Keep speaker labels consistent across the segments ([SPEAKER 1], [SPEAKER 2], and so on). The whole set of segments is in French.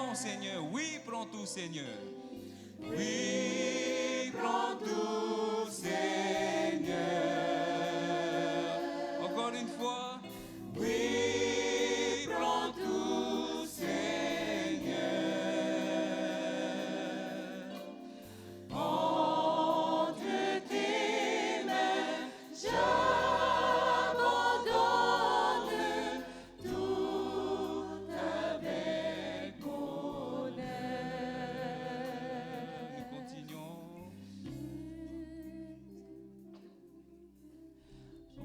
[SPEAKER 1] prends, Seigneur. Oui, prends tout, Seigneur. Oui, prends tout, Seigneur. Encore une fois. Oui, prends tout, Seigneur. Entre tes mains, j'abandonne tout avec bonheur. Nous continuons.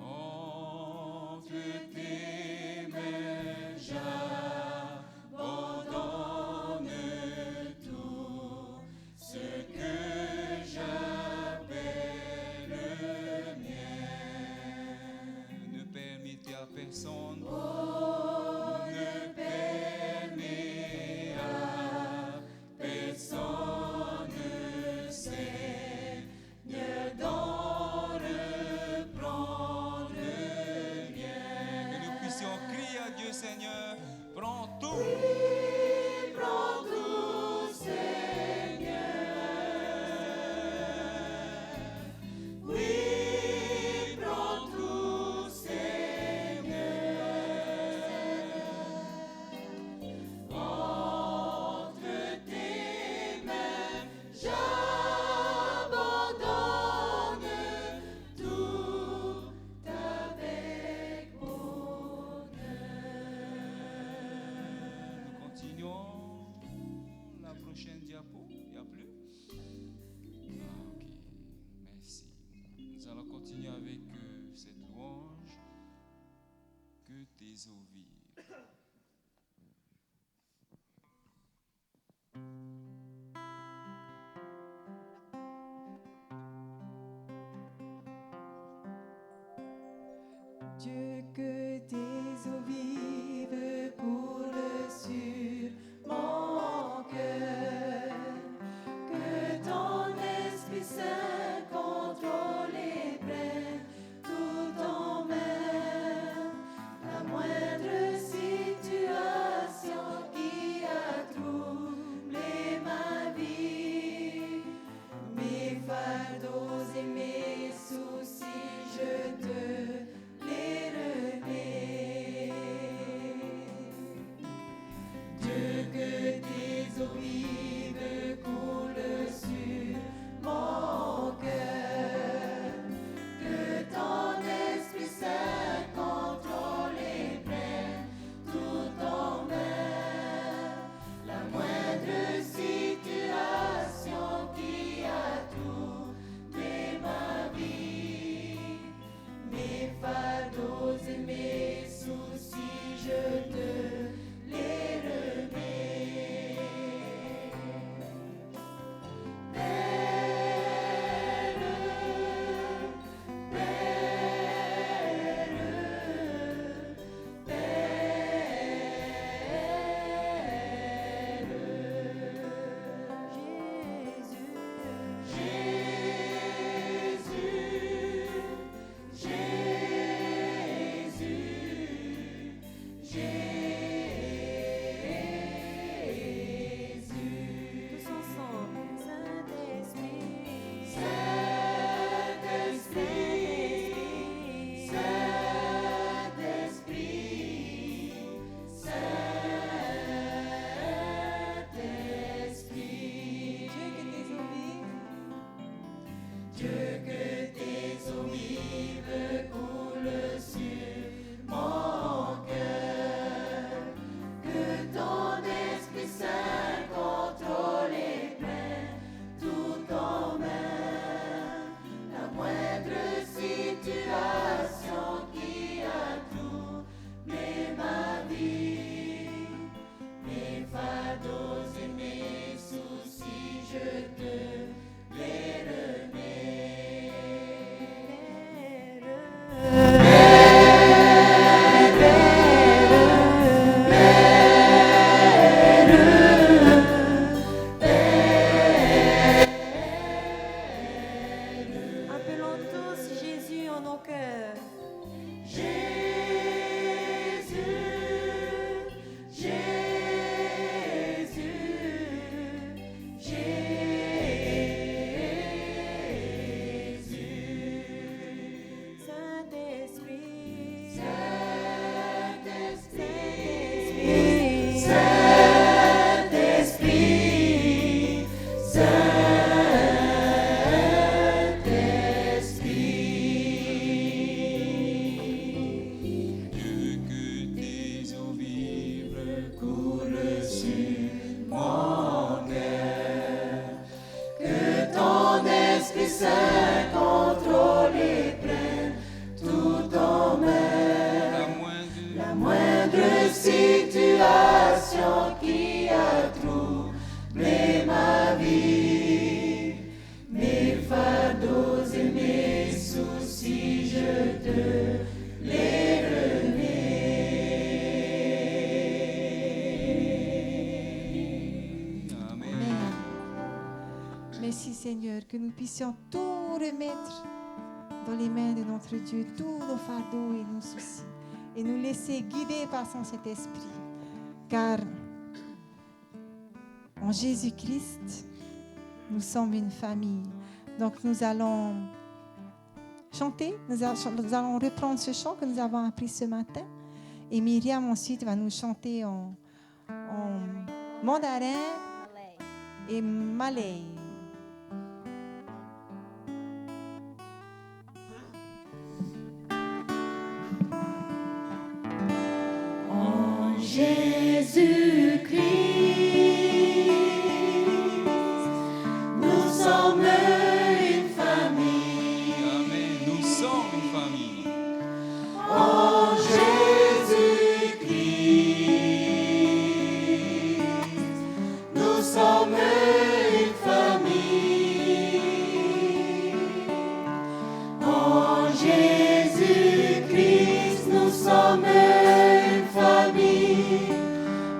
[SPEAKER 1] Entre tes mains, j'abandonne tout ce que j'appelle le mien. Ne permettez à personne, ne permets à personne, Seigneur, d'en reprendre rien. Que nous puissions crier à Dieu, Seigneur, prends tout. Prends tout, Seigneur. Oui, prends tout, Seigneur. Entre tes mains, j'abandonne tout avec bonheur. Nous continuons. La prochaine diapo, il n'y a plus. Ok, merci. Nous allons continuer avec cette louange. Que tes eaux vivent.
[SPEAKER 2] Dieu, que tes eaux vivent coulent sur mon cœur, que ton Esprit Saint contrôle et prenne tout en main. La moindre situation qui a troublé ma vie, mes fardeaux et mes soucis, je te les remets. Dieu, que tes eaux vives coulent sur mon cœur, que ton Esprit Saint contrôle et prenne tout en main. La moindre situation qui a troublé ma vie, mes fardeaux et mes soucis, je te les remets. Père, tous ensemble, Saint-Esprit, Saint-Esprit, Saint-Esprit, Saint-Esprit. Dieu, que tes eaux vives coulent sur mon cœur, que ton Esprit Saint contrôle et prenne tout en main. La moindre situation qui a troublé ma vie, mes fardeaux et mes soucis, je te les remets. Appelons tous Jésus en nos cœurs. Jésus, Jésus, Merci Seigneur, que nous puissions tout remettre dans les mains de notre Dieu, tous nos fardeaux et nos soucis, et nous laisser guider par son Saint-Esprit. Car en Jésus-Christ, nous sommes une famille. Donc nous allons chanter, nous allons reprendre ce chant que nous avons appris ce matin. Et Myriam ensuite va nous chanter en mandarin et malais.
[SPEAKER 3] Jésus-Christ, nous sommes une famille.
[SPEAKER 1] Amen. Nous sommes une famille.
[SPEAKER 3] En Jésus-Christ, nous sommes une famille. En Jésus-Christ, nous sommes une famille.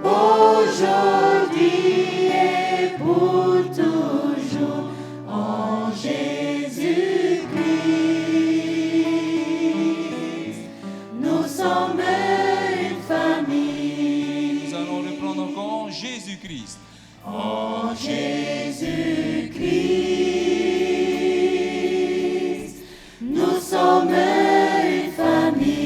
[SPEAKER 3] Aujourd'hui et pour toujours, en Jésus-Christ, nous sommes une famille.
[SPEAKER 1] Nous allons reprendre encore en Jésus-Christ.
[SPEAKER 3] En Jésus-Christ, nous sommes une famille.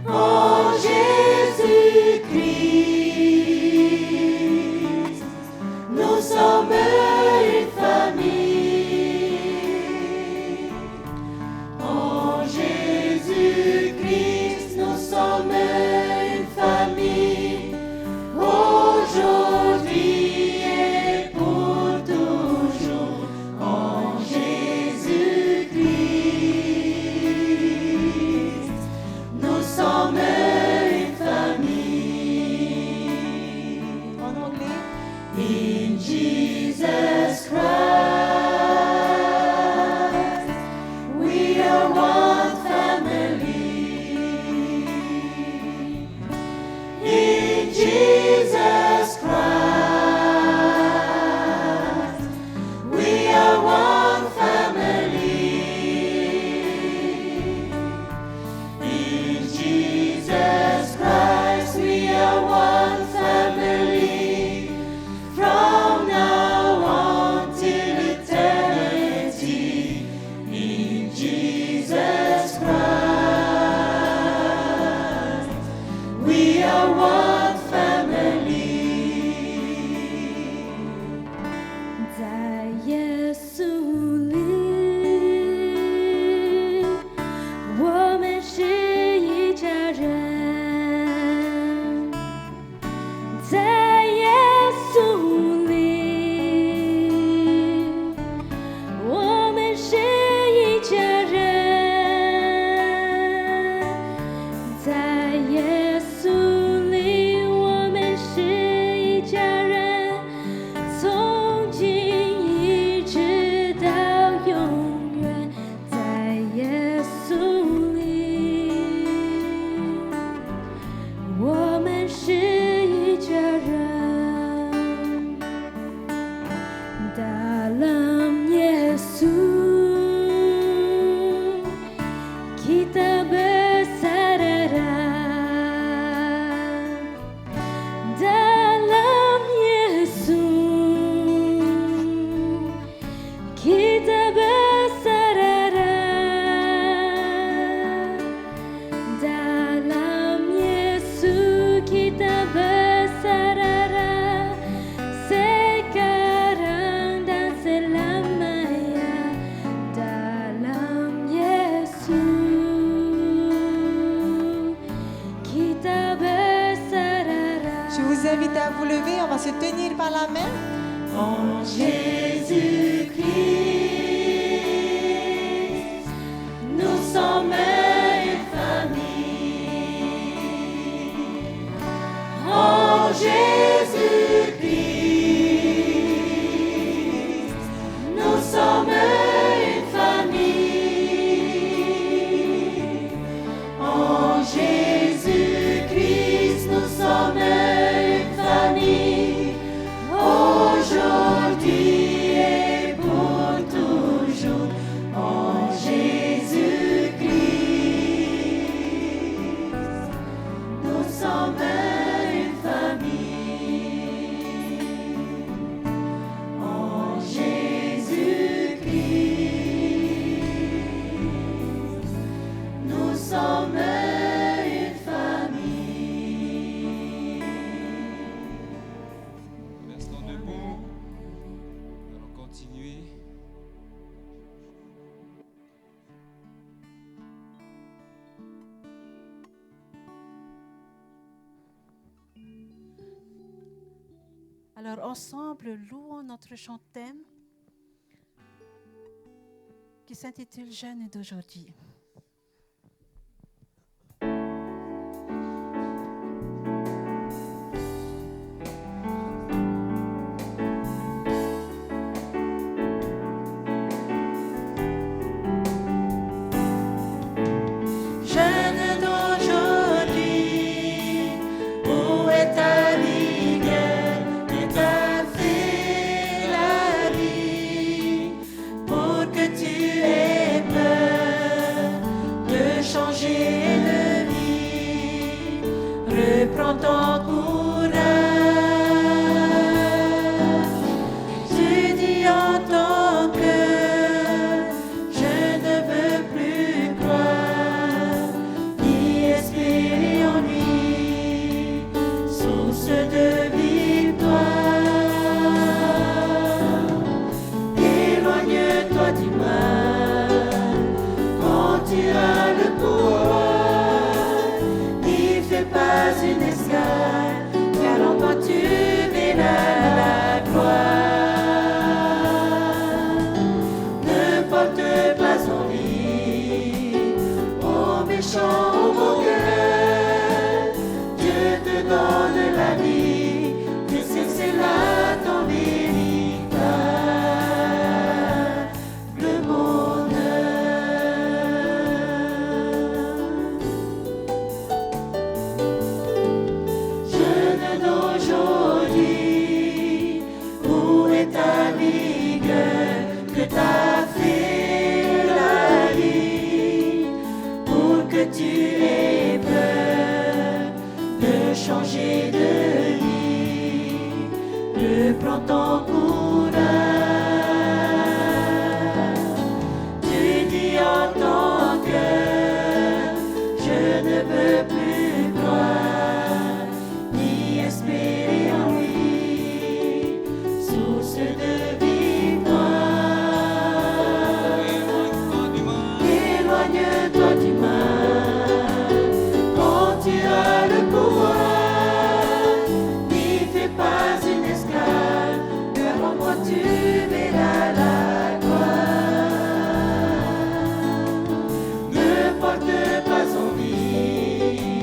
[SPEAKER 3] En Jésus-Christ, nous sommes une famille. En Jésus-Christ, nous sommes une famille. Aujourd'hui et pour toujours, en Jésus-Christ, nous sommes une famille.
[SPEAKER 2] En anglais,
[SPEAKER 3] In Jesus Christ, we are one family. In Jesus Christ, we are one family. In Jesus Christ, we are one family. From now on till eternity, in Jesus Christ, we are one family. 在耶稣里，我们是一家人。在耶稣里，我们是一家人。在耶稣里，我们是一家人，从今一直到永远。在耶稣里，我们是一家人。Dalam Yesus kita bersarara. Dalam Yesus kita bersarara. Dalam Yesus kita bersarara. Sekarang dan selamanya. Dalam Yesus kita bersarara.
[SPEAKER 2] je vous invite à vous lever, on va se tenir par la main.
[SPEAKER 3] En Jésus-Christ, nous sommes une famille. En Jésus-Christ, nous sommes une famille.
[SPEAKER 4] Alors ensemble, louons notre chant thème qui s'intitule Jeûne d'aujourd'hui.
[SPEAKER 5] Ton courage, tu dis en ton cœur, je ne veux plus croire, ni espérer en lui, source de victoire. Éloigne-toi du mal, quand tu as le pouvoir, n'y fais pas une escale, car en toi tu verras la gloire. Ne porte pas envie aux méchants, au bon cœur. Dieu te donne la vie, que c'est là ton véritable bonheur. Jeûne d'aujourd'hui, où est ta vigueur que t'a fait la vie, pour que tu aies peur de changer de vie, reprends ton courage. Tu dis en ton cœur, je ne veux plus croire, ni espérer en lui, source de victoire. Éloigne-toi du mal, quand tu as le pouvoir, n'y fais pas une escale, car en moi tu verras la gloire. Ne porte pas envie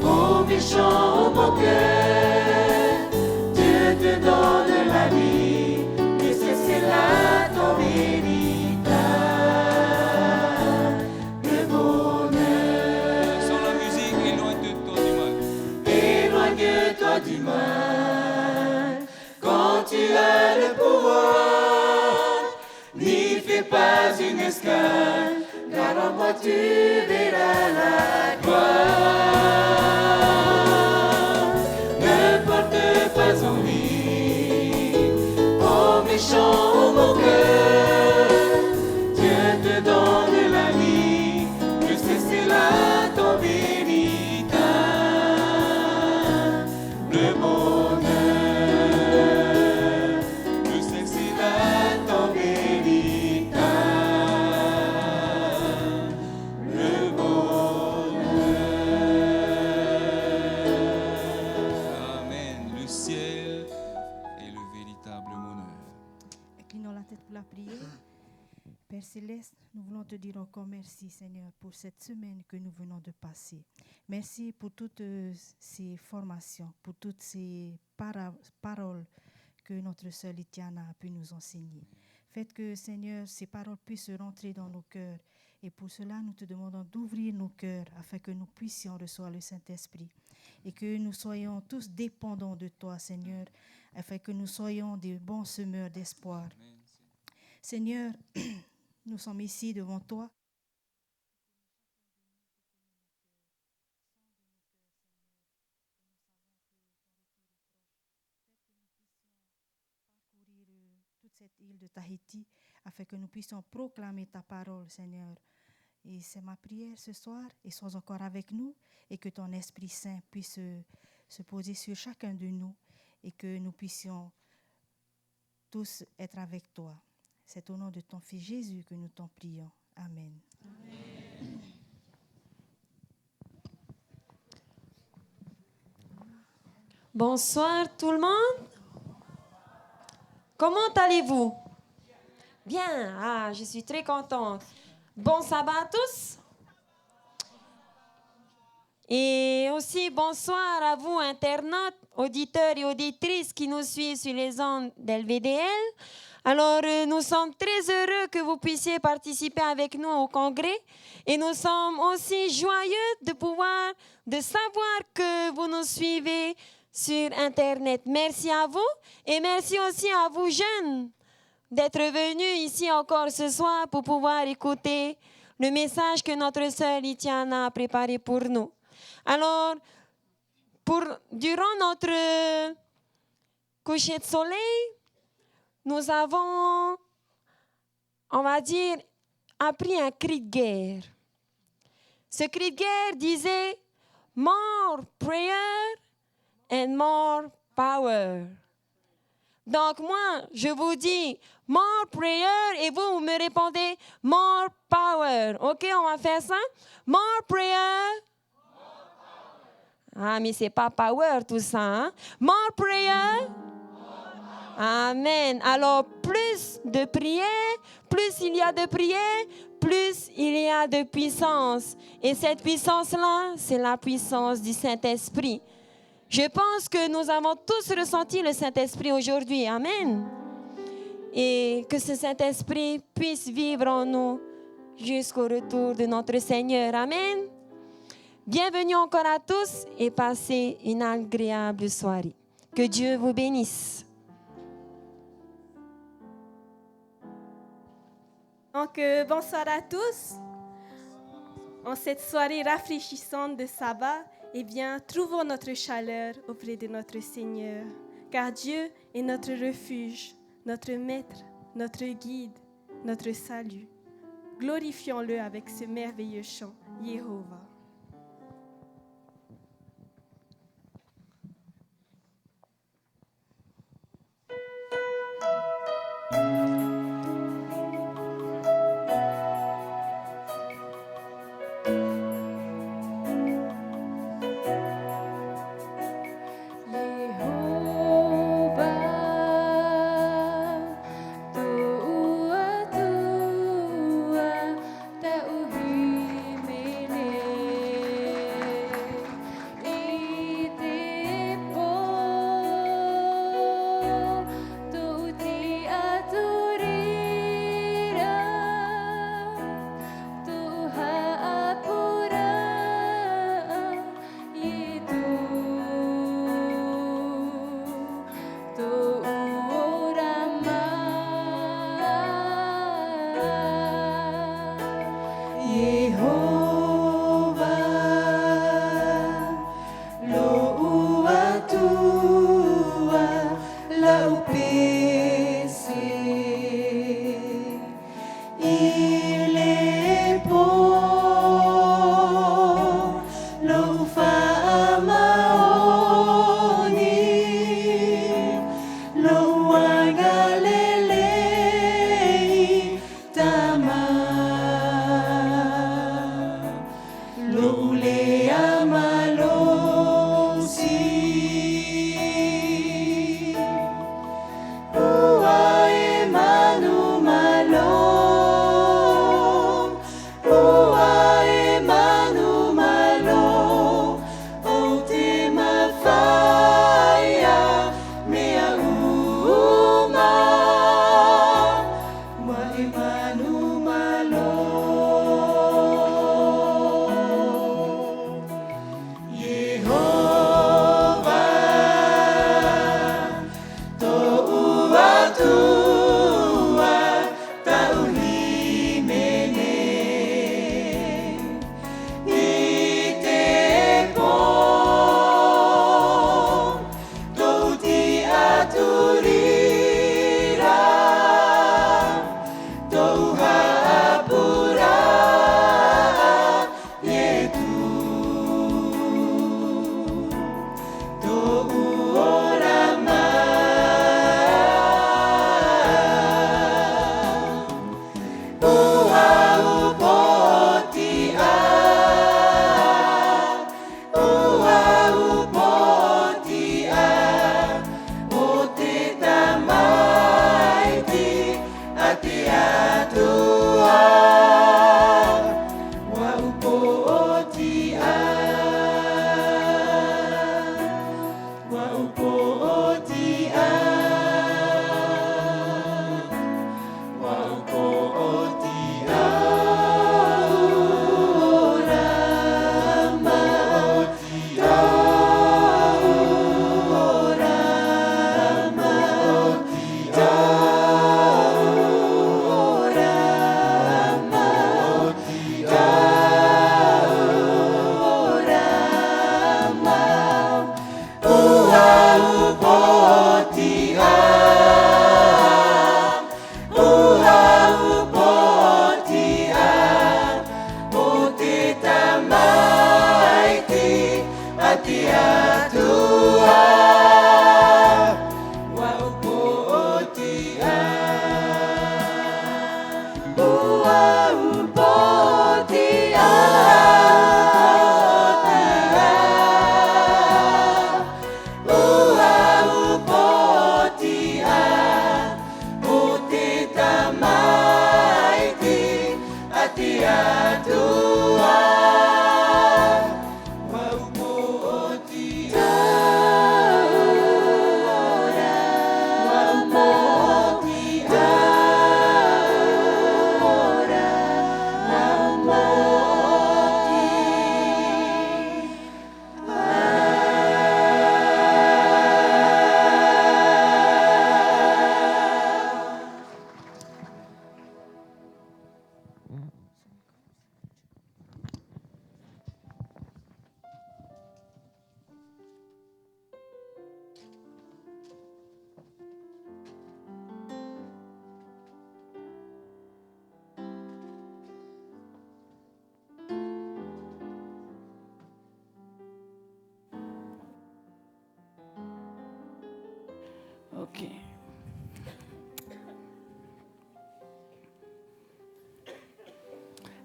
[SPEAKER 5] aux méchants, au bon cœur. Dieu te donne la vie, et c'est là ton véritable bonheur.
[SPEAKER 1] Sans la musique, éloigne-toi du mal.
[SPEAKER 5] Éloigne-toi du mal, quand tu as le pouvoir, n'y fais pas une escale, car en moi tu verras la gloire. Ne porte pas envie aux méchants, au bon cœur. Dieu te donne la vie, que c'est là ton véritable bonheur. Je sais que c'est là ton véritable bonheur.
[SPEAKER 1] Amen. Le ciel est le véritable bonheur.
[SPEAKER 4] Inclinons la tête pour la prière. Père Céleste, nous voulons te dire encore merci, Seigneur, pour cette semaine que nous venons de passer. Merci pour toutes ces formations, pour toutes ces paroles que notre sœur Litiana a pu nous enseigner. Faites que, Seigneur, ces paroles puissent rentrer dans nos cœurs. Et pour cela, nous te demandons d'ouvrir nos cœurs afin que nous puissions recevoir le Saint-Esprit. Et que nous soyons tous dépendants de toi, Seigneur, afin que nous soyons des bons semeurs d'espoir. Seigneur, nous sommes ici devant toi. Parcourir toute cette île de Tahiti afin que nous puissions proclamer ta parole, Seigneur. Et c'est ma prière ce soir, et sois encore avec nous, et que ton Esprit Saint puisse se poser sur chacun de nous, et que nous puissions tous être avec toi. C'est au nom de ton Fils Jésus que nous t'en prions. Amen.
[SPEAKER 6] Bonsoir tout le monde. Comment allez-vous? Bien, ah, je suis très contente. Bon sabbat à tous. Et aussi bonsoir à vous, internautes, auditeurs et auditrices qui nous suivent sur les ondes d'LVDL. Alors, nous sommes très heureux que vous puissiez participer avec nous au congrès. Et nous sommes aussi joyeux de savoir que vous nous suivez sur Internet. Merci à vous et merci aussi à vous jeunes d'être venus ici encore ce soir pour pouvoir écouter le message que notre sœur Litiana a préparé pour nous. Alors, durant notre coucher de soleil, nous avons, on va dire, appris un cri de guerre. Ce cri de guerre disait « More prayer and more power ». Donc moi, je vous dis « More prayer » et vous me répondez « More power ». OK, on va faire ça. « More prayer ». Ah, mais c'est pas power tout ça. Hein? More prayer. Amen. Alors, plus de prière, plus il y a de prière, plus il y a de puissance. Et cette puissance-là, c'est la puissance du Saint-Esprit. Je pense que nous avons tous ressenti le Saint-Esprit aujourd'hui. Amen. Et que ce Saint-Esprit puisse vivre en nous jusqu'au retour de notre Seigneur. Amen. Bienvenue encore à tous et passez une agréable soirée. Que Dieu vous bénisse.
[SPEAKER 7] Donc, bonsoir à tous. En cette soirée rafraîchissante de sabbat, eh bien, trouvons notre chaleur auprès de notre Seigneur. Car Dieu est notre refuge, notre maître, notre guide, notre salut. Glorifions-le avec ce merveilleux chant, Jéhovah.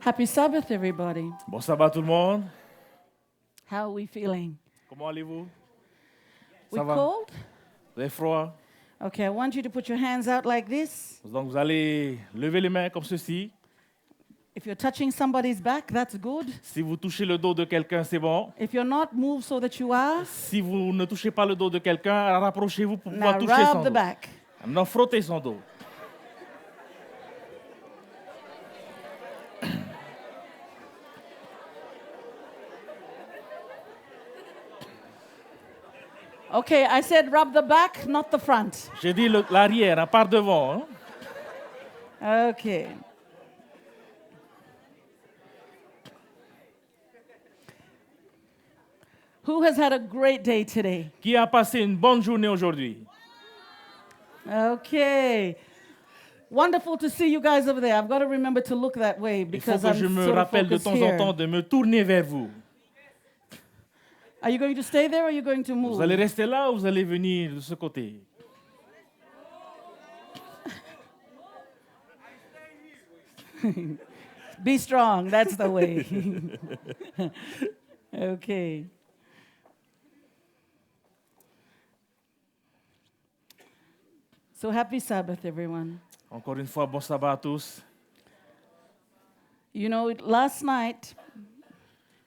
[SPEAKER 8] Happy Sabbath, everybody.
[SPEAKER 9] Bon sabbat tout le monde.
[SPEAKER 8] How are we feeling?
[SPEAKER 9] Comment allez-vous?
[SPEAKER 8] We
[SPEAKER 9] Ça va?
[SPEAKER 8] cold?
[SPEAKER 9] Vous avez froid?
[SPEAKER 8] Okay, I want you to put your hands out like this.
[SPEAKER 9] Donc vous allez lever les mains comme ceci.
[SPEAKER 8] If you're touching somebody's back, that's good.
[SPEAKER 9] Si vous touchez le dos de quelqu'un, c'est bon.
[SPEAKER 8] If you're not, move so that you are.
[SPEAKER 9] Si vous ne touchez pas le dos de quelqu'un, rapprochez-vous pour pouvoir
[SPEAKER 8] Now
[SPEAKER 9] toucher son
[SPEAKER 8] rub the
[SPEAKER 9] dos.
[SPEAKER 8] back.
[SPEAKER 9] Maintenant, frottez son dos.
[SPEAKER 8] Okay, I said rub the back, not the front.
[SPEAKER 9] J'ai dit l'arrière, hein, par devant. Hein.
[SPEAKER 8] Okay. Who has had a great day today?
[SPEAKER 9] Qui a passé une bonne journée aujourd'hui?
[SPEAKER 8] Okay. Wonderful to see you guys over there. I've got to remember to look that way
[SPEAKER 9] Il faut
[SPEAKER 8] because
[SPEAKER 9] que
[SPEAKER 8] I'm
[SPEAKER 9] je me
[SPEAKER 8] sort of
[SPEAKER 9] rappelle de
[SPEAKER 8] focused
[SPEAKER 9] temps en
[SPEAKER 8] here.
[SPEAKER 9] temps de me tourner vers vous.
[SPEAKER 8] Are you going to stay there or are you going to move?
[SPEAKER 9] Vous allez rester là ou vous allez venir de ce côté?
[SPEAKER 8] Be strong. That's the way. Okay. So happy Sabbath, everyone.
[SPEAKER 9] Encore une fois, bon sabbat à tous.
[SPEAKER 8] You know, last night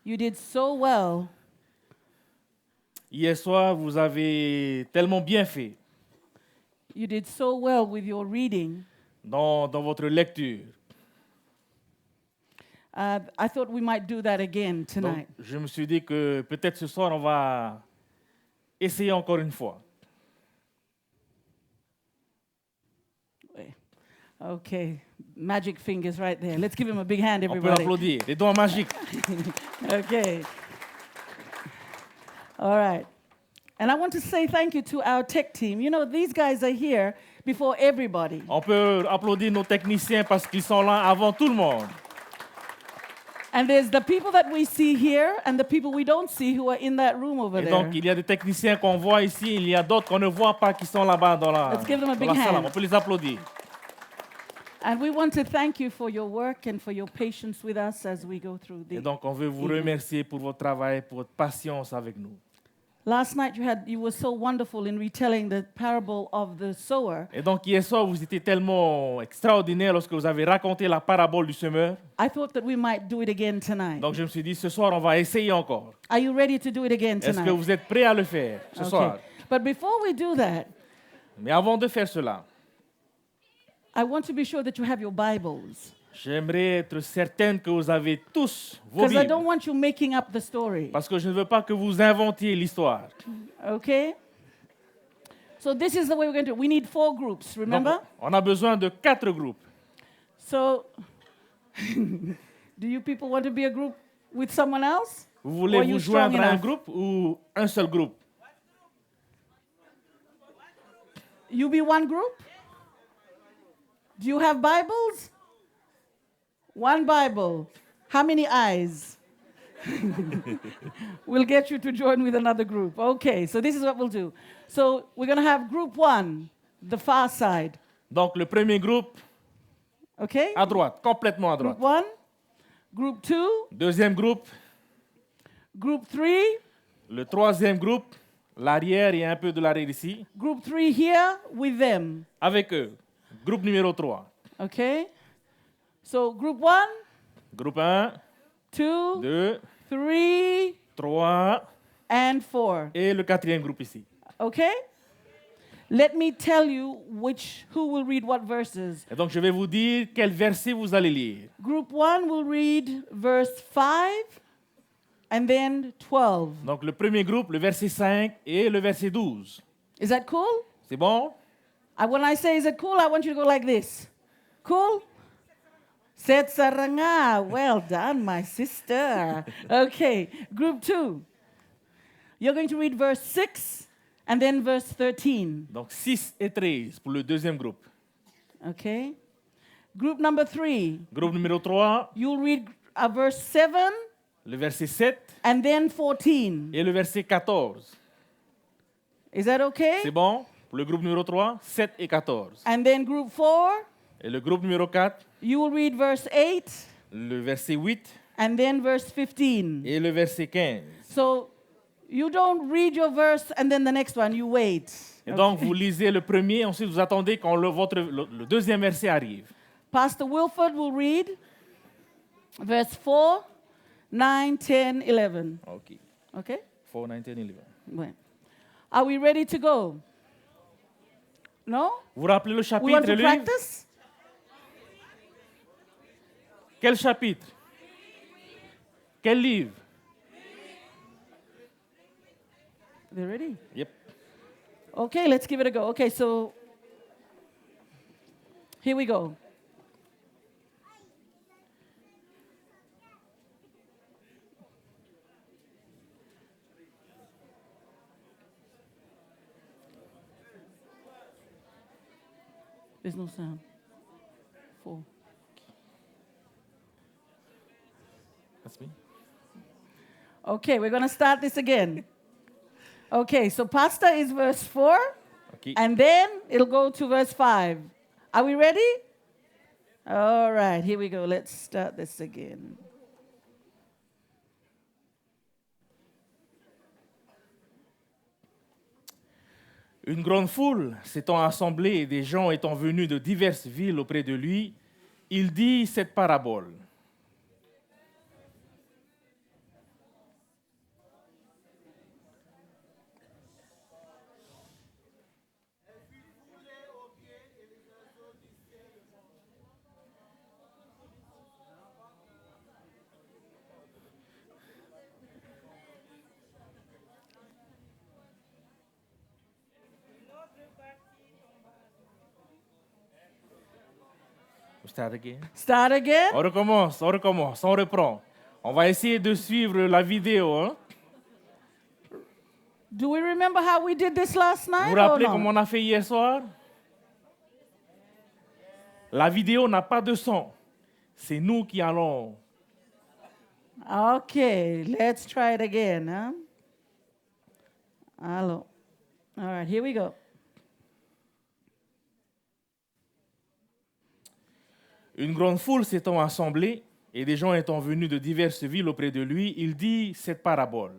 [SPEAKER 8] you did so well
[SPEAKER 9] Hier soir, vous avez tellement bien fait
[SPEAKER 8] You did so well with your reading.
[SPEAKER 9] dans votre lecture.
[SPEAKER 8] I thought we might do that again
[SPEAKER 9] Donc,
[SPEAKER 8] tonight.
[SPEAKER 9] je me suis dit que peut-être ce soir, on va essayer encore une fois.
[SPEAKER 8] Okay, magic fingers right there. Let's give him a big hand,
[SPEAKER 9] On peut
[SPEAKER 8] everybody.
[SPEAKER 9] l'applaudir. Les doigts magiques.
[SPEAKER 8] Okay. All right. And I want to say thank you to our tech team. You know, these guys are here before everybody.
[SPEAKER 9] On peut applaudir nos techniciens parce qu'ils sont là avant tout le monde.
[SPEAKER 8] And there's the people that we see here and the people we don't see who are in that room over
[SPEAKER 9] Et
[SPEAKER 8] there.
[SPEAKER 9] donc, il y a des techniciens qu'on voit ici, il y a d'autres qu'on ne voit pas qui sont là-bas dans la,
[SPEAKER 8] Let's give them a
[SPEAKER 9] dans
[SPEAKER 8] big
[SPEAKER 9] la salle.
[SPEAKER 8] hand.
[SPEAKER 9] On peut les applaudir.
[SPEAKER 8] And we want to thank you for your work and for your patience with us as we go through
[SPEAKER 9] Et
[SPEAKER 8] the.
[SPEAKER 9] donc, on veut vous remercier pour votre travail, pour votre patience avec nous.
[SPEAKER 8] Last night you were so wonderful in retelling the parable of the sower.
[SPEAKER 9] Et donc, hier soir, vous étiez tellement extraordinaire lorsque vous avez raconté la parabole du semeur.
[SPEAKER 8] I thought that we might do it again tonight.
[SPEAKER 9] Donc, je me suis dit, ce soir, on va essayer encore.
[SPEAKER 8] Are you ready to do it again
[SPEAKER 9] Est-ce
[SPEAKER 8] tonight?
[SPEAKER 9] que vous êtes prêts à le faire ce soir?
[SPEAKER 8] But before we do that,
[SPEAKER 9] Mais avant de faire cela,
[SPEAKER 8] I want to be sure that you have your Bibles.
[SPEAKER 9] j'aimerais être certaine que vous avez tous vos
[SPEAKER 8] Because I don't
[SPEAKER 9] Bibles.
[SPEAKER 8] want you making up the story.
[SPEAKER 9] Parce que je ne veux pas que vous inventiez l'histoire.
[SPEAKER 8] Okay? So this is the way we're going to. We need 4 groups,
[SPEAKER 9] Donc,
[SPEAKER 8] remember?
[SPEAKER 9] on a besoin de 4 groupes.
[SPEAKER 8] So, do you people want to be a group with someone else?
[SPEAKER 9] Vous voulez
[SPEAKER 8] Or you
[SPEAKER 9] vous
[SPEAKER 8] strong
[SPEAKER 9] joindre à un
[SPEAKER 8] enough?
[SPEAKER 9] groupe ou un seul groupe?
[SPEAKER 8] You be one group? Do you have Bibles? One Bible. How many eyes? We'll get you to join with another group. Okay, so this is what we'll do. So we're going to have group 1, the far side.
[SPEAKER 9] Donc le premier groupe,
[SPEAKER 8] Okay?
[SPEAKER 9] à droite, complètement à droite.
[SPEAKER 8] Group 1, group 2,
[SPEAKER 9] Deuxième groupe,
[SPEAKER 8] group 3,
[SPEAKER 9] le troisième groupe, l'arrière et un peu de l'arrière ici,
[SPEAKER 8] group 3 here with them.
[SPEAKER 9] avec eux. Groupe numéro 3.
[SPEAKER 8] Okay? So group 1,
[SPEAKER 9] Groupe 1,
[SPEAKER 8] 2,
[SPEAKER 9] 2,
[SPEAKER 8] 3,
[SPEAKER 9] 3
[SPEAKER 8] and 4.
[SPEAKER 9] et le quatrième groupe ici.
[SPEAKER 8] Okay? Let me tell you who will read what verses.
[SPEAKER 9] Et donc je vais vous dire quel verset vous allez lire.
[SPEAKER 8] Group 1 will read verse 5 and then 12.
[SPEAKER 9] Donc le premier groupe, le verset 5 et le verset 12.
[SPEAKER 8] Is that cool?
[SPEAKER 9] C'est bon?
[SPEAKER 8] When I say is it cool, I want you to go like this. Cool? Set saranga. Well done, my sister. Okay. Group 2. You're going to read verse 6 and then verse 13.
[SPEAKER 9] Donc 6 et 13 pour le deuxième groupe.
[SPEAKER 8] Okay? Group number 3.
[SPEAKER 9] Groupe numéro 3,
[SPEAKER 8] You'll read verse 7
[SPEAKER 9] le verset 7
[SPEAKER 8] and then 14.
[SPEAKER 9] et le verset 14.
[SPEAKER 8] Is that okay?
[SPEAKER 9] C'est bon? Pour le groupe numéro 3, 7 et 14.
[SPEAKER 8] And then group 4,
[SPEAKER 9] Et le groupe numéro 4,
[SPEAKER 8] you will read verse 8
[SPEAKER 9] le verset 8
[SPEAKER 8] and then verse 15.
[SPEAKER 9] et le verset 15.
[SPEAKER 8] So you don't read your verse and then the next one, you wait.
[SPEAKER 9] Et donc, vous lisez le premier, ensuite vous attendez quand le deuxième verset arrive.
[SPEAKER 8] Pastor Wilford will read verse 4, 9, 10, 11.
[SPEAKER 9] OK.
[SPEAKER 8] Okay?
[SPEAKER 9] 4, 9, 10, 11.
[SPEAKER 8] Well, are we ready to go? No?
[SPEAKER 9] Vous rappelez le
[SPEAKER 8] We
[SPEAKER 9] chapitre
[SPEAKER 8] want
[SPEAKER 9] et
[SPEAKER 8] to
[SPEAKER 9] le livre?
[SPEAKER 8] practice?
[SPEAKER 9] Quel chapitre? Quel livre?
[SPEAKER 8] They ready?
[SPEAKER 9] Yep.
[SPEAKER 8] Okay, let's give it a go. Okay, so here we go. There's no sound. 4.
[SPEAKER 9] That's me.
[SPEAKER 8] Okay, we're going to start this again. Okay, so pasta is verse 4,
[SPEAKER 9] OK.
[SPEAKER 8] and then it'll go to verse 5. Are we ready? All right, here we go. Let's start this again.
[SPEAKER 9] Une grande foule s'étant assemblée et des gens étant venus de diverses villes auprès de lui, il dit cette parabole. Start again.
[SPEAKER 8] Start again.
[SPEAKER 9] On recommence, on reprend. On va essayer de suivre la vidéo. Hein?
[SPEAKER 8] Do we remember how we did this last night?
[SPEAKER 9] Vous vous
[SPEAKER 8] or
[SPEAKER 9] rappelez
[SPEAKER 8] no?
[SPEAKER 9] comment on a fait hier soir? La vidéo n'a pas de son. C'est nous qui allons.
[SPEAKER 8] Okay, let's try it again. Huh? Hello. All right, here we go.
[SPEAKER 9] Une grande foule s'étant assemblée et des gens étant venus de diverses villes auprès de lui, il dit cette parabole.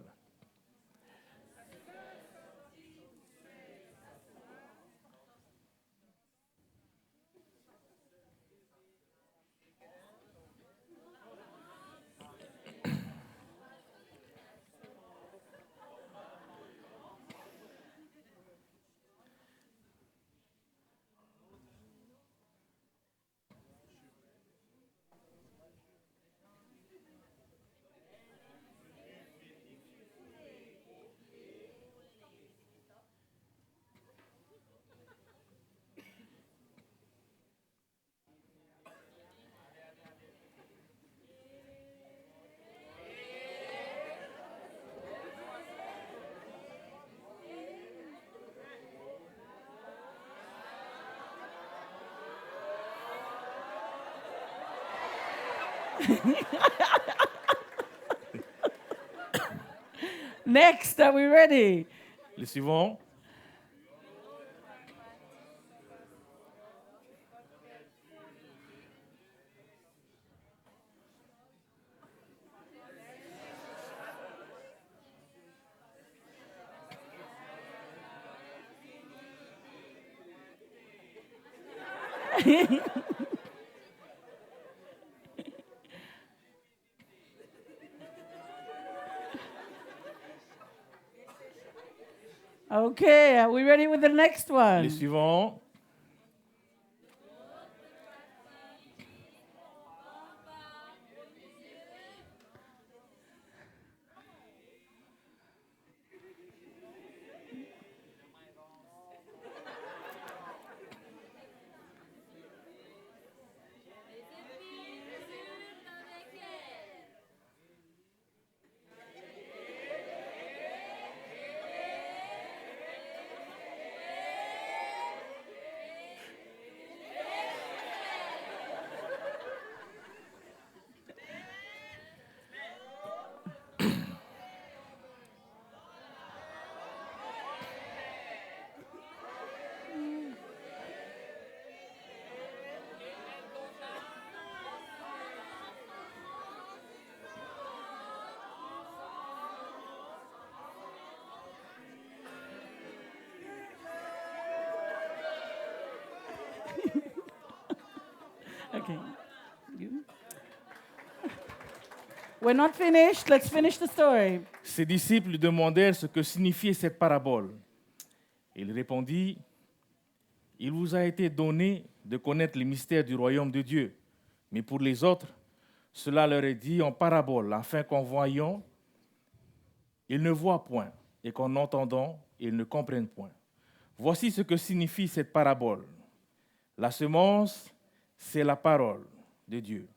[SPEAKER 8] Next, are we ready?
[SPEAKER 9] Le suivant.
[SPEAKER 8] Okay, are we ready with the next one?
[SPEAKER 9] Le suivant.
[SPEAKER 8] Okay. You- We're not finished. Let's finish the story.
[SPEAKER 9] Ses disciples lui demandèrent ce que signifiait cette parabole. Il répondit, « Il vous a été donné de connaître les mystères du royaume de Dieu, mais pour les autres, cela leur est dit en parabole, afin qu'en voyant, ils ne voient point, et qu'en entendant, ils ne comprennent point. Voici ce que signifie cette parabole. La semence, c'est la parole de Dieu. »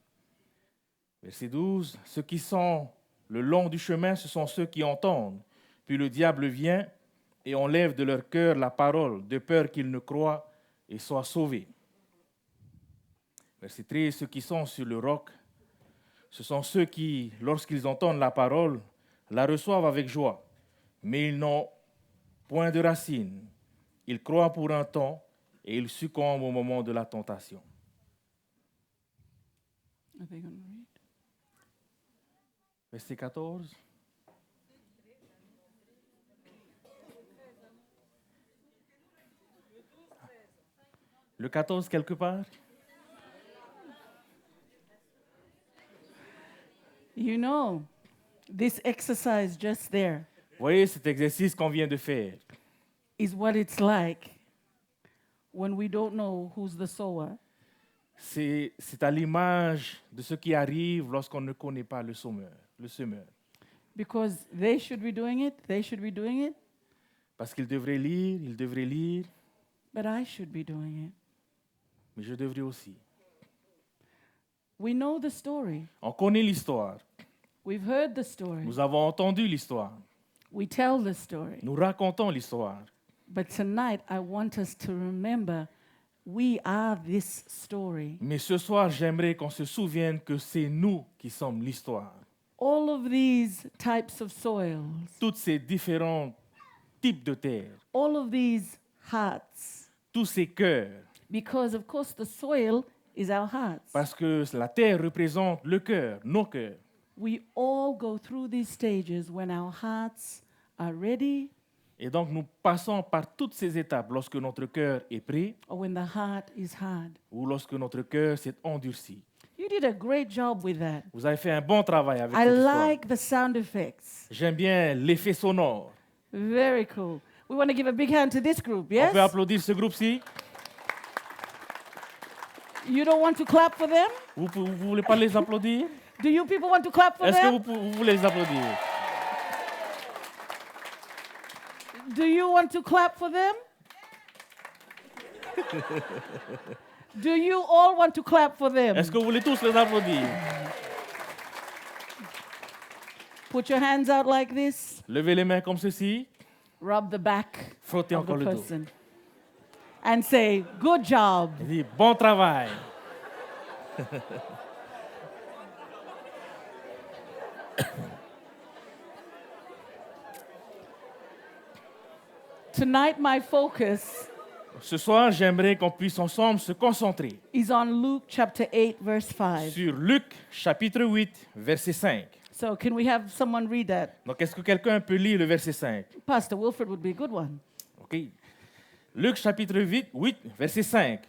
[SPEAKER 9] Verset 12, « Ceux qui sont le long du chemin, ce sont ceux qui entendent. Puis le diable vient et enlève de leur cœur la parole, de peur qu'ils ne croient et soient sauvés. » Verset 13, « Ceux qui sont sur le roc, ce sont ceux qui, lorsqu'ils entendent la parole, la reçoivent avec joie, mais ils n'ont point de racines. Ils croient pour un temps et ils succombent au moment de la tentation. »
[SPEAKER 8] Are they gonna read?
[SPEAKER 9] Verset 14. Le 14 quelque part.
[SPEAKER 8] You know, this exercise just there
[SPEAKER 9] Vous voyez cet exercice qu'on vient de faire.
[SPEAKER 8] is what it's like when we don't know who's the sower
[SPEAKER 9] C'est à l'image de ce qui arrive lorsqu'on ne connaît pas le semeur.
[SPEAKER 8] because they should be doing it, they should be doing it,
[SPEAKER 9] Parce qu'il devrait lire,
[SPEAKER 8] but I should be doing it.
[SPEAKER 9] mais je devrais aussi.
[SPEAKER 8] We know the story.
[SPEAKER 9] On connaît l'histoire.
[SPEAKER 8] We've heard the story.
[SPEAKER 9] Nous avons entendu l'histoire.
[SPEAKER 8] We tell the story.
[SPEAKER 9] Nous racontons l'histoire.
[SPEAKER 8] But tonight, I want us to remember we are this story.
[SPEAKER 9] Mais ce soir, j'aimerais qu'on se souvienne que c'est nous qui sommes l'histoire.
[SPEAKER 8] All of these types of soils,
[SPEAKER 9] Tous ces différents types de terre,
[SPEAKER 8] all of these hearts,
[SPEAKER 9] tous ces cœurs,
[SPEAKER 8] because of course the soil is our hearts.
[SPEAKER 9] parce que la terre représente le cœur, nos cœurs.
[SPEAKER 8] We all go through these stages when our hearts are ready
[SPEAKER 9] Et donc, nous passons par toutes ces étapes lorsque notre cœur est prêt
[SPEAKER 8] or when the heart is hard.
[SPEAKER 9] ou lorsque notre cœur s'est endurci.
[SPEAKER 8] You did a great job with that.
[SPEAKER 9] Vous avez fait un bon travail avec
[SPEAKER 8] I
[SPEAKER 9] cette histoire.
[SPEAKER 8] like the sound effects.
[SPEAKER 9] J'aime bien l'effet sonore.
[SPEAKER 8] Very cool. We want to give a big hand to this group,
[SPEAKER 9] On
[SPEAKER 8] yes?
[SPEAKER 9] peut applaudir ce groupe-ci.
[SPEAKER 8] You don't want to clap for them?
[SPEAKER 9] Vous voulez pas les applaudir?
[SPEAKER 8] Do you people want to clap for
[SPEAKER 9] Est-ce que
[SPEAKER 8] them?
[SPEAKER 9] vous voulez les applaudir?
[SPEAKER 8] Do you want to clap for them? Do you all want to clap for them?
[SPEAKER 9] Est-ce que vous voulez tous les applaudir?
[SPEAKER 8] Put your hands out like this.
[SPEAKER 9] Levez les mains comme ceci.
[SPEAKER 8] Rub the back
[SPEAKER 9] Frottez
[SPEAKER 8] of the
[SPEAKER 9] encore le dos.
[SPEAKER 8] person. And say, good job.
[SPEAKER 9] Et dis, bon travail.
[SPEAKER 8] Tonight, my focus
[SPEAKER 9] Ce soir, j'aimerais qu'on puisse ensemble se concentrer
[SPEAKER 8] is on Luke chapter 8, verse 5.
[SPEAKER 9] sur Luc, chapitre 8, verset 5.
[SPEAKER 8] So, can we have someone read that?
[SPEAKER 9] Donc, est-ce que quelqu'un peut lire le verset 5?
[SPEAKER 8] Pastor Wilfred would be a good one.
[SPEAKER 9] OK. Luc, chapitre 8, verset 5.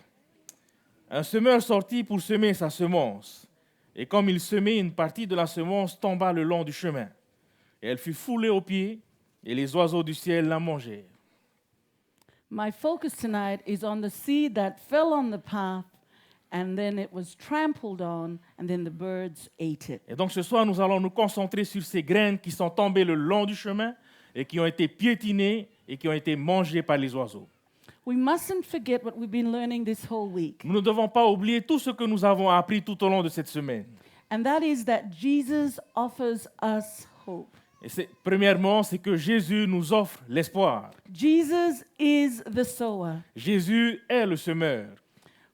[SPEAKER 9] Un semeur sortit pour semer sa semence. Et comme il semait, une partie de la semence tomba le long du chemin. Et elle fut foulée aux pieds, et les oiseaux du ciel la mangèrent.
[SPEAKER 8] My focus tonight is on the seed that fell on the path, and then it was trampled on, and then the birds ate it.
[SPEAKER 9] Et donc ce soir, nous allons nous concentrer sur ces graines qui sont tombées le long du chemin et qui ont été piétinées et qui ont été mangées par les oiseaux.
[SPEAKER 8] We mustn't forget what we've been learning this whole week,
[SPEAKER 9] Nous ne devons pas oublier tout ce que nous avons appris tout au long de cette semaine.
[SPEAKER 8] and that is that Jesus offers us hope.
[SPEAKER 9] Et premièrement, c'est que Jésus nous offre l'espoir.
[SPEAKER 8] Jesus is the sower.
[SPEAKER 9] Jésus est le semeur.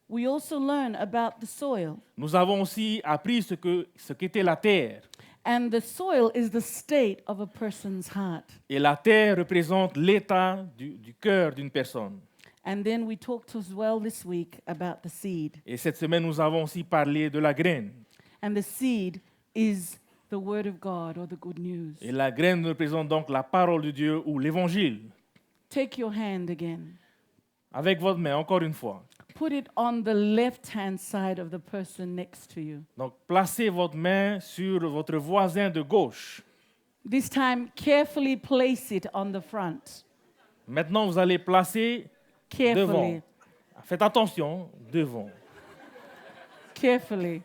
[SPEAKER 8] We also learn about the soil,
[SPEAKER 9] Nous avons aussi appris ce qu'était la terre.
[SPEAKER 8] and the soil is the state of a person's heart.
[SPEAKER 9] Et la terre représente l'état du cœur d'une personne.
[SPEAKER 8] And then we talked as well this week about the seed.
[SPEAKER 9] Et cette semaine, nous avons aussi parlé de la graine.
[SPEAKER 8] And the seed is the word of God or the good news.
[SPEAKER 9] Et la graine représente donc la parole de Dieu ou l'évangile.
[SPEAKER 8] Take your hand again.
[SPEAKER 9] avec votre main, encore une fois.
[SPEAKER 8] Put it on the left-hand side of the person next to you.
[SPEAKER 9] Donc, placez votre main sur votre voisin de gauche.
[SPEAKER 8] This time, carefully place it on the front.
[SPEAKER 9] Maintenant, vous allez placer devant.
[SPEAKER 8] Carefully.
[SPEAKER 9] Faites attention, devant.
[SPEAKER 8] Carefully.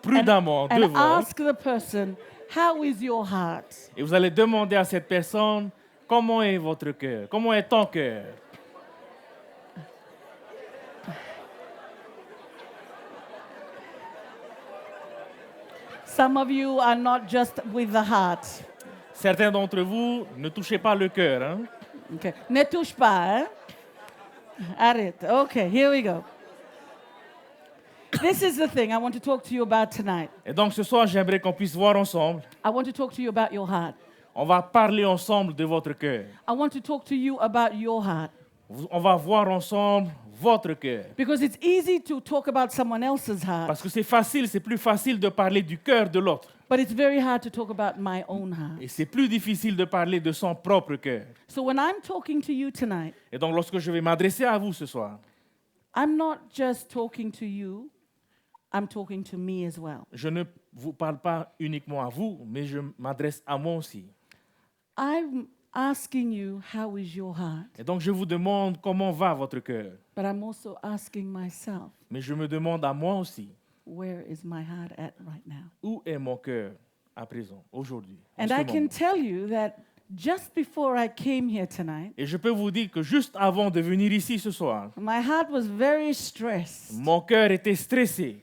[SPEAKER 9] Prudemment,
[SPEAKER 8] And
[SPEAKER 9] devant.
[SPEAKER 8] ask the person, how is your heart?
[SPEAKER 9] Et vous allez demander à cette personne, comment est votre cœur? Comment est ton cœur?
[SPEAKER 8] Some of you are not just with the heart.
[SPEAKER 9] Certains d'entre vous, ne touchez pas le cœur. Hein?
[SPEAKER 8] Okay. Ne touche pas, hein? Arrête. Okay, here we go. This is the thing I want to talk to you about tonight.
[SPEAKER 9] Et donc ce soir, j'aimerais qu'on puisse voir ensemble.
[SPEAKER 8] I want to talk to you about your heart.
[SPEAKER 9] On va parler ensemble de votre cœur.
[SPEAKER 8] I want to talk to you about your heart.
[SPEAKER 9] On va voir ensemble votre cœur.
[SPEAKER 8] Because it's easy to talk about someone else's heart,
[SPEAKER 9] Parce que c'est plus facile de parler du cœur de l'autre.
[SPEAKER 8] but it's very hard to talk about my own heart.
[SPEAKER 9] Et c'est plus difficile de parler de son propre cœur.
[SPEAKER 8] So when I'm talking to you tonight,
[SPEAKER 9] Et donc lorsque je vais m'adresser à vous ce soir,
[SPEAKER 8] I'm not just talking to you, I'm talking to me as well.
[SPEAKER 9] je ne vous parle pas uniquement à vous, mais je m'adresse à moi aussi.
[SPEAKER 8] I'm asking you, how is your heart?
[SPEAKER 9] Et donc je vous demande comment va votre cœur.
[SPEAKER 8] But I'm also asking myself,
[SPEAKER 9] Mais je me demande à moi aussi,
[SPEAKER 8] where is my heart at right now?
[SPEAKER 9] où est mon cœur à présent, aujourd'hui? en
[SPEAKER 8] And
[SPEAKER 9] ce
[SPEAKER 8] I can
[SPEAKER 9] moment?
[SPEAKER 8] tell you that just before I came here tonight,
[SPEAKER 9] Et je peux vous dire que juste avant de venir ici ce soir,
[SPEAKER 8] my heart was very stressed
[SPEAKER 9] mon cœur était stressé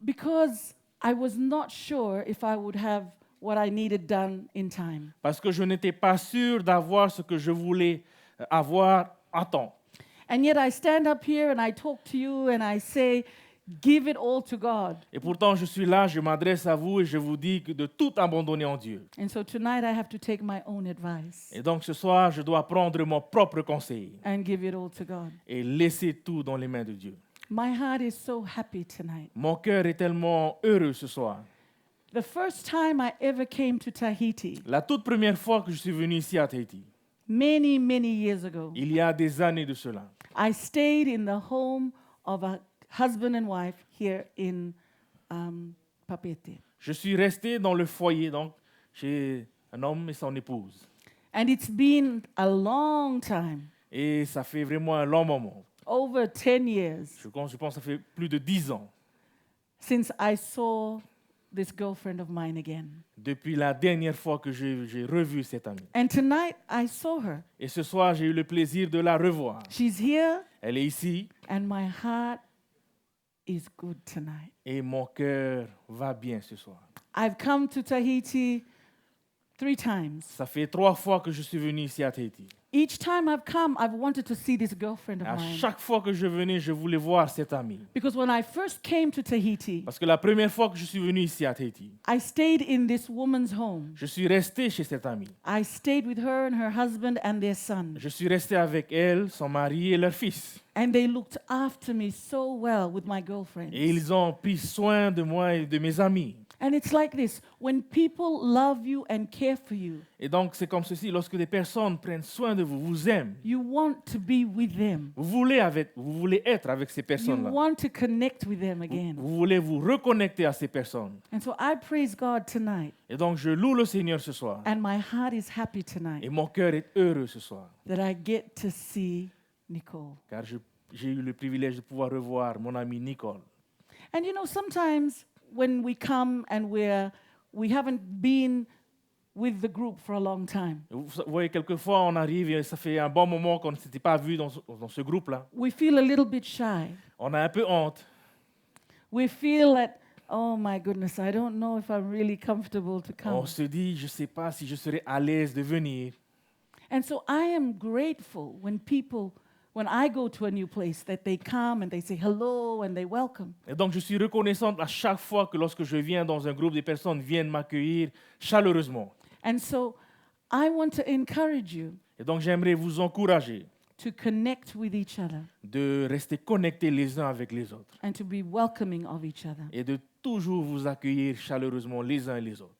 [SPEAKER 8] because I was not sure if I would have what I needed done in time.
[SPEAKER 9] parce que je n'étais pas sûr d'avoir ce que je voulais avoir à temps.
[SPEAKER 8] And yet I stand up here and I talk to you and I say, give it all to God.
[SPEAKER 9] Et pourtant, je suis là, je m'adresse à vous et je vous dis que de tout abandonner en Dieu.
[SPEAKER 8] And so tonight I have to take my own advice
[SPEAKER 9] Et donc ce soir, je dois prendre mon propre conseil
[SPEAKER 8] and give it all to God.
[SPEAKER 9] et laisser tout dans les mains de Dieu.
[SPEAKER 8] My heart is so happy tonight.
[SPEAKER 9] Mon cœur est tellement heureux ce soir.
[SPEAKER 8] The first time I ever came to Tahiti,
[SPEAKER 9] La toute première fois que je suis venu ici à Tahiti,
[SPEAKER 8] many, many years ago,
[SPEAKER 9] il y a des années de cela,
[SPEAKER 8] I stayed in the home of a husband and wife here in Papeete.
[SPEAKER 9] je suis resté dans le foyer, donc chez un homme et son épouse.
[SPEAKER 8] And it's been a long time,
[SPEAKER 9] Et ça fait vraiment un long moment.
[SPEAKER 8] over 10 years,
[SPEAKER 9] Je pense que ça fait plus de 10 ans
[SPEAKER 8] since I saw this girlfriend of mine again.
[SPEAKER 9] depuis la dernière fois que j'ai revu cette amie.
[SPEAKER 8] And tonight I saw her.
[SPEAKER 9] Et ce soir, j'ai eu le plaisir de la revoir.
[SPEAKER 8] She's here,
[SPEAKER 9] Elle est ici
[SPEAKER 8] and my heart is good tonight.
[SPEAKER 9] et mon cœur va bien ce soir.
[SPEAKER 8] I've come to Tahiti 3 times.
[SPEAKER 9] Ça fait 3 fois que je suis venu ici à Tahiti.
[SPEAKER 8] Each time I've come, I've wanted to see this girlfriend of
[SPEAKER 9] À
[SPEAKER 8] mine.
[SPEAKER 9] chaque fois que je venais, je voulais voir cette amie.
[SPEAKER 8] Because when I first came to Tahiti,
[SPEAKER 9] Parce que la première fois que je suis venu ici à Tahiti,
[SPEAKER 8] I stayed in this woman's home.
[SPEAKER 9] je suis resté chez cette amie.
[SPEAKER 8] I stayed with her and her husband and their son.
[SPEAKER 9] Je suis resté avec elle, son mari et leur fils.
[SPEAKER 8] And they looked after me so well with my girlfriend.
[SPEAKER 9] Et ils ont pris soin de moi et de mes amis.
[SPEAKER 8] And it's like this, when people love you and care for you,
[SPEAKER 9] Et donc, c'est comme ceci, lorsque des personnes prennent soin de vous, vous aiment,
[SPEAKER 8] you want to be with them.
[SPEAKER 9] vous voulez être avec ces
[SPEAKER 8] You
[SPEAKER 9] personnes-là.
[SPEAKER 8] want to connect with them again.
[SPEAKER 9] Vous voulez vous reconnecter à ces personnes.
[SPEAKER 8] And so I praise God tonight,
[SPEAKER 9] Et donc, je loue le Seigneur ce soir.
[SPEAKER 8] and my heart is happy tonight
[SPEAKER 9] Et mon cœur est heureux ce soir.
[SPEAKER 8] that I get to see Nicole.
[SPEAKER 9] Car j'ai eu le privilège de pouvoir revoir mon amie Nicole.
[SPEAKER 8] And you know, sometimes when we come and we haven't been with the group for a long time,
[SPEAKER 9] Vous voyez, quelquefois, on arrive et ça fait un bon moment qu'on ne s'était pas vu dans ce groupe-là.
[SPEAKER 8] we feel a little bit shy.
[SPEAKER 9] On a un peu honte.
[SPEAKER 8] We feel that, oh my goodness, I don't know if I'm really comfortable to come.
[SPEAKER 9] On se dit, je ne sais pas si je serai à l'aise de venir.
[SPEAKER 8] And so I am grateful when I go to a new place, that they come and they say hello and they welcome.
[SPEAKER 9] Et donc, je suis reconnaissante à chaque fois que lorsque je viens dans un groupe, des personnes viennent m'accueillir chaleureusement.
[SPEAKER 8] And so I want to encourage you
[SPEAKER 9] Et donc, j'aimerais vous encourager
[SPEAKER 8] to connect with each other
[SPEAKER 9] de rester connectés les uns avec les autres
[SPEAKER 8] and to be welcoming of each other.
[SPEAKER 9] et de toujours vous accueillir chaleureusement les uns et les autres.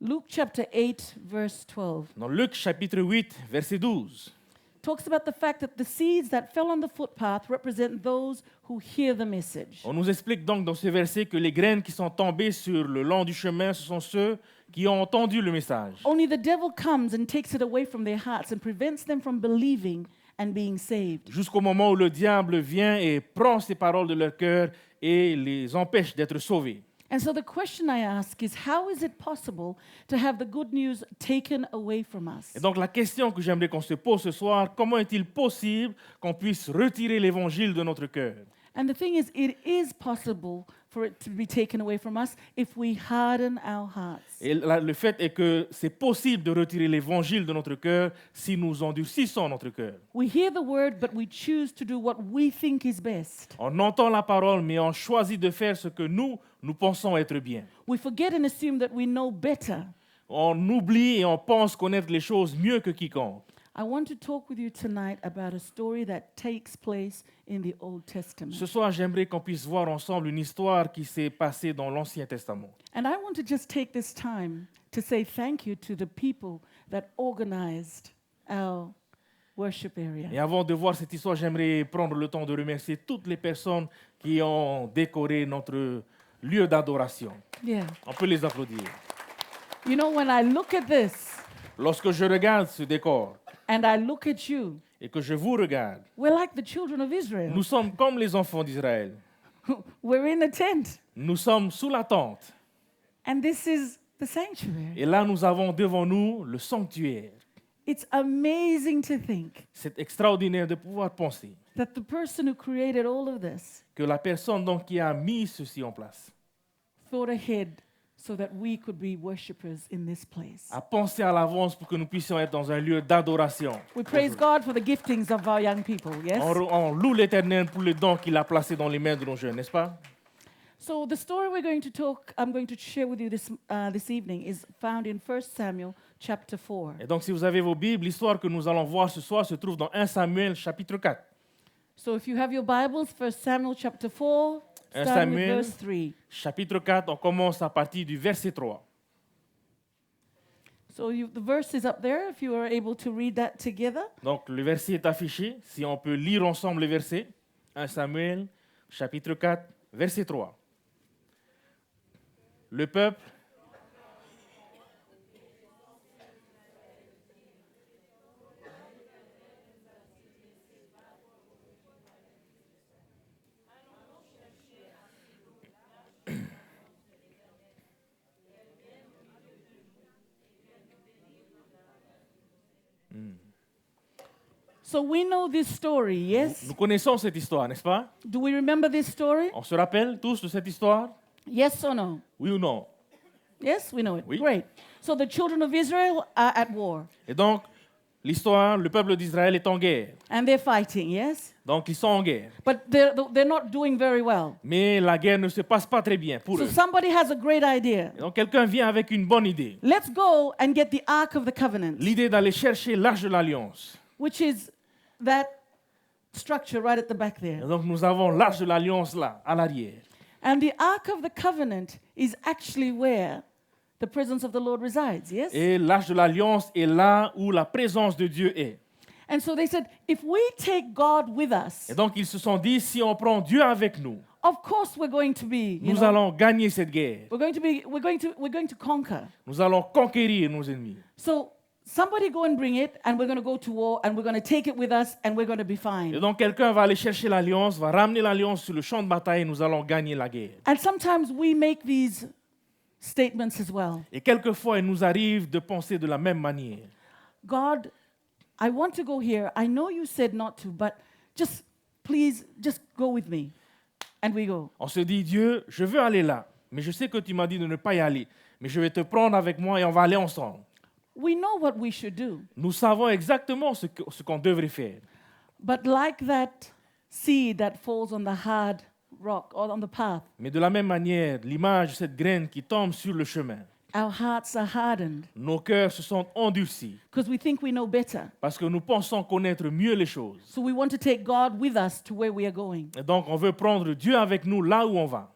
[SPEAKER 8] Luke chapter 8, verse 12.
[SPEAKER 9] Dans Luc chapitre 8, verset 12,
[SPEAKER 8] talks about the fact that the seeds that fell on the footpath represent those who hear the message.
[SPEAKER 9] On nous explique donc dans ce verset que les graines qui sont tombées sur le long du chemin, ce sont ceux qui ont entendu le message.
[SPEAKER 8] Only the devil comes and takes it away from their hearts and prevents them from believing and being saved.
[SPEAKER 9] Jusqu'au moment où le diable vient et prend ces paroles de leur cœur et les empêche d'être sauvés.
[SPEAKER 8] And so the question I ask is, how is it possible to have the good news taken away from us?
[SPEAKER 9] Et donc la question que j'aimerais qu'on se pose ce soir, comment est-il possible qu'on puisse retirer l'évangile de notre cœur?
[SPEAKER 8] And the thing is, it is possible for it to be taken away from us if we harden our hearts.
[SPEAKER 9] Et le fait est que c'est possible de retirer l'évangile de notre cœur si nous endurcissons notre cœur.
[SPEAKER 8] We hear the word, but we choose to do what we think is best.
[SPEAKER 9] On entend la parole, mais on choisit de faire ce que nous pensons être bien.
[SPEAKER 8] We forget and assume that we know better.
[SPEAKER 9] On oublie et on pense connaître les choses mieux que quiconque.
[SPEAKER 8] I want to talk with you tonight about a story that takes place in the Old Testament.
[SPEAKER 9] Ce soir, j'aimerais qu'on puisse voir ensemble une histoire qui s'est passée dans l'Ancien Testament.
[SPEAKER 8] And I want to just take this time to say thank you to the people that organized our worship area.
[SPEAKER 9] Et avant de voir cette histoire, j'aimerais prendre le temps de remercier toutes les personnes qui ont décoré notre lieu d'adoration.
[SPEAKER 8] Yeah.
[SPEAKER 9] On peut les applaudir.
[SPEAKER 8] You know, when I look at this
[SPEAKER 9] Lorsque je regarde ce décor
[SPEAKER 8] and I look at you,
[SPEAKER 9] et que je vous regarde,
[SPEAKER 8] we're like the children of Israel.
[SPEAKER 9] nous sommes comme les enfants d'Israël.
[SPEAKER 8] We're in a tent,
[SPEAKER 9] Nous sommes sous la tente.
[SPEAKER 8] and this is the sanctuary.
[SPEAKER 9] Et là, nous avons devant nous le sanctuaire.
[SPEAKER 8] It's amazing to think
[SPEAKER 9] C'est extraordinaire de pouvoir penser
[SPEAKER 8] that the person who created all of this
[SPEAKER 9] que la personne donc, qui a mis ceci en place
[SPEAKER 8] thought ahead so that we could be worshipers in this place.
[SPEAKER 9] a pensé à l'avance pour que nous puissions être dans un lieu d'adoration.
[SPEAKER 8] We praise God for the giftings of our young people, yes?
[SPEAKER 9] On loue l'Éternel pour les dons qu'il a placés dans les mains de nos jeunes, n'est-ce pas?
[SPEAKER 8] So the story I'm going to share with you this evening is found in 1 Samuel chapter 4.
[SPEAKER 9] Et donc, si vous avez vos Bibles, l'histoire que nous allons voir ce soir se trouve dans 1 Samuel chapitre 4.
[SPEAKER 8] So if you have your Bibles, 1 Samuel chapter 4,
[SPEAKER 9] 1
[SPEAKER 8] starting with
[SPEAKER 9] Samuel
[SPEAKER 8] verse 3.
[SPEAKER 9] chapitre 4, on commence à partir du verset 3.
[SPEAKER 8] So the verse is up there, if you are able to read that together.
[SPEAKER 9] Donc, le verset est affiché. Si on peut lire ensemble les versets. 1 Samuel chapitre 4, verset 3. Le peuple
[SPEAKER 8] So we know this story, yes?
[SPEAKER 9] Nous connaissons cette histoire, n'est-ce pas?
[SPEAKER 8] Do we remember this story?
[SPEAKER 9] On se rappelle tous de cette histoire?
[SPEAKER 8] Yes or no?
[SPEAKER 9] Oui ou non?
[SPEAKER 8] Yes, we know it.
[SPEAKER 9] Oui.
[SPEAKER 8] Great. So the children of Israel are at war,
[SPEAKER 9] Et donc, l'histoire, le peuple d'Israël est en guerre.
[SPEAKER 8] and they're fighting, yes?
[SPEAKER 9] Donc, ils sont en guerre.
[SPEAKER 8] But they're not doing very well.
[SPEAKER 9] Mais la guerre ne se passe pas très bien pour
[SPEAKER 8] So
[SPEAKER 9] eux.
[SPEAKER 8] somebody has a great idea.
[SPEAKER 9] Et donc, quelqu'un vient avec une bonne idée.
[SPEAKER 8] Let's go and get the Ark of the Covenant,
[SPEAKER 9] L'idée d'aller chercher l'arche de l'Alliance.
[SPEAKER 8] which is that structure right at the back
[SPEAKER 9] Et
[SPEAKER 8] there.
[SPEAKER 9] donc, nous avons l'arche de l'Alliance là, à l'arrière.
[SPEAKER 8] And the Ark of the Covenant is actually where the presence of the Lord resides, yes?
[SPEAKER 9] Et l'arche de l'Alliance est là où la présence de Dieu est.
[SPEAKER 8] And so they said, if we take God with us,
[SPEAKER 9] Et donc, ils se sont dit, si on prend Dieu avec nous,
[SPEAKER 8] of course we're going to be,
[SPEAKER 9] nous allons gagner cette guerre.
[SPEAKER 8] we're going to conquer.
[SPEAKER 9] Nous allons conquérir nos ennemis.
[SPEAKER 8] So somebody go and bring it, and we're going to go to war, and we're going to take it with us, and we're going to be
[SPEAKER 9] Et
[SPEAKER 8] fine.
[SPEAKER 9] donc, quelqu'un va aller chercher l'Alliance, va ramener l'Alliance sur le champ de bataille et nous allons gagner la guerre.
[SPEAKER 8] And sometimes we make these statements as well.
[SPEAKER 9] Et quelquefois, il nous arrive de penser de la même manière.
[SPEAKER 8] God, I want to go here. I know you said not to, but please, just go with me. And we go.
[SPEAKER 9] On se dit, Dieu, je veux aller là, mais je sais que tu m'as dit de ne pas y aller. Mais je vais te prendre avec moi et on va aller ensemble.
[SPEAKER 8] We know what we should do.
[SPEAKER 9] Nous savons exactement ce qu'on devrait faire.
[SPEAKER 8] But like that seed that falls on the hard rock or on the path,
[SPEAKER 9] Mais de la même manière, l'image de cette graine qui tombe sur le chemin,
[SPEAKER 8] our hearts are hardened
[SPEAKER 9] nos cœurs se sont endurcis
[SPEAKER 8] because we think we know better.
[SPEAKER 9] parce que nous pensons connaître mieux les choses.
[SPEAKER 8] So we want to take God with us to where we are going.
[SPEAKER 9] Et donc, on veut prendre Dieu avec nous là où on va.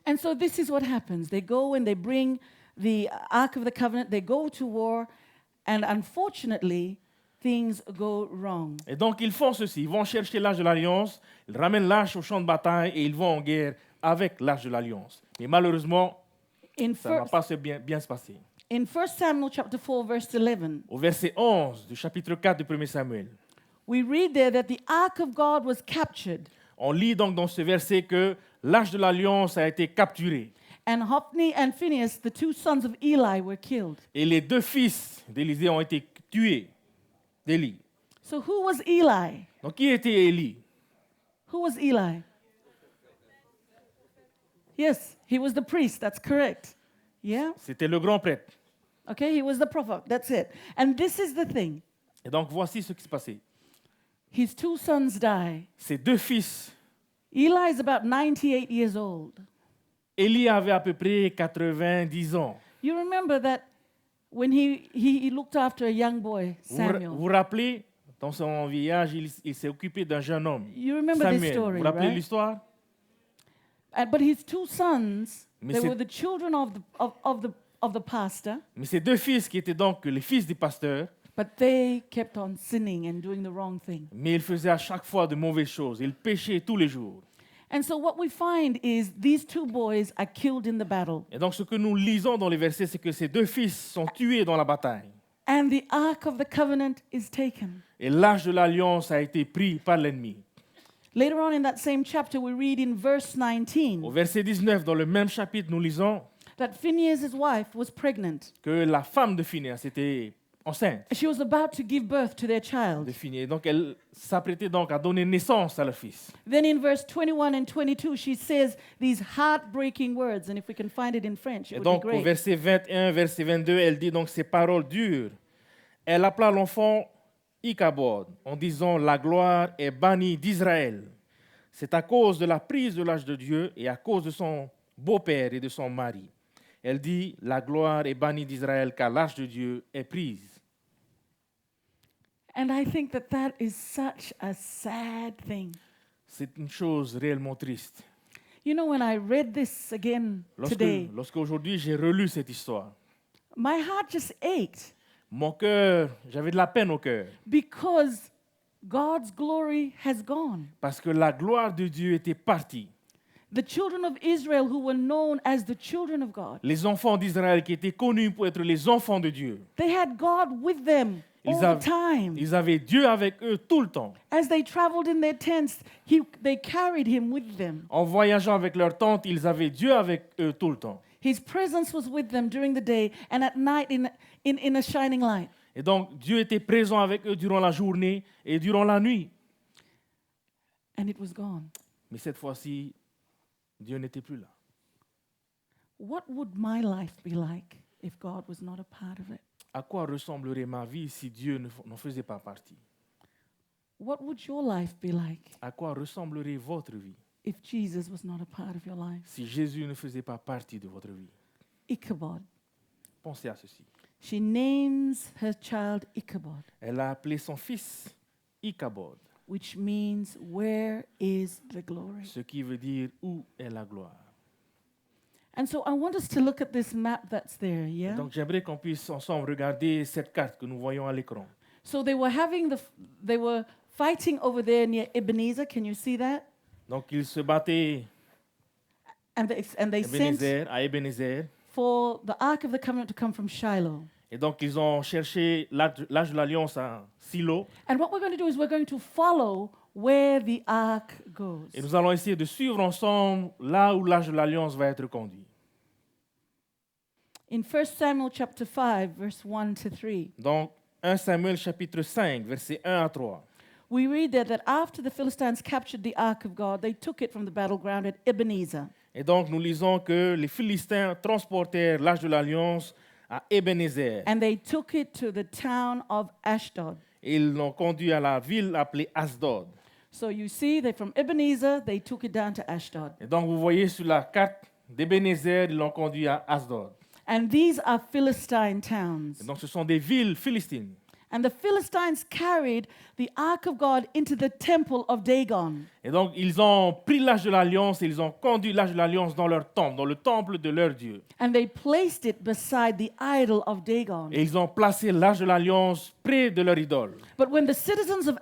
[SPEAKER 8] And so this is what happens. They go and they bring the Ark of the Covenant, they go to war, and unfortunately, things go wrong.
[SPEAKER 9] Et donc, ils font ceci. Ils vont chercher l'arche de l'Alliance, ils ramènent l'arche au champ de bataille et ils vont en guerre avec l'arche de l'Alliance. Mais malheureusement,
[SPEAKER 8] In,
[SPEAKER 9] ça ne va
[SPEAKER 8] fir-
[SPEAKER 9] pas bien se passer.
[SPEAKER 8] in 1 Samuel chapter 4, verse 11,
[SPEAKER 9] Au verset 11 du chapitre 4 du 1er Samuel,
[SPEAKER 8] we read there that the ark of God was captured,
[SPEAKER 9] on lit donc dans ce verset que l'arche de l'Alliance a été capturée.
[SPEAKER 8] and Hophni and Phinehas, the two sons of Eli, were killed.
[SPEAKER 9] Et les deux fils d'Élisée ont été tués d'Élie.
[SPEAKER 8] So who was Eli?
[SPEAKER 9] Donc, qui était Élie?
[SPEAKER 8] Who was Eli? Yes, he was the priest. That's correct. Yeah?
[SPEAKER 9] C'était le grand prêtre.
[SPEAKER 8] Okay, he was the prophet. That's it. And this is the thing.
[SPEAKER 9] Et donc, voici ce qui s'est passé.
[SPEAKER 8] His two sons die.
[SPEAKER 9] Ces deux fils,
[SPEAKER 8] Eli is about 98 years old.
[SPEAKER 9] Élie avait à peu près 90 ans.
[SPEAKER 8] You remember that when he looked after a young boy,
[SPEAKER 9] Vous
[SPEAKER 8] Samuel.
[SPEAKER 9] vous rappelez, dans son vieillage, il s'est occupé d'un jeune homme.
[SPEAKER 8] You remember this
[SPEAKER 9] Samuel.
[SPEAKER 8] story,
[SPEAKER 9] Vous vous rappelez
[SPEAKER 8] right?
[SPEAKER 9] l'histoire?
[SPEAKER 8] But his two sons,
[SPEAKER 9] Mais
[SPEAKER 8] they
[SPEAKER 9] c'est-
[SPEAKER 8] were the children of the pastor,
[SPEAKER 9] Mais ces deux fils qui étaient donc les fils du pasteur,
[SPEAKER 8] but they kept on sinning and doing the wrong thing.
[SPEAKER 9] mais ils faisaient à chaque fois de mauvaises choses. Ils péchaient tous les jours.
[SPEAKER 8] And so what we find is these two boys are killed in the battle.
[SPEAKER 9] Et donc ce que nous lisons dans les versets, c'est que ces deux fils sont tués dans la bataille.
[SPEAKER 8] And the Ark of the Covenant is taken.
[SPEAKER 9] Et l'arche de l'Alliance a été pris par l'ennemi.
[SPEAKER 8] Later on in that same chapter, we read in verse
[SPEAKER 9] Au
[SPEAKER 8] 19
[SPEAKER 9] verset 19, dans le même chapitre, nous lisons
[SPEAKER 8] that Phinehas' wife was pregnant.
[SPEAKER 9] que la femme de Phinéas était enceinte
[SPEAKER 8] She was about to give birth to their
[SPEAKER 9] de
[SPEAKER 8] child.
[SPEAKER 9] Phinéas. Donc elle s'apprêtait donc à donner naissance à leur fils.
[SPEAKER 8] Then in verse 21 and 22, she says these heartbreaking words, and if we can find it in French,
[SPEAKER 9] Et
[SPEAKER 8] it would
[SPEAKER 9] donc
[SPEAKER 8] be
[SPEAKER 9] au
[SPEAKER 8] great.
[SPEAKER 9] verset 21, verset 22, elle dit donc ces paroles dures. Elle appela l'enfant Ichabod en disant la gloire est bannie d'Israël. C'est à cause de la prise de l'âge de Dieu et à cause de son beau-père et de son mari. Elle dit la gloire est bannie d'Israël car l'âge de Dieu est prise.
[SPEAKER 8] And I think that that is such a sad thing.
[SPEAKER 9] C'est une chose réellement triste.
[SPEAKER 8] You know, when I read this again today,
[SPEAKER 9] Lorsque aujourd'hui j'ai relu cette histoire,
[SPEAKER 8] my heart just ached
[SPEAKER 9] mon cœur, j'avais de la peine au cœur
[SPEAKER 8] because God's glory has gone.
[SPEAKER 9] parce que la gloire de Dieu était partie.
[SPEAKER 8] The children of Israel who were known as the children of God,
[SPEAKER 9] Les enfants d'Israël qui étaient connus pour être les enfants de Dieu,
[SPEAKER 8] they had God with them all the time.
[SPEAKER 9] ils avaient Dieu avec eux tout le temps.
[SPEAKER 8] As they traveled in their tents, they carried him with them.
[SPEAKER 9] En voyageant avec leur tante, ils avaient Dieu avec eux tout le temps.
[SPEAKER 8] His presence was with them during the day and at night in a shining light.
[SPEAKER 9] Et donc, Dieu était présent avec eux durant la journée et durant la nuit.
[SPEAKER 8] And it was gone.
[SPEAKER 9] Mais cette fois-ci, Dieu n'était plus là.
[SPEAKER 8] What would my life be like if God was not a part of it?
[SPEAKER 9] À quoi ressemblerait ma vie si Dieu n'en faisait pas partie?
[SPEAKER 8] What would your life be like
[SPEAKER 9] À quoi ressemblerait votre vie
[SPEAKER 8] if Jesus was not a part of your life?
[SPEAKER 9] si Jésus ne faisait pas partie de votre vie?
[SPEAKER 8] Ichabod.
[SPEAKER 9] Pensez à ceci.
[SPEAKER 8] She names her child Ichabod,
[SPEAKER 9] Elle a appelé son fils Ichabod,
[SPEAKER 8] which means where is the glory?
[SPEAKER 9] ce qui veut dire où est la gloire.
[SPEAKER 8] And so I want us to look at this map that's there, yeah?
[SPEAKER 9] Donc j'aimerais qu'on puisse ensemble regarder cette carte que nous voyons à l'écran.
[SPEAKER 8] So they were fighting over there near Ebenezer. Can you see that?
[SPEAKER 9] Donc ils se battaient
[SPEAKER 8] And they sent
[SPEAKER 9] à Ebenezer.
[SPEAKER 8] for the Ark of the Covenant to come from Shiloh.
[SPEAKER 9] Et donc ils ont cherché l'âge de l'Alliance à Silo.
[SPEAKER 8] And what we're going to do is we're going to follow where the Ark goes.
[SPEAKER 9] Et nous allons essayer de suivre ensemble là où l'âge de l'Alliance va être conduit.
[SPEAKER 8] In 1 Samuel chapter 5, verse 1 to 3,
[SPEAKER 9] Donc 1 Samuel chapitre 5, versets 1 à 3.
[SPEAKER 8] we read there that after the Philistines captured the Ark of God, they took it from the battleground at Ebenezer.
[SPEAKER 9] Et donc nous lisons que les Philistins transportèrent l'âge de l'Alliance à Ebenezer.
[SPEAKER 8] And they took it to the town of Ashdod.
[SPEAKER 9] Et ils l'ont conduit à la ville appelée Asdod.
[SPEAKER 8] So you see, they're from Ebenezer, they took it down to Ashdod.
[SPEAKER 9] Et donc vous voyez sur la carte d'Ebenezer, ils l'ont conduit à Asdod.
[SPEAKER 8] And these are Philistine towns.
[SPEAKER 9] Et donc ce sont des villes philistines.
[SPEAKER 8] And the Philistines carried the ark of God into the temple of Dagon.
[SPEAKER 9] Et donc, ils ont pris l'Arche de l'Alliance et ils ont conduit l'Arche de l'Alliance dans leur temple, dans le temple de leur Dieu.
[SPEAKER 8] And they placed it beside the idol of Dagon.
[SPEAKER 9] Et ils ont placé l'Arche de l'Alliance près de leur idole.
[SPEAKER 8] But when the citizens of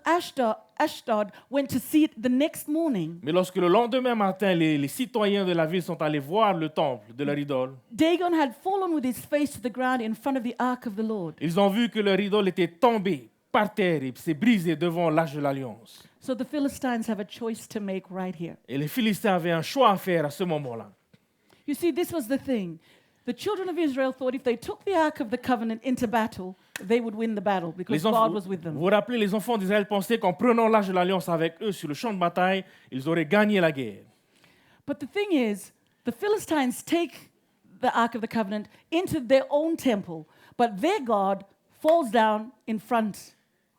[SPEAKER 8] Ashdod went to see it the next morning,
[SPEAKER 9] Mais lorsque le lendemain matin, les citoyens de la ville sont allés voir le temple de leur idole,
[SPEAKER 8] Dagon had fallen with his face to the ground in front of the ark of the Lord.
[SPEAKER 9] ils ont vu que leur idole était tombée par terre et s'est brisée devant l'Arche de l'Alliance.
[SPEAKER 8] So the Philistines have a choice to make right here.
[SPEAKER 9] Et les Philistins avaient un choix à faire à ce moment-là.
[SPEAKER 8] You see, this was the thing. The children of Israel thought if they took the ark of the covenant into battle, they would win the battle because God was with
[SPEAKER 9] Vous
[SPEAKER 8] them.
[SPEAKER 9] vous rappelez, les enfants d'Israël pensaient qu'en prenant l'Arche de l'Alliance avec eux sur le champ de bataille, ils auraient gagné la guerre.
[SPEAKER 8] But the thing is, the Philistines take the ark of the covenant into their own temple, but their God falls down in front.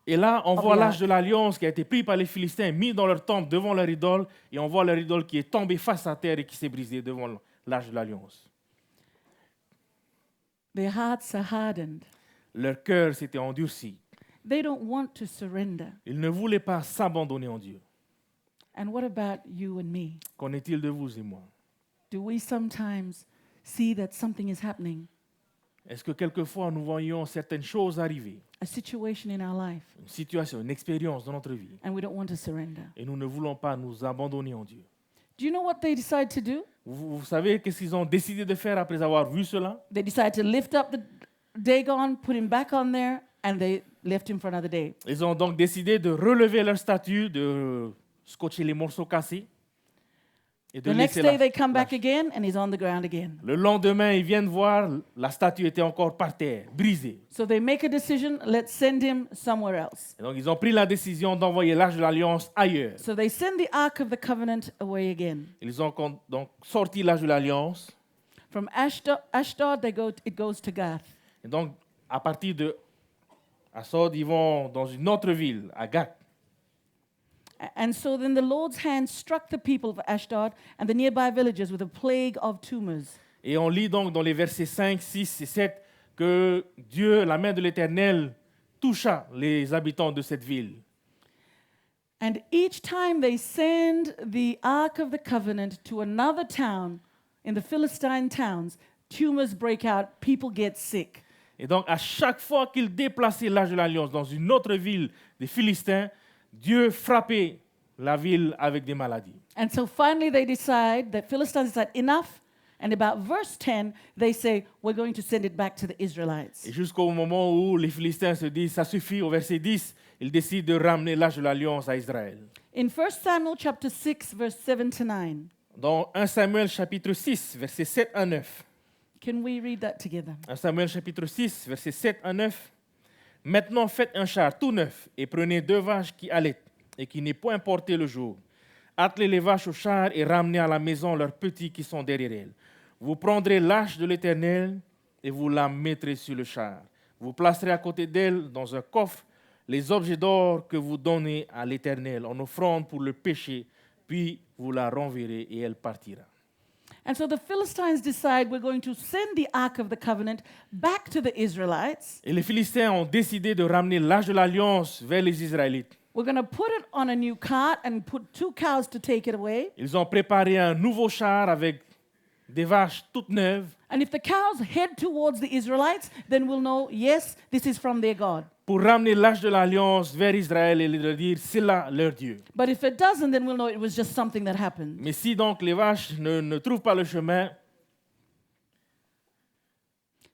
[SPEAKER 9] Et là, on
[SPEAKER 8] Oh,
[SPEAKER 9] voit
[SPEAKER 8] yeah.
[SPEAKER 9] l'Arche de l'Alliance qui a été pris par les Philistins, mis dans leur temple devant leur idole, et on voit leur idole qui est tombée face à terre et qui s'est brisée devant l'Arche de l'Alliance.
[SPEAKER 8] Their hearts are hardened.
[SPEAKER 9] Leur cœur s'était endurci.
[SPEAKER 8] They don't want to surrender.
[SPEAKER 9] Ils ne voulaient pas s'abandonner en Dieu.
[SPEAKER 8] And what about you and me?
[SPEAKER 9] Qu'en est-il de vous et moi?
[SPEAKER 8] Do we sometimes see that something is happening,
[SPEAKER 9] Est-ce que quelquefois nous voyons certaines choses arriver,
[SPEAKER 8] a situation in our life,
[SPEAKER 9] une situation, une expérience dans notre vie,
[SPEAKER 8] and we don't want to surrender?
[SPEAKER 9] et nous ne voulons pas nous abandonner en Dieu?
[SPEAKER 8] Do you know what they decide to do?
[SPEAKER 9] Vous savez qu'est-ce qu'ils ont décidé de faire après avoir vu cela?
[SPEAKER 8] They decide to lift up the Dagon, put him back on there, and they left him for another day.
[SPEAKER 9] Ils ont donc décidé de relever leur statue, de scotcher les morceaux cassés. Et de
[SPEAKER 8] The next
[SPEAKER 9] laisser
[SPEAKER 8] day
[SPEAKER 9] la-
[SPEAKER 8] they come back
[SPEAKER 9] la-
[SPEAKER 8] again, and he's on the ground again.
[SPEAKER 9] Le lendemain, ils viennent voir, la statue était encore par terre, brisée.
[SPEAKER 8] So they make a decision, let's send him somewhere else.
[SPEAKER 9] Et donc, ils ont pris la décision d'envoyer l'Arche de l'Alliance ailleurs.
[SPEAKER 8] So they send the Ark of the Covenant away again.
[SPEAKER 9] Ils ont donc sorti l'Arche de l'Alliance.
[SPEAKER 8] From Ashdod it goes to Gath.
[SPEAKER 9] Et donc, à partir de Asod, ils vont dans une autre ville, à Gath.
[SPEAKER 8] And so then the Lord's hand struck the people of Ashdod and the nearby villages with a plague of tumors.
[SPEAKER 9] Et on lit donc dans les versets 5, 6 et 7 que Dieu, la main de l'Éternel, toucha les habitants de cette ville.
[SPEAKER 8] And each time they send the Ark of the Covenant to another town in the Philistine towns, tumors break out, people get sick.
[SPEAKER 9] Et donc, à chaque fois qu'ils déplaçaient l'Arche de l'Alliance dans une autre ville des Philistins, Dieu frappait la ville avec des maladies.
[SPEAKER 8] And so finally they decide, the Philistines decide, enough. And about verse 10, they say, we're going to send it back to the Israelites.
[SPEAKER 9] Et jusqu'au moment où les Philistins se disent, ça suffit, au verset 10, ils décident de ramener l'Arche de l'Alliance à Israël.
[SPEAKER 8] In 1 Samuel chapter 6, verse 7 to 9,
[SPEAKER 9] Dans 1 Samuel chapitre 6, versets 7 à 9.
[SPEAKER 8] can we read that together?
[SPEAKER 9] 1 Samuel chapitre 6, versets 7 à 9. Maintenant faites un char tout neuf et prenez 2 vaches qui allaitent et qui n'est point porté le jour. Attelez les vaches au char et ramenez à la maison leurs petits qui sont derrière elles. Vous prendrez l'Arche de l'Éternel et vous la mettrez sur le char. Vous placerez à côté d'elle dans un coffre les objets d'or que vous donnez à l'Éternel en offrande pour le péché, puis vous la renverrez et elle partira.
[SPEAKER 8] And so the Philistines decide we're going to send the Ark of the Covenant back to the Israelites.
[SPEAKER 9] Et les Philistins ont décidé de ramener l'Arche de l'Alliance vers les Israélites.
[SPEAKER 8] We're going to put it on a new cart and put 2 cows to take it away.
[SPEAKER 9] Ils ont préparé un nouveau char avec des vaches toutes neuves.
[SPEAKER 8] And if the cows head towards the Israelites, then we'll know, yes, this is from their God.
[SPEAKER 9] Pour ramener l'Arche de l'Alliance vers Israël et leur dire, c'est là leur Dieu.
[SPEAKER 8] But if it doesn't, then we'll know it was just something that happened.
[SPEAKER 9] Mais si donc les vaches ne trouvent pas le chemin,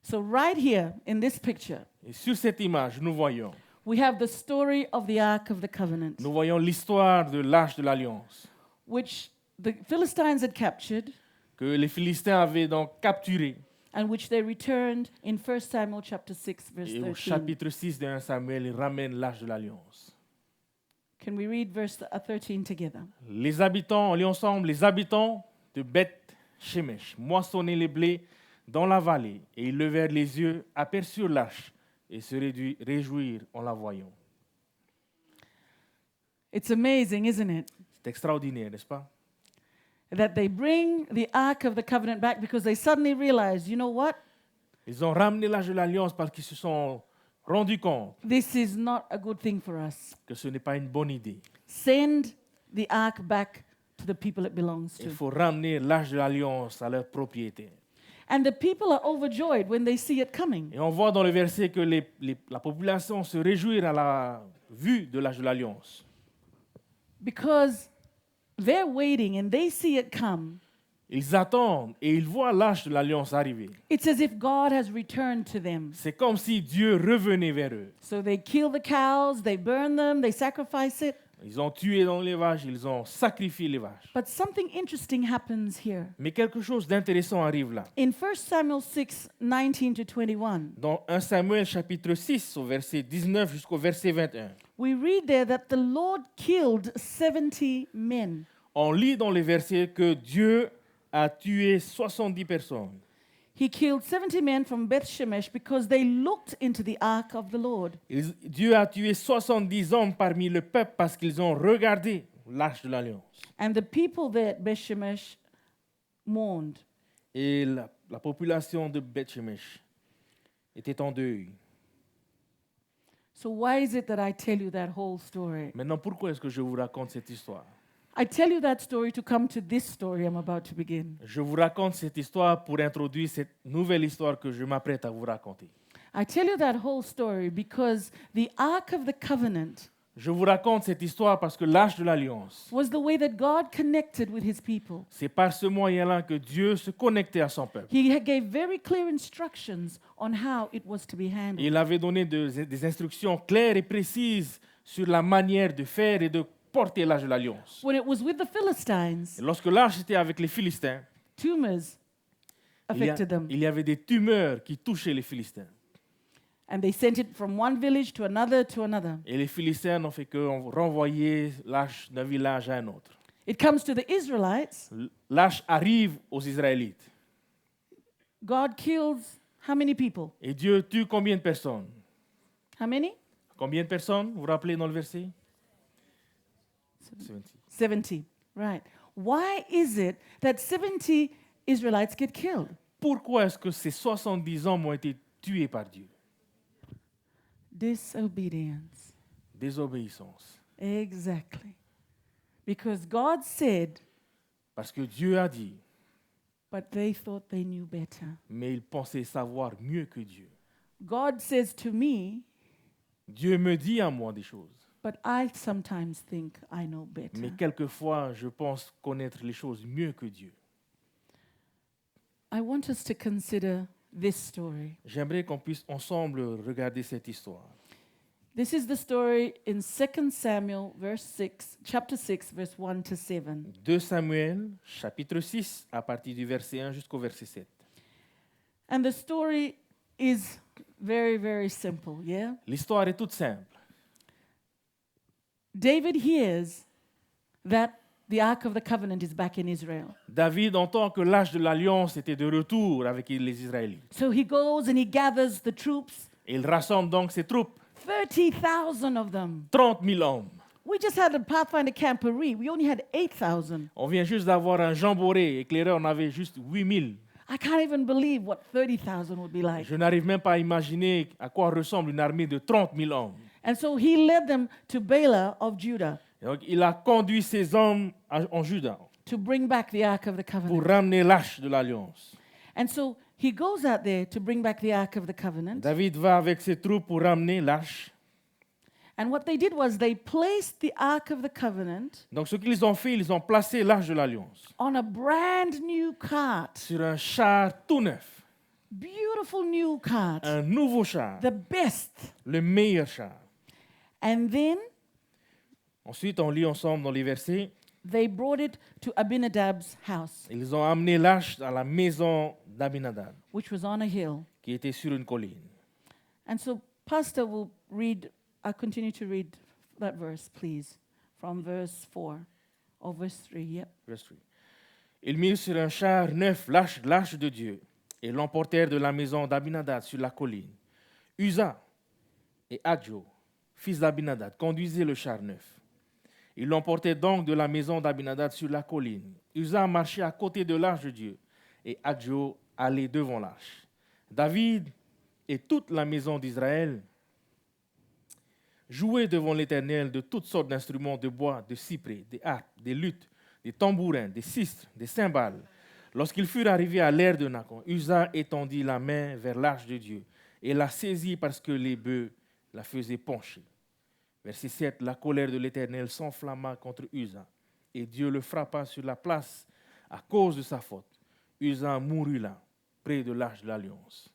[SPEAKER 8] So right here in this picture,
[SPEAKER 9] et sur cette image, nous voyons
[SPEAKER 8] we have the story of the Ark of the Covenant,
[SPEAKER 9] l'histoire de l'Arche de l'Alliance,
[SPEAKER 8] which the Philistines had captured
[SPEAKER 9] que les Philistins avaient donc capturé.
[SPEAKER 8] and which they returned in 1 Samuel chapter 6, verse
[SPEAKER 9] Et au
[SPEAKER 8] 13.
[SPEAKER 9] chapitre 6 de 1 Samuel, ils ramènent l'Arche de l'Alliance.
[SPEAKER 8] Can we read verse 13 together?
[SPEAKER 9] Les habitants, on lit ensemble, les habitants de Beth Shemesh moissonnaient les blés dans la vallée, et ils levèrent les yeux, aperçurent l'arche, et se réjouirent en la voyant.
[SPEAKER 8] It's amazing, isn't it?
[SPEAKER 9] C'est extraordinaire, n'est-ce pas?
[SPEAKER 8] That they bring the Ark of the Covenant back because they suddenly realize, you know what?
[SPEAKER 9] Ils ont ramené l'Arche de l'Alliance parce qu'ils se sont rendu compte
[SPEAKER 8] this is not a good thing for us.
[SPEAKER 9] que ce n'est pas une bonne idée.
[SPEAKER 8] Send the ark back to the people it belongs
[SPEAKER 9] Il
[SPEAKER 8] to.
[SPEAKER 9] faut ramener l'arche de l'alliance à leur propriétaire.
[SPEAKER 8] And the people are overjoyed when they see it coming.
[SPEAKER 9] Et on voit dans le verset que la population se réjouit à la vue de l'arche de l'alliance.
[SPEAKER 8] Because they're waiting and they see it come.
[SPEAKER 9] Ils attendent et ils voient l'arche de l'alliance arriver.
[SPEAKER 8] It's as if God has returned to them.
[SPEAKER 9] C'est comme si Dieu revenait vers eux.
[SPEAKER 8] So they kill the cows, they burn them, they sacrifice it.
[SPEAKER 9] Ils ont tué dans les vaches, ils ont sacrifié les vaches.
[SPEAKER 8] But something interesting happens here.
[SPEAKER 9] Mais quelque chose d'intéressant arrive là.
[SPEAKER 8] In 1 Samuel 6, 19 to 21,
[SPEAKER 9] Dans 1 Samuel chapitre 6, au verset 19 jusqu'au verset 21,
[SPEAKER 8] we read there that the Lord killed 70 men.
[SPEAKER 9] on lit dans les versets que Dieu a tué 70 personnes.
[SPEAKER 8] He killed 70 men from Beth Shemesh because they looked into the ark of the Lord.
[SPEAKER 9] Dieu a tué 70 hommes parmi le peuple parce qu'ils ont regardé l'arche de l'alliance.
[SPEAKER 8] And the people there at Beth Shemesh mourned.
[SPEAKER 9] Et la population de Beth-Shemesh était en deuil.
[SPEAKER 8] So why is it that I tell you that whole story?
[SPEAKER 9] Maintenant, pourquoi est-ce que je vous raconte cette histoire?
[SPEAKER 8] I tell you that story to come to this story I'm about to begin.
[SPEAKER 9] Je vous raconte cette histoire pour introduire cette nouvelle histoire que je m'apprête à vous raconter.
[SPEAKER 8] I tell you that whole story because the Ark of the Covenant
[SPEAKER 9] Je vous raconte cette histoire parce que l'arche de l'alliance,
[SPEAKER 8] was the way that God connected with his people.
[SPEAKER 9] c'est par ce moyen-là que Dieu se connectait à son peuple.
[SPEAKER 8] He gave very clear instructions on how it was to be handled.
[SPEAKER 9] Il avait donné des instructions claires et précises sur la manière de faire et de porter l'arche de l'alliance.
[SPEAKER 8] When it was with the Philistines,
[SPEAKER 9] Et lorsque l'arche était avec les Philistins,
[SPEAKER 8] tumors affected them.
[SPEAKER 9] il y avait des tumeurs qui touchaient les Philistins.
[SPEAKER 8] And they sent it from one village to another to another.
[SPEAKER 9] Et les Philistins n'ont fait que renvoyer l'arche d'un village à un autre.
[SPEAKER 8] It comes to the Israelites.
[SPEAKER 9] L'arche arrive aux Israélites.
[SPEAKER 8] God kills how many people?
[SPEAKER 9] Et Dieu tue combien de personnes?
[SPEAKER 8] How many?
[SPEAKER 9] Combien de personnes? Vous vous rappelez dans le verset? 70.
[SPEAKER 8] 70. Right. Why is it that 70 Israelites get killed?
[SPEAKER 9] Pourquoi est-ce que ces 70 hommes ont été tués par Dieu?
[SPEAKER 8] Disobedience.
[SPEAKER 9] Désobéissance.
[SPEAKER 8] Exactly. Because God said,
[SPEAKER 9] Parce que Dieu a dit,
[SPEAKER 8] but they thought they knew better.
[SPEAKER 9] mais ils pensaient savoir mieux que Dieu.
[SPEAKER 8] God says to me,
[SPEAKER 9] Dieu me dit à moi des choses,
[SPEAKER 8] but I sometimes think I know better.
[SPEAKER 9] mais quelquefois je pense connaître les choses mieux que Dieu.
[SPEAKER 8] I want us to consider this story.
[SPEAKER 9] J'aimerais qu'on puisse ensemble regarder cette histoire.
[SPEAKER 8] This is the story in 2 Samuel chapter 6, verse 1 to 7.
[SPEAKER 9] 2 Samuel, chapitre 6, à partir du verset 1 jusqu'au verset 7.
[SPEAKER 8] And the story is very, very simple, yeah?
[SPEAKER 9] L'histoire est toute simple.
[SPEAKER 8] David hears that the Ark of the Covenant is back in Israel.
[SPEAKER 9] David entend que l'arche de l'alliance était de retour avec les Israélites.
[SPEAKER 8] So he goes and he gathers the troops,
[SPEAKER 9] Et il rassemble donc ses troupes,
[SPEAKER 8] 30,000 of them.
[SPEAKER 9] 30 000 hommes.
[SPEAKER 8] We just had a Pathfinder Camporee. We only had 8,000.
[SPEAKER 9] On vient juste d'avoir un jamboree éclairé, on avait juste 8 000.
[SPEAKER 8] I can't even believe what 30,000 would be like.
[SPEAKER 9] Je n'arrive même pas à imaginer à quoi ressemble une armée de 30 000 hommes.
[SPEAKER 8] And so he led them to Bela of Judah
[SPEAKER 9] Et donc, il a conduit ces hommes en Juda
[SPEAKER 8] to bring back the Ark of the
[SPEAKER 9] pour
[SPEAKER 8] Covenant.
[SPEAKER 9] ramener l'arche de l'alliance.
[SPEAKER 8] And so he goes out there to bring back the Ark of the Covenant.
[SPEAKER 9] David va avec ses troupes pour ramener l'arche.
[SPEAKER 8] And what they did was they placed the Ark of the Covenant
[SPEAKER 9] Donc ce qu'ils ont fait, ils ont placé l'arche de l'alliance
[SPEAKER 8] on a brand new cart.
[SPEAKER 9] sur un char tout neuf,
[SPEAKER 8] Beautiful new cart.
[SPEAKER 9] un nouveau char,
[SPEAKER 8] The best.
[SPEAKER 9] le meilleur char.
[SPEAKER 8] And then
[SPEAKER 9] Ensuite, on lit ensemble dans les versets,
[SPEAKER 8] they brought it to Abinadab's house,
[SPEAKER 9] ils ont amené l'arche à la maison d'Abinadab,
[SPEAKER 8] which was on a hill.
[SPEAKER 9] qui était sur une colline.
[SPEAKER 8] And so Pastor will read, I'll continue to read that verse, please, from verse 4 or verse 3. Yep.
[SPEAKER 9] Verse 3. Ils mirent sur un char neuf l'arche de Dieu et l'emportèrent de la maison d'Abinadab sur la colline. Uza et Adjo, fils d'Abinadab, conduisaient le char neuf. Ils l'emportaient donc de la maison d'Abinadab sur la colline. Uza marchait à côté de l'arche de Dieu et Adjo allait devant l'arche. David et toute la maison d'Israël jouait devant l'Éternel de toutes sortes d'instruments de bois, de cyprès, des harpes, des luttes, des tambourins, des sistres, des cymbales. Lorsqu'ils furent arrivés à l'ère de Nacon, Uza étendit la main vers l'arche de Dieu et la saisit parce que les bœufs la faisaient pencher. Verset 7, la colère de l'Éternel s'enflamma contre Uza et Dieu le frappa sur la place à cause de sa faute. Uza mourut là, près de l'arche de l'Alliance.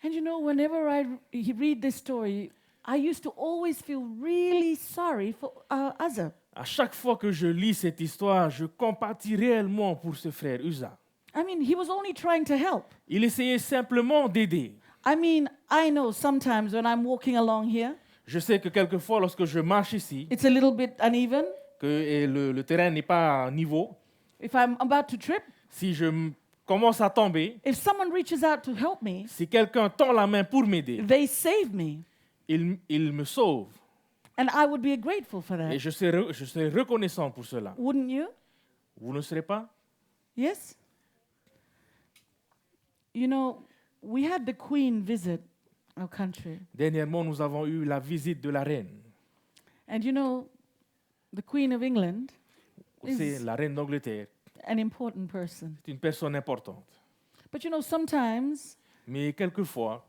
[SPEAKER 8] And you know, whenever I read this story, I used to always feel really sorry for Uzzah.
[SPEAKER 9] À chaque fois que je lis cette histoire, je compatis réellement pour ce frère Uza.
[SPEAKER 8] I mean, he was only trying to help.
[SPEAKER 9] Il essayait simplement d'aider.
[SPEAKER 8] I mean, I know sometimes when I'm walking along here,
[SPEAKER 9] Je sais que quelquefois, lorsque je marche ici,
[SPEAKER 8] it's a little bit uneven.
[SPEAKER 9] que le terrain n'est pas à niveau,
[SPEAKER 8] If I'm about to trip,
[SPEAKER 9] si commence à tomber,
[SPEAKER 8] if someone reaches out to help me,
[SPEAKER 9] si quelqu'un tend la main pour m'aider,
[SPEAKER 8] they save me.
[SPEAKER 9] il me sauve.
[SPEAKER 8] And I would be grateful for that.
[SPEAKER 9] Et je serai reconnaissant pour cela.
[SPEAKER 8] Wouldn't you?
[SPEAKER 9] Vous ne serez pas?
[SPEAKER 8] Yes? You know, we had the Queen visit our country.
[SPEAKER 9] Dernièrement, nous avons eu la visite de la reine.
[SPEAKER 8] And you know, the Queen of England
[SPEAKER 9] C'est
[SPEAKER 8] is
[SPEAKER 9] la reine d'Angleterre.
[SPEAKER 8] an important person.
[SPEAKER 9] C'est une personne importante.
[SPEAKER 8] But you know, sometimes
[SPEAKER 9] Mais quelquefois,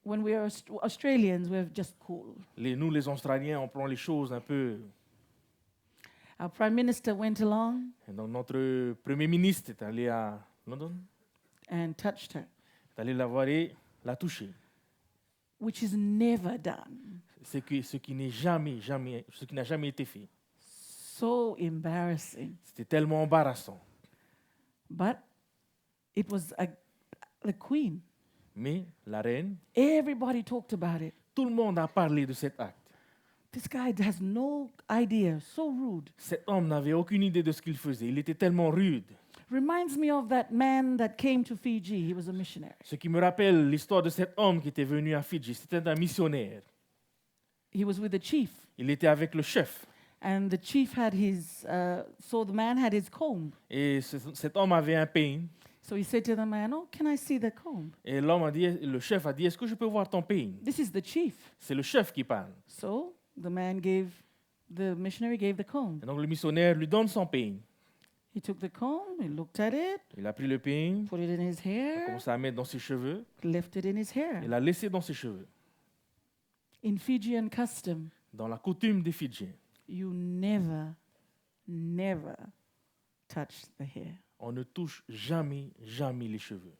[SPEAKER 8] when we are Australians, we're just cool.
[SPEAKER 9] nous, les Australiens, on prend les choses un peu...
[SPEAKER 8] Our Prime Minister went along
[SPEAKER 9] Et donc, notre Premier ministre est allé à London,
[SPEAKER 8] and touched her,
[SPEAKER 9] est allé la voir et la toucher.
[SPEAKER 8] which is never done.
[SPEAKER 9] Ce qui n'a jamais été fait.
[SPEAKER 8] So embarrassing.
[SPEAKER 9] C'était tellement embarrassant.
[SPEAKER 8] But it was the Queen.
[SPEAKER 9] Mais la reine,
[SPEAKER 8] Everybody talked about it.
[SPEAKER 9] tout le monde a parlé de cet acte.
[SPEAKER 8] This guy has no idea, so rude.
[SPEAKER 9] Cet homme n'avait aucune idée de ce qu'il faisait. Il était tellement rude.
[SPEAKER 8] Reminds me of that man that came to Fiji. He was a missionary.
[SPEAKER 9] Ce qui me rappelle l'histoire de cet homme qui était venu à Fidji. C'était un missionnaire.
[SPEAKER 8] He was with the chief,
[SPEAKER 9] Il était avec le chef.
[SPEAKER 8] and the chief had so the man had his comb.
[SPEAKER 9] Et cet homme avait un peigne.
[SPEAKER 8] So he said to the man, "Oh, can I see the comb?"
[SPEAKER 9] Et le chef a dit, est-ce que je peux voir ton peigne?
[SPEAKER 8] This is the chief.
[SPEAKER 9] C'est le chef qui parle.
[SPEAKER 8] So the missionary gave the comb.
[SPEAKER 9] Et donc le missionnaire lui donne son peigne.
[SPEAKER 8] He took the comb, he looked at it,
[SPEAKER 9] Il a pris le peigne,
[SPEAKER 8] put it in his
[SPEAKER 9] il a
[SPEAKER 8] hair,
[SPEAKER 9] commencé à mettre dans ses cheveux,
[SPEAKER 8] left it in his hair.
[SPEAKER 9] il l'a laissé dans ses cheveux.
[SPEAKER 8] In Fijian custom,
[SPEAKER 9] Dans la coutume des Fidjiens,
[SPEAKER 8] you never touch the hair.
[SPEAKER 9] on ne touche jamais les cheveux.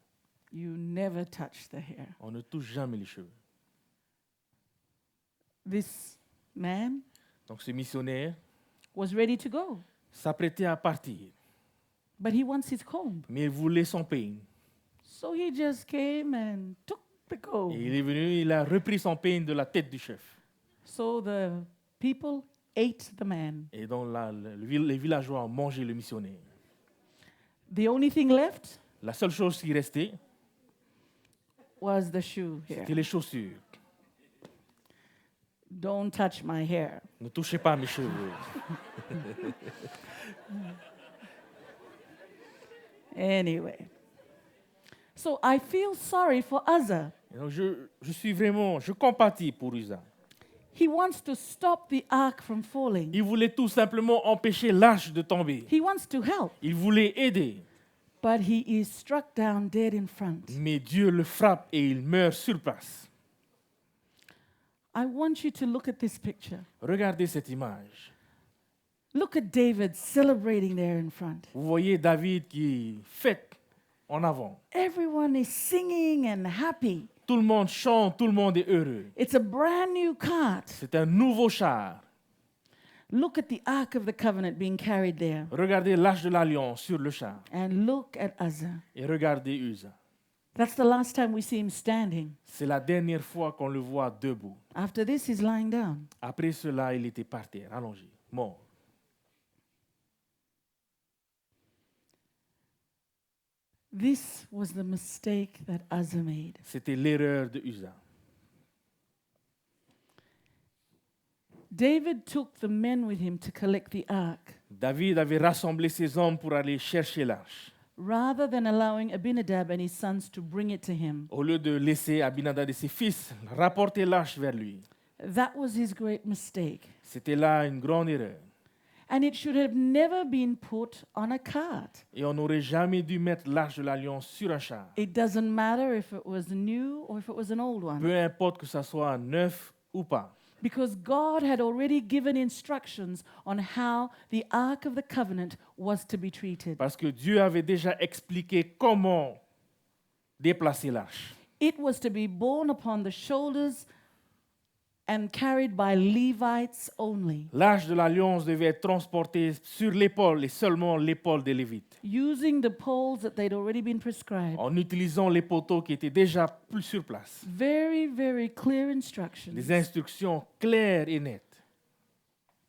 [SPEAKER 8] You never touch the hair.
[SPEAKER 9] On ne touche jamais les cheveux.
[SPEAKER 8] This man
[SPEAKER 9] Donc ce missionnaire
[SPEAKER 8] was ready to go,
[SPEAKER 9] s'apprêtait à partir,
[SPEAKER 8] but he wants his comb.
[SPEAKER 9] mais il voulait son peigne.
[SPEAKER 8] So he just came and took the comb.
[SPEAKER 9] Et il est venu, il a repris son peigne de la tête du chef.
[SPEAKER 8] So the people ate the man.
[SPEAKER 9] Et donc les villageois ont mangé le missionnaire.
[SPEAKER 8] The only thing left
[SPEAKER 9] La seule chose qui restait,
[SPEAKER 8] was the shoe here.
[SPEAKER 9] c'était les chaussures.
[SPEAKER 8] Don't touch my hair.
[SPEAKER 9] Ne touchez pas mes cheveux.
[SPEAKER 8] Anyway. So I feel sorry for Uzzah.
[SPEAKER 9] Et donc je compatis pour Uza.
[SPEAKER 8] He wants to stop the ark from falling.
[SPEAKER 9] Il voulait tout simplement empêcher l'arche de tomber.
[SPEAKER 8] He wants to help,
[SPEAKER 9] Il voulait aider.
[SPEAKER 8] but he is struck down dead in front.
[SPEAKER 9] Mais Dieu le frappe et il meurt sur place.
[SPEAKER 8] I want you to look at this picture.
[SPEAKER 9] Regardez cette image.
[SPEAKER 8] Look at David celebrating there in front.
[SPEAKER 9] Vous voyez David qui fête en avant.
[SPEAKER 8] Everyone is singing and happy.
[SPEAKER 9] Tout le monde chante, tout le monde est heureux.
[SPEAKER 8] It's a brand new cart.
[SPEAKER 9] C'est un nouveau char.
[SPEAKER 8] Look at the Ark of the Covenant being carried there.
[SPEAKER 9] Regardez l'arche de l'alliance sur le char.
[SPEAKER 8] And look at Uzzah.
[SPEAKER 9] Et regardez Uza.
[SPEAKER 8] That's the last time we see him standing.
[SPEAKER 9] C'est la dernière fois qu'on le voit debout.
[SPEAKER 8] After this, he's lying down.
[SPEAKER 9] Après cela, il était par terre, allongé, mort.
[SPEAKER 8] This was the mistake that Uzzah made.
[SPEAKER 9] C'était l'erreur de Uza.
[SPEAKER 8] David took the men with him to collect the ark,
[SPEAKER 9] David avait rassemblé ses hommes pour aller chercher l'arche.
[SPEAKER 8] rather than allowing Abinadab and his sons to bring it to him.
[SPEAKER 9] Au lieu de laisser Abinadab et ses fils rapporter l'arche vers lui,
[SPEAKER 8] That was his great mistake.
[SPEAKER 9] C'était là une grande erreur.
[SPEAKER 8] And it should have never been put on a cart.
[SPEAKER 9] Et on n'aurait jamais dû mettre l'arche de l'alliance sur un char.
[SPEAKER 8] It doesn't matter if it was new or if it was an old one.
[SPEAKER 9] Peu importe que ça soit neuf ou pas.
[SPEAKER 8] Because God had already given instructions on how the Ark of the Covenant was to be treated.
[SPEAKER 9] Parce que Dieu avait déjà expliqué comment déplacer l'arche.
[SPEAKER 8] It was to be borne upon the shoulders and carried by Levites only,
[SPEAKER 9] L'arche de l'alliance devait être transportée sur l'épaule et seulement l'épaule des Lévites,
[SPEAKER 8] using the poles that they'd already been prescribed.
[SPEAKER 9] en utilisant les poteaux qui étaient déjà plus sur place.
[SPEAKER 8] Very, very clear instructions.
[SPEAKER 9] Des instructions claires et nettes.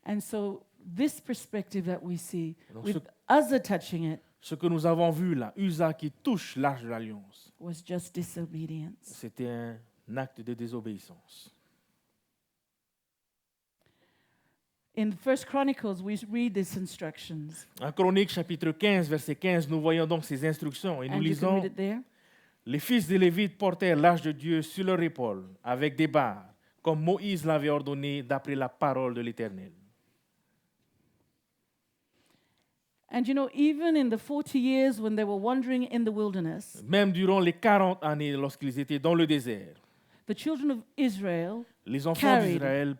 [SPEAKER 8] And so this perspective that we see,
[SPEAKER 9] Donc
[SPEAKER 8] with Uzzah touching it,
[SPEAKER 9] Ce que nous avons vu là, Uza qui touche l'arche de l'alliance,
[SPEAKER 8] was just disobedience.
[SPEAKER 9] c'était un acte de désobéissance.
[SPEAKER 8] In 1 Chronicles, we read these instructions.
[SPEAKER 9] En Chronique chapitre 15, verset 15, nous voyons donc ces instructions et nous
[SPEAKER 8] And you can
[SPEAKER 9] lisons:
[SPEAKER 8] read it there.
[SPEAKER 9] Les fils des Lévites portèrent l'arche de Dieu sur leur épaule avec des barres, comme Moïse l'avait ordonné d'après la parole de l'Éternel.
[SPEAKER 8] And you know, even in the 40 years when they were wandering in the wilderness,
[SPEAKER 9] Même durant les 40 années lorsqu'ils étaient dans le désert,
[SPEAKER 8] the children of Israel
[SPEAKER 9] les enfants
[SPEAKER 8] Carried.
[SPEAKER 9] d'Israël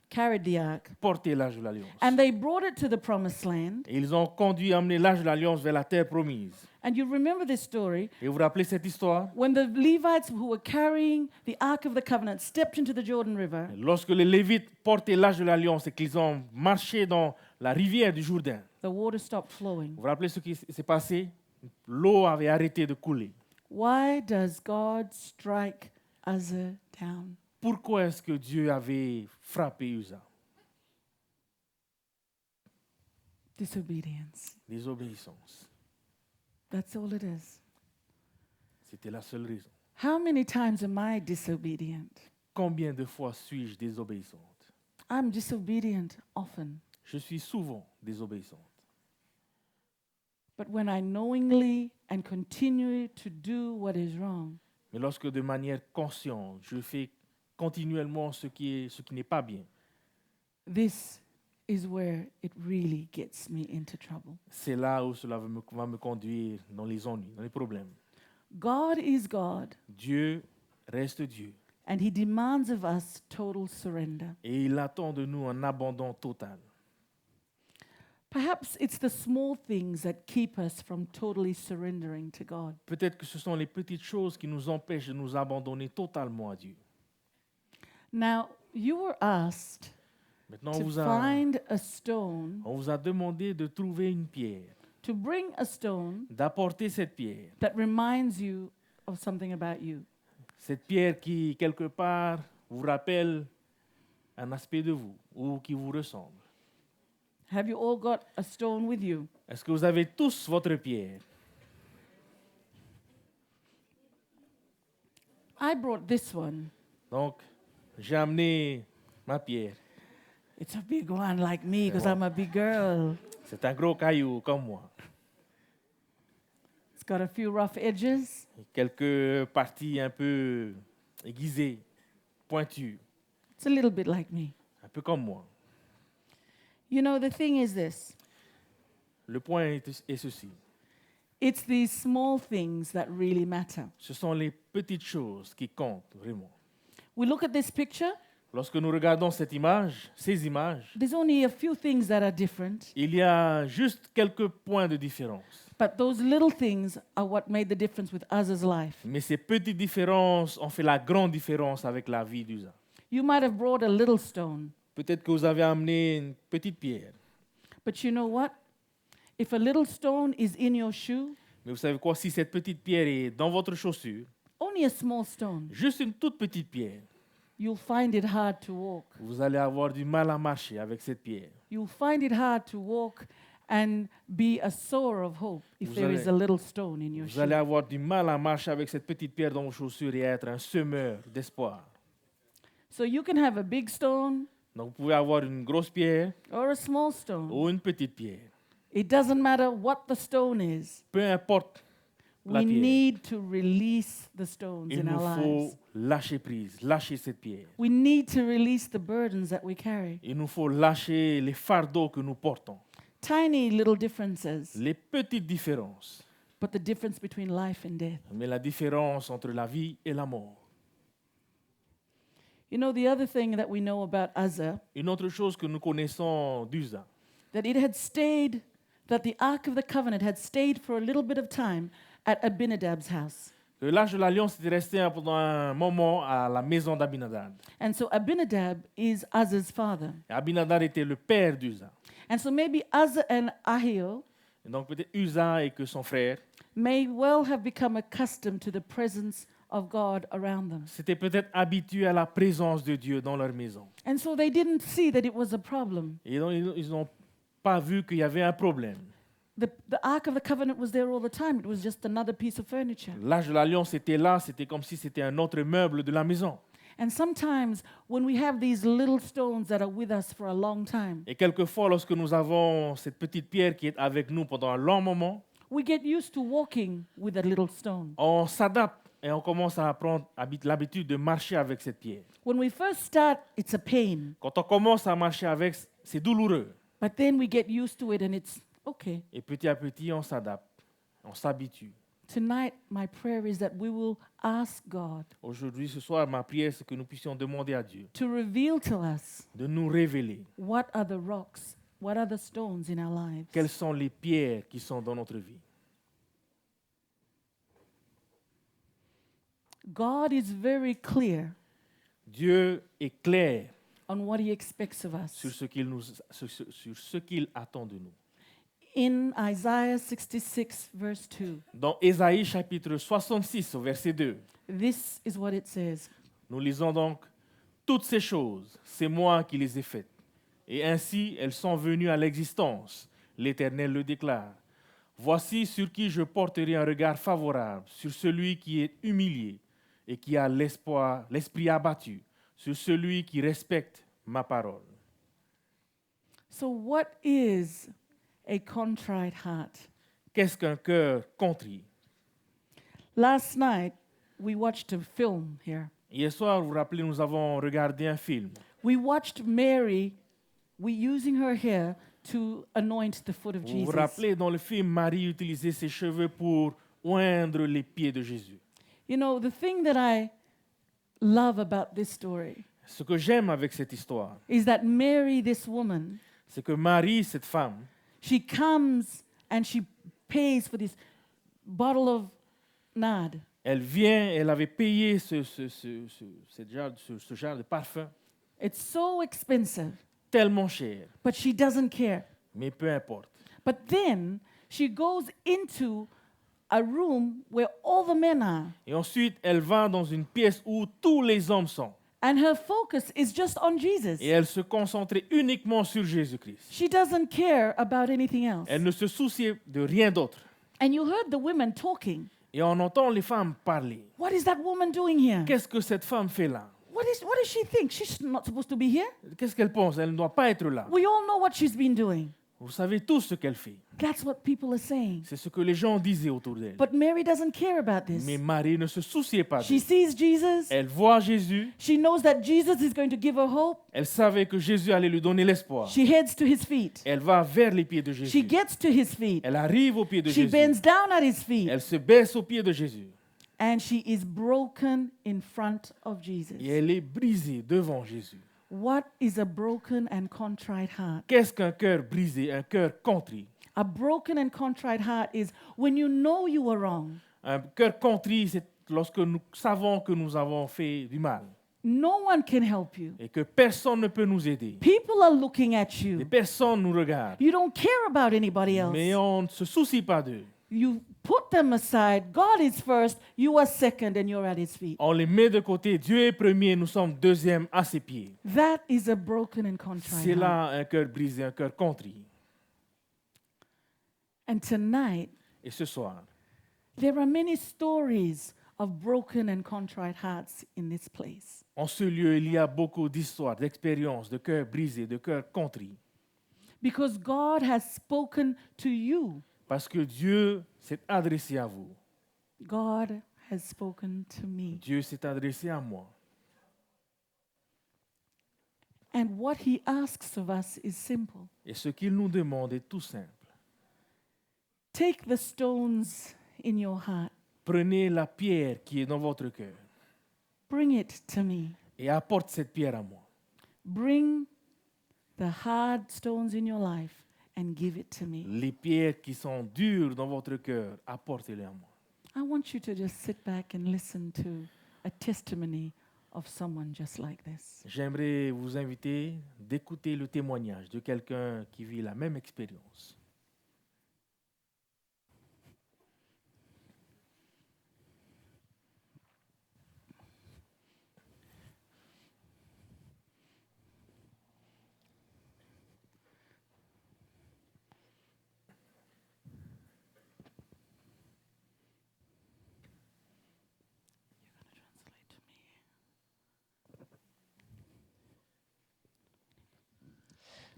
[SPEAKER 8] carried the ark.
[SPEAKER 9] portaient l'arche de l'Alliance.
[SPEAKER 8] And they brought it to the promised land.
[SPEAKER 9] Et ils ont amené l'arche de l'Alliance vers la terre promise.
[SPEAKER 8] And you remember this story
[SPEAKER 9] Et vous vous rappelez cette histoire?
[SPEAKER 8] when the Levites who were carrying the ark of the covenant stepped into the Jordan River.
[SPEAKER 9] Lorsque les Lévites portaient l'arche de l'Alliance et qu'ils ont marché dans la rivière du Jourdain,
[SPEAKER 8] The water stopped flowing.
[SPEAKER 9] vous vous rappelez ce qui s'est passé? L'eau avait arrêté de couler.
[SPEAKER 8] Why does God strike Uzzah down?
[SPEAKER 9] Pourquoi est-ce que Dieu avait frappé Uza?
[SPEAKER 8] Disobedience.
[SPEAKER 9] Désobéissance.
[SPEAKER 8] That's all it is.
[SPEAKER 9] C'était la seule raison.
[SPEAKER 8] How many times am I disobedient?
[SPEAKER 9] Combien de fois suis-je désobéissante?
[SPEAKER 8] I'm disobedient often.
[SPEAKER 9] Je suis souvent désobéissante.
[SPEAKER 8] But when I knowingly and continue to do what is wrong,
[SPEAKER 9] Mais lorsque de manière consciente, je fais continuellement ce qui n'est pas bien,
[SPEAKER 8] this is where it really gets me into trouble.
[SPEAKER 9] c'est là où cela va me conduire dans les ennuis, dans les problèmes.
[SPEAKER 8] God is God,
[SPEAKER 9] Dieu reste Dieu.
[SPEAKER 8] and He demands of us total surrender.
[SPEAKER 9] Et il attend de nous un abandon total.
[SPEAKER 8] Perhaps it's the small things that keep us from totally surrendering to God.
[SPEAKER 9] Peut-être que ce sont les petites choses qui nous empêchent de nous abandonner totalement à Dieu.
[SPEAKER 8] Now, you were asked
[SPEAKER 9] Maintenant,
[SPEAKER 8] to find a stone,
[SPEAKER 9] on vous a demandé de trouver une pierre,
[SPEAKER 8] to bring a stone
[SPEAKER 9] d'apporter cette pierre.
[SPEAKER 8] that reminds you of something about you.
[SPEAKER 9] Cette pierre qui, quelque part, vous rappelle un aspect de vous ou qui vous ressemble.
[SPEAKER 8] Have you all got a stone with you?
[SPEAKER 9] Est-ce que vous avez tous votre pierre?
[SPEAKER 8] I brought this one.
[SPEAKER 9] Donc, j'ai amené ma pierre.
[SPEAKER 8] It's a big one like me because I'm a big girl.
[SPEAKER 9] C'est un gros caillou comme moi.
[SPEAKER 8] It's got a few rough edges.
[SPEAKER 9] Quelques parties un peu aiguisées, pointues,
[SPEAKER 8] It's a little bit like me.
[SPEAKER 9] un peu comme moi.
[SPEAKER 8] You know, the thing is this.
[SPEAKER 9] Le point est ceci.
[SPEAKER 8] It's these small things that really matter.
[SPEAKER 9] Ce sont les petites choses qui comptent vraiment.
[SPEAKER 8] We look at this picture.
[SPEAKER 9] Lorsque nous regardons ces images,
[SPEAKER 8] There's only a few things that are different,
[SPEAKER 9] il y a juste quelques points de différence.
[SPEAKER 8] but those little things are what made the difference with Uzzah's life.
[SPEAKER 9] Mais ces petites différences ont fait la grande différence avec la vie d'Uza.
[SPEAKER 8] You might have brought a little stone,
[SPEAKER 9] Peut-être que vous avez amené une petite pierre.
[SPEAKER 8] but you know what? If a little stone is in your shoe,
[SPEAKER 9] Mais vous savez quoi? Si cette petite pierre est dans votre chaussure,
[SPEAKER 8] only a small stone,
[SPEAKER 9] juste une toute petite pierre,
[SPEAKER 8] you'll find it hard to walk.
[SPEAKER 9] vous allez avoir du mal à marcher avec cette pierre.
[SPEAKER 8] You'll find it hard to walk and be a sower of hope if there is a little stone in your
[SPEAKER 9] Vous allez
[SPEAKER 8] shoe.
[SPEAKER 9] avoir du mal à marcher avec cette petite pierre dans vos chaussures et être un semeur d'espoir.
[SPEAKER 8] So you can have a big stone
[SPEAKER 9] Donc vous pouvez avoir une grosse pierre
[SPEAKER 8] or a small stone.
[SPEAKER 9] ou une petite pierre.
[SPEAKER 8] It doesn't matter what the stone is.
[SPEAKER 9] Peu importe la
[SPEAKER 8] We
[SPEAKER 9] pierre.
[SPEAKER 8] need to release the stones
[SPEAKER 9] Il
[SPEAKER 8] in
[SPEAKER 9] nous
[SPEAKER 8] our
[SPEAKER 9] faut
[SPEAKER 8] lives.
[SPEAKER 9] lâcher prise, lâcher cette pierre.
[SPEAKER 8] We need to release the burdens that we carry.
[SPEAKER 9] Il nous faut lâcher les fardeaux que nous portons.
[SPEAKER 8] Tiny little differences,
[SPEAKER 9] Les petites différences,
[SPEAKER 8] but the difference between life and death.
[SPEAKER 9] mais la différence entre la vie et la mort.
[SPEAKER 8] You know, the other thing that we know about Uzzah,
[SPEAKER 9] Une autre chose que nous connaissons d'Uza,
[SPEAKER 8] that it had stayed, that the Ark of the Covenant had stayed for a little bit of time at Abinadab's house.
[SPEAKER 9] que l'Arche de l'Alliance était resté pendant un moment à la maison d'Abinadab.
[SPEAKER 8] And so Abinadab is Uzzah's father.
[SPEAKER 9] Et Abinadab était le père d'Uza.
[SPEAKER 8] And so maybe Uzzah and Ahio
[SPEAKER 9] Et donc peut-être Uza et que son frère
[SPEAKER 8] may well have become accustomed to the presence of God around them.
[SPEAKER 9] s'étaient peut-être habitués à la présence de Dieu dans leur maison.
[SPEAKER 8] And so they didn't see that it was a problem.
[SPEAKER 9] Et donc ils n'ont pas vu qu'il y avait un problème.
[SPEAKER 8] The Ark of the Covenant was there all the time. It was just another piece of furniture.
[SPEAKER 9] L'Arche de l'Alliance était là, c'était comme si c'était un autre meuble de la maison.
[SPEAKER 8] And sometimes when we have these little stones that are with us for a long time,
[SPEAKER 9] Et quelquefois, lorsque nous avons cette petite pierre qui est avec nous pendant un long moment,
[SPEAKER 8] we get used to walking with that little stone.
[SPEAKER 9] on s'adapte et on commence à prendre l'habitude de marcher avec cette pierre.
[SPEAKER 8] When we first start, it's a pain,
[SPEAKER 9] Quand on commence à marcher avec, c'est douloureux.
[SPEAKER 8] but then we get used to it and it's okay.
[SPEAKER 9] Et petit à petit, on s'adapte, on s'habitue.
[SPEAKER 8] Tonight, my prayer is that we will ask God
[SPEAKER 9] Aujourd'hui, ce soir, ma prière, c'est que nous puissions demander à Dieu
[SPEAKER 8] to reveal to us
[SPEAKER 9] de nous révéler
[SPEAKER 8] what are the rocks, what are the stones in our lives.
[SPEAKER 9] quelles sont les pierres qui sont dans notre vie.
[SPEAKER 8] God is very clear
[SPEAKER 9] Dieu est clair
[SPEAKER 8] on what he expects of us.
[SPEAKER 9] sur ce qu'il attend de nous.
[SPEAKER 8] In Isaiah 66, verse 2,
[SPEAKER 9] Dans Ésaïe chapitre 66, au verset 2,
[SPEAKER 8] this is what it says.
[SPEAKER 9] nous lisons donc « Toutes ces choses, c'est moi qui les ai faites, et ainsi elles sont venues à l'existence. L'Éternel le déclare. Voici sur qui je porterai un regard favorable, sur celui qui est humilié et qui a l'esprit abattu, sur celui qui respecte ma parole. »
[SPEAKER 8] So, what is a contrite heart?
[SPEAKER 9] Qu'est-ce qu'un cœur contrit?
[SPEAKER 8] Last night, we watched a film here.
[SPEAKER 9] Hier soir, vous vous rappelez, nous avons regardé un film.
[SPEAKER 8] We watched Mary, using her hair to anoint the foot of
[SPEAKER 9] Vous vous
[SPEAKER 8] Jesus.
[SPEAKER 9] rappelez, dans le film, Marie utilisait ses cheveux pour oindre les pieds de Jésus.
[SPEAKER 8] You know, the thing that I love about this story
[SPEAKER 9] Ce que j'aime avec cette histoire,
[SPEAKER 8] is that Mary, this woman,
[SPEAKER 9] c'est que Marie, cette femme,
[SPEAKER 8] she comes and she pays for this bottle of nard.
[SPEAKER 9] elle vient, elle avait payé ce genre de parfum
[SPEAKER 8] It's so expensive,
[SPEAKER 9] tellement cher,
[SPEAKER 8] but she doesn't care.
[SPEAKER 9] mais peu importe.
[SPEAKER 8] But then she goes into a room where all the men are,
[SPEAKER 9] Et ensuite, elle va dans une pièce où tous les hommes sont.
[SPEAKER 8] and her focus is just on Jesus.
[SPEAKER 9] Et elle se concentrait uniquement sur Jésus-Christ.
[SPEAKER 8] She doesn't care about anything else.
[SPEAKER 9] Elle ne se souciait de rien d'autre.
[SPEAKER 8] And you heard the women talking.
[SPEAKER 9] Et on entend les femmes parler.
[SPEAKER 8] What is that woman doing here?
[SPEAKER 9] Qu'est-ce que cette femme fait là?
[SPEAKER 8] What does she think? She's not supposed to be here.
[SPEAKER 9] Qu'est-ce qu'elle pense? Elle ne doit pas être là.
[SPEAKER 8] We all know what she's been doing.
[SPEAKER 9] Vous savez tous ce qu'elle fait.
[SPEAKER 8] That's what people are saying.
[SPEAKER 9] C'est ce que les gens disaient autour d'elle.
[SPEAKER 8] But Mary doesn't care about this.
[SPEAKER 9] Mais Marie ne se souciait pas
[SPEAKER 8] She
[SPEAKER 9] d'elle.
[SPEAKER 8] sees Jesus.
[SPEAKER 9] Elle voit Jésus.
[SPEAKER 8] She knows that Jesus is going to give her hope.
[SPEAKER 9] Elle savait que Jésus allait lui donner l'espoir.
[SPEAKER 8] She heads to his feet.
[SPEAKER 9] Elle va vers les pieds de
[SPEAKER 8] She
[SPEAKER 9] Jésus.
[SPEAKER 8] gets to his feet.
[SPEAKER 9] Elle arrive aux pieds de
[SPEAKER 8] She
[SPEAKER 9] Jésus.
[SPEAKER 8] bends down at his feet.
[SPEAKER 9] Elle se baisse aux pieds de Jésus.
[SPEAKER 8] And she is broken in front of Jesus.
[SPEAKER 9] Et elle est brisée devant Jésus.
[SPEAKER 8] What is a broken and contrite heart?
[SPEAKER 9] Qu'est-ce qu'un cœur brisé, un cœur contrit?
[SPEAKER 8] A broken and contrite heart is when you know you were wrong.
[SPEAKER 9] Un cœur contrit, c'est lorsque nous savons que nous avons fait du mal
[SPEAKER 8] No one can help you.
[SPEAKER 9] et que personne ne peut nous aider.
[SPEAKER 8] People are looking at
[SPEAKER 9] Et
[SPEAKER 8] you.
[SPEAKER 9] personne nous regarde.
[SPEAKER 8] You don't care about anybody else.
[SPEAKER 9] Mais on ne se soucie pas d'eux.
[SPEAKER 8] You put them aside. God is first, you are second, and you're at his feet.
[SPEAKER 9] On les met de côté. Dieu est premier, nous sommes deuxième à ses pieds.
[SPEAKER 8] That is a broken and contrite
[SPEAKER 9] C'est
[SPEAKER 8] heart.
[SPEAKER 9] là un cœur brisé, un cœur contrit.
[SPEAKER 8] And tonight,
[SPEAKER 9] Et ce soir,
[SPEAKER 8] there are many stories of broken and contrite hearts in this place.
[SPEAKER 9] en ce lieu, il y a beaucoup d'histoires, d'expériences, de cœurs brisés, de cœurs contrits.
[SPEAKER 8] Because God has spoken to you.
[SPEAKER 9] Parce que Dieu s'est adressé à vous.
[SPEAKER 8] God has spoken to me.
[SPEAKER 9] Dieu s'est adressé à moi.
[SPEAKER 8] And what he asks of us is simple.
[SPEAKER 9] Et ce qu'il nous demande est tout simple.
[SPEAKER 8] Take the stones in your heart,
[SPEAKER 9] Prenez la pierre qui est dans votre cœur
[SPEAKER 8] bring it to me.
[SPEAKER 9] et apporte cette pierre à moi.
[SPEAKER 8] Bring the hard stones in your life and give it to me.
[SPEAKER 9] Les pierres qui sont dures dans votre cœur, apportez-les à moi.
[SPEAKER 8] I want you to just sit back and listen to a testimony of someone just like this.
[SPEAKER 9] J'aimerais vous inviter d'écouter le témoignage de quelqu'un qui vit la même expérience.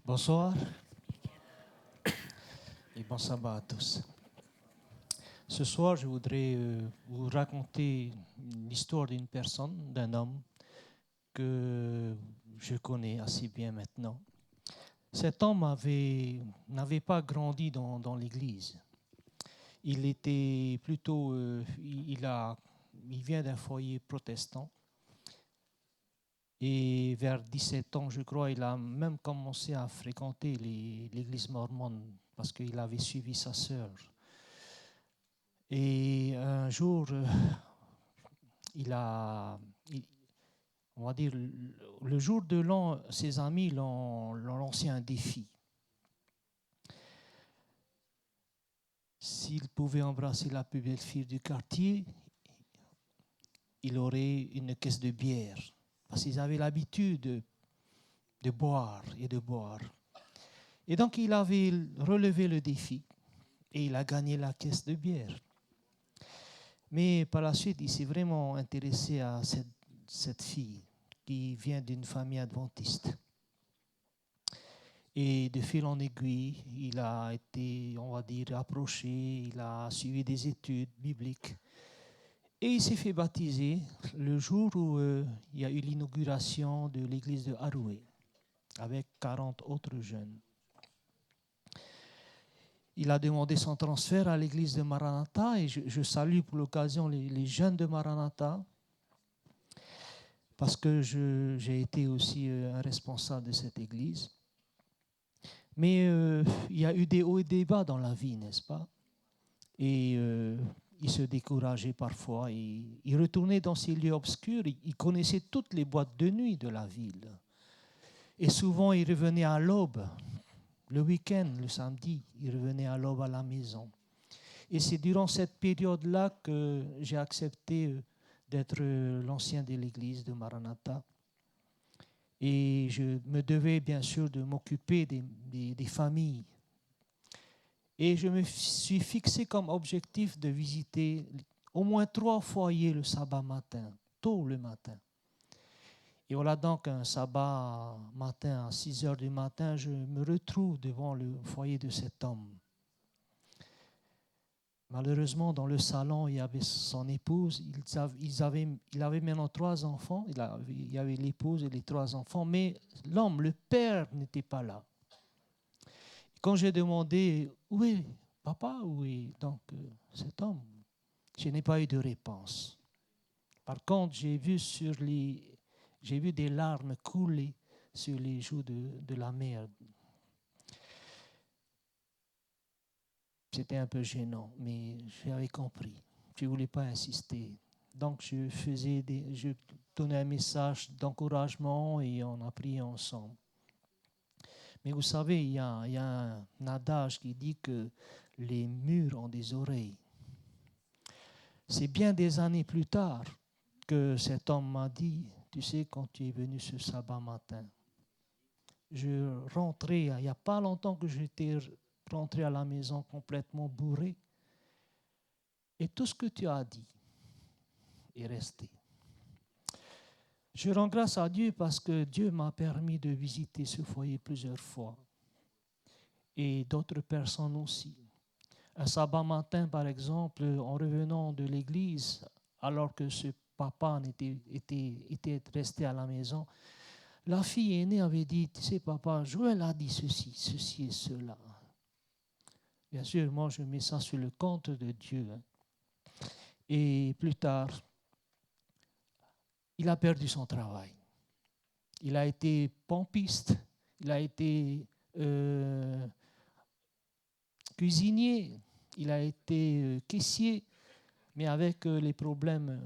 [SPEAKER 10] Bonsoir et bon sabbat à tous. Ce soir, je voudrais vous raconter l'histoire d'une personne, d'un homme que je connais assez bien maintenant. Cet homme n'avait pas grandi dans l'Église. Il était plutôt, il vient d'un foyer protestant. Et vers 17 ans, je crois, il a même commencé à fréquenter l'église mormone parce qu'il avait suivi sa sœur. Et un jour, on va dire, le jour de l'an, ses amis l'ont lancé un défi. S'il pouvait embrasser la plus belle fille du quartier, il aurait une caisse de bière. Parce qu'ils avaient l'habitude de boire et de boire. Et donc, il avait relevé le défi et il a gagné la caisse de bière. Mais par la suite, il s'est vraiment intéressé à cette fille qui vient d'une famille adventiste. Et de fil en aiguille, il a été, on va dire, approché, il a suivi des études bibliques. Et il s'est fait baptiser le jour où il y a eu l'inauguration de l'église de Haroué, avec 40 autres jeunes. Il a demandé son transfert à l'église de Maranatha et je salue pour l'occasion les jeunes de Maranatha parce que j'ai été aussi un responsable de cette église. Mais il y a eu des hauts et des bas dans la vie, n'est-ce pas? Et il se décourageait parfois. Il retournait dans ces lieux obscurs. Il connaissait toutes les boîtes de nuit de la ville. Et souvent, il revenait à l'aube. Le week-end, le samedi, il revenait à l'aube à la maison. Et c'est durant cette période-là que j'ai accepté d'être l'ancien de l'église de Maranatha. Et je me devais bien sûr de m'occuper des familles. Et je me suis fixé comme objectif de visiter au moins 3 foyers le sabbat matin, tôt le matin. Et voilà donc un sabbat matin à 6 heures du matin, je me retrouve devant le foyer de cet homme. Malheureusement, dans le salon, il y avait son épouse. Il avait maintenant 3 enfants. Il y avait l'épouse et les 3 enfants. Mais l'homme, le père, n'était pas là. Quand j'ai demandé où est papa, où est donc cet homme, je n'ai pas eu de réponse. Par contre, j'ai vu des larmes couler sur les joues de la mère. C'était un peu gênant, mais j'avais compris. Je ne voulais pas insister. Donc, je donnais un message d'encouragement et on a prié ensemble. Mais vous savez, il y a un adage qui dit que les murs ont des oreilles. C'est bien des années plus tard que cet homme m'a dit, tu sais, quand tu es venu ce sabbat matin, je rentrais, il n'y a pas longtemps que j'étais rentré à la maison complètement bourré. Et tout ce que tu as dit est resté. Je rends grâce à Dieu parce que Dieu m'a permis de visiter ce foyer plusieurs fois. Et d'autres personnes aussi. Un sabbat matin, par exemple, en revenant de l'église, alors que ce papa était resté à la maison, la fille aînée avait dit, tu sais papa, Joël a dit ceci et cela. Bien sûr, moi je mets ça sur le compte de Dieu. Et plus tard, il a perdu son travail. Il a été pompiste, il a été cuisinier, il a été caissier, mais avec les problèmes,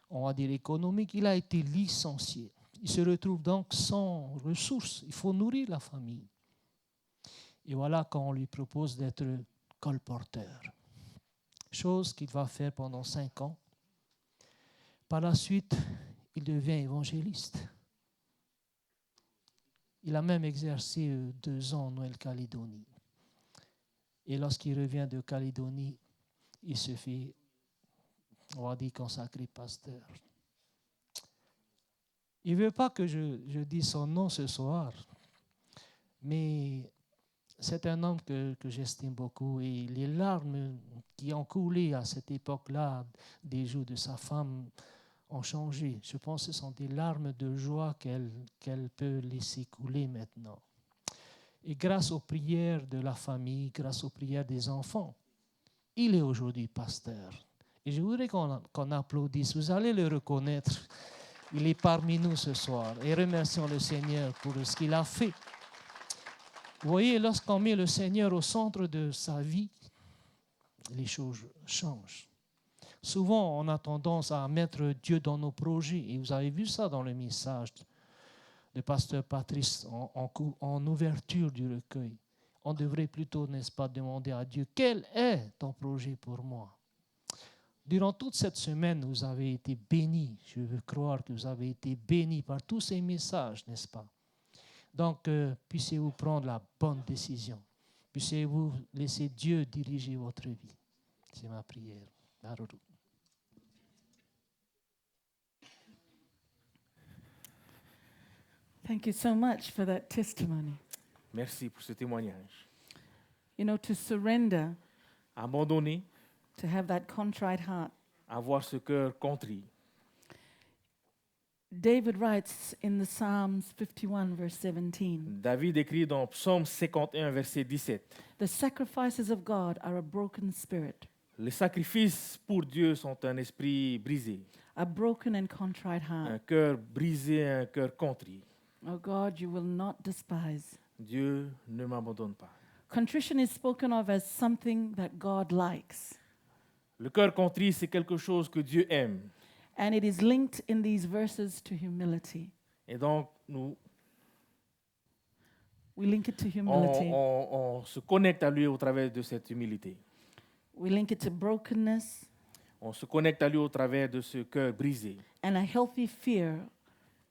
[SPEAKER 10] on va dire, économiques, il a été licencié. Il se retrouve donc sans ressources. Il faut nourrir la famille. Et voilà qu'on lui propose d'être colporteur. Chose qu'il va faire pendant 5 ans. Par la suite, il devient évangéliste. Il a même exercé 2 ans en Nouvelle-Calédonie. Et lorsqu'il revient de Calédonie, il se fait, on va dire, consacré pasteur. Il ne veut pas que je dise son nom ce soir, mais c'est un homme que j'estime beaucoup. Et les larmes qui ont coulé à cette époque-là des joues de sa femme ont changé. Je pense que ce sont des larmes de joie qu'elle peut laisser couler maintenant. Et grâce aux prières de la famille, grâce aux prières des enfants, il est aujourd'hui pasteur. Et je voudrais qu'on applaudisse. Vous allez le reconnaître. Il est parmi nous ce soir. Et remercions le Seigneur pour ce qu'il a fait. Vous voyez, lorsqu'on met le Seigneur au centre de sa vie, les choses changent. Souvent, on a tendance à mettre Dieu dans nos projets. Et vous avez vu ça dans le message de pasteur Patrice en ouverture du recueil. On devrait plutôt, n'est-ce pas, demander à Dieu, quel est ton projet pour moi? Durant toute cette semaine, vous avez été bénis. Je veux croire que vous avez été bénis par tous ces messages, n'est-ce pas? Donc, puissiez-vous prendre la bonne décision. Puissiez-vous laisser Dieu diriger votre vie. C'est ma prière. Naruru.
[SPEAKER 8] Thank you so much for that testimony.
[SPEAKER 9] Merci pour ce témoignage.
[SPEAKER 8] You know, to surrender,
[SPEAKER 9] Abandonner,
[SPEAKER 8] to have that contrite heart.
[SPEAKER 9] avoir ce cœur contrit.
[SPEAKER 8] David writes in the Psalms 51, verse 17,
[SPEAKER 9] David écrit dans Psaume 51, verset 17.
[SPEAKER 8] the sacrifices of God are a broken spirit,
[SPEAKER 9] Les sacrifices pour Dieu sont un esprit brisé,
[SPEAKER 8] a broken and contrite
[SPEAKER 9] un
[SPEAKER 8] heart.
[SPEAKER 9] cœur brisé, un cœur contrit.
[SPEAKER 8] Oh God, you will not despise.
[SPEAKER 9] Dieu ne m'abandonne pas.
[SPEAKER 8] Contrition is spoken of as something that God likes.
[SPEAKER 9] Le cœur contrit, c'est quelque chose que Dieu aime.
[SPEAKER 8] And it is linked in these verses to humility.
[SPEAKER 9] Et donc, nous,
[SPEAKER 8] We link it to humility.
[SPEAKER 9] on se connecte à lui au travers de cette humilité.
[SPEAKER 8] We link it to brokenness
[SPEAKER 9] On se connecte à lui au travers de ce cœur brisé
[SPEAKER 8] and a healthy fear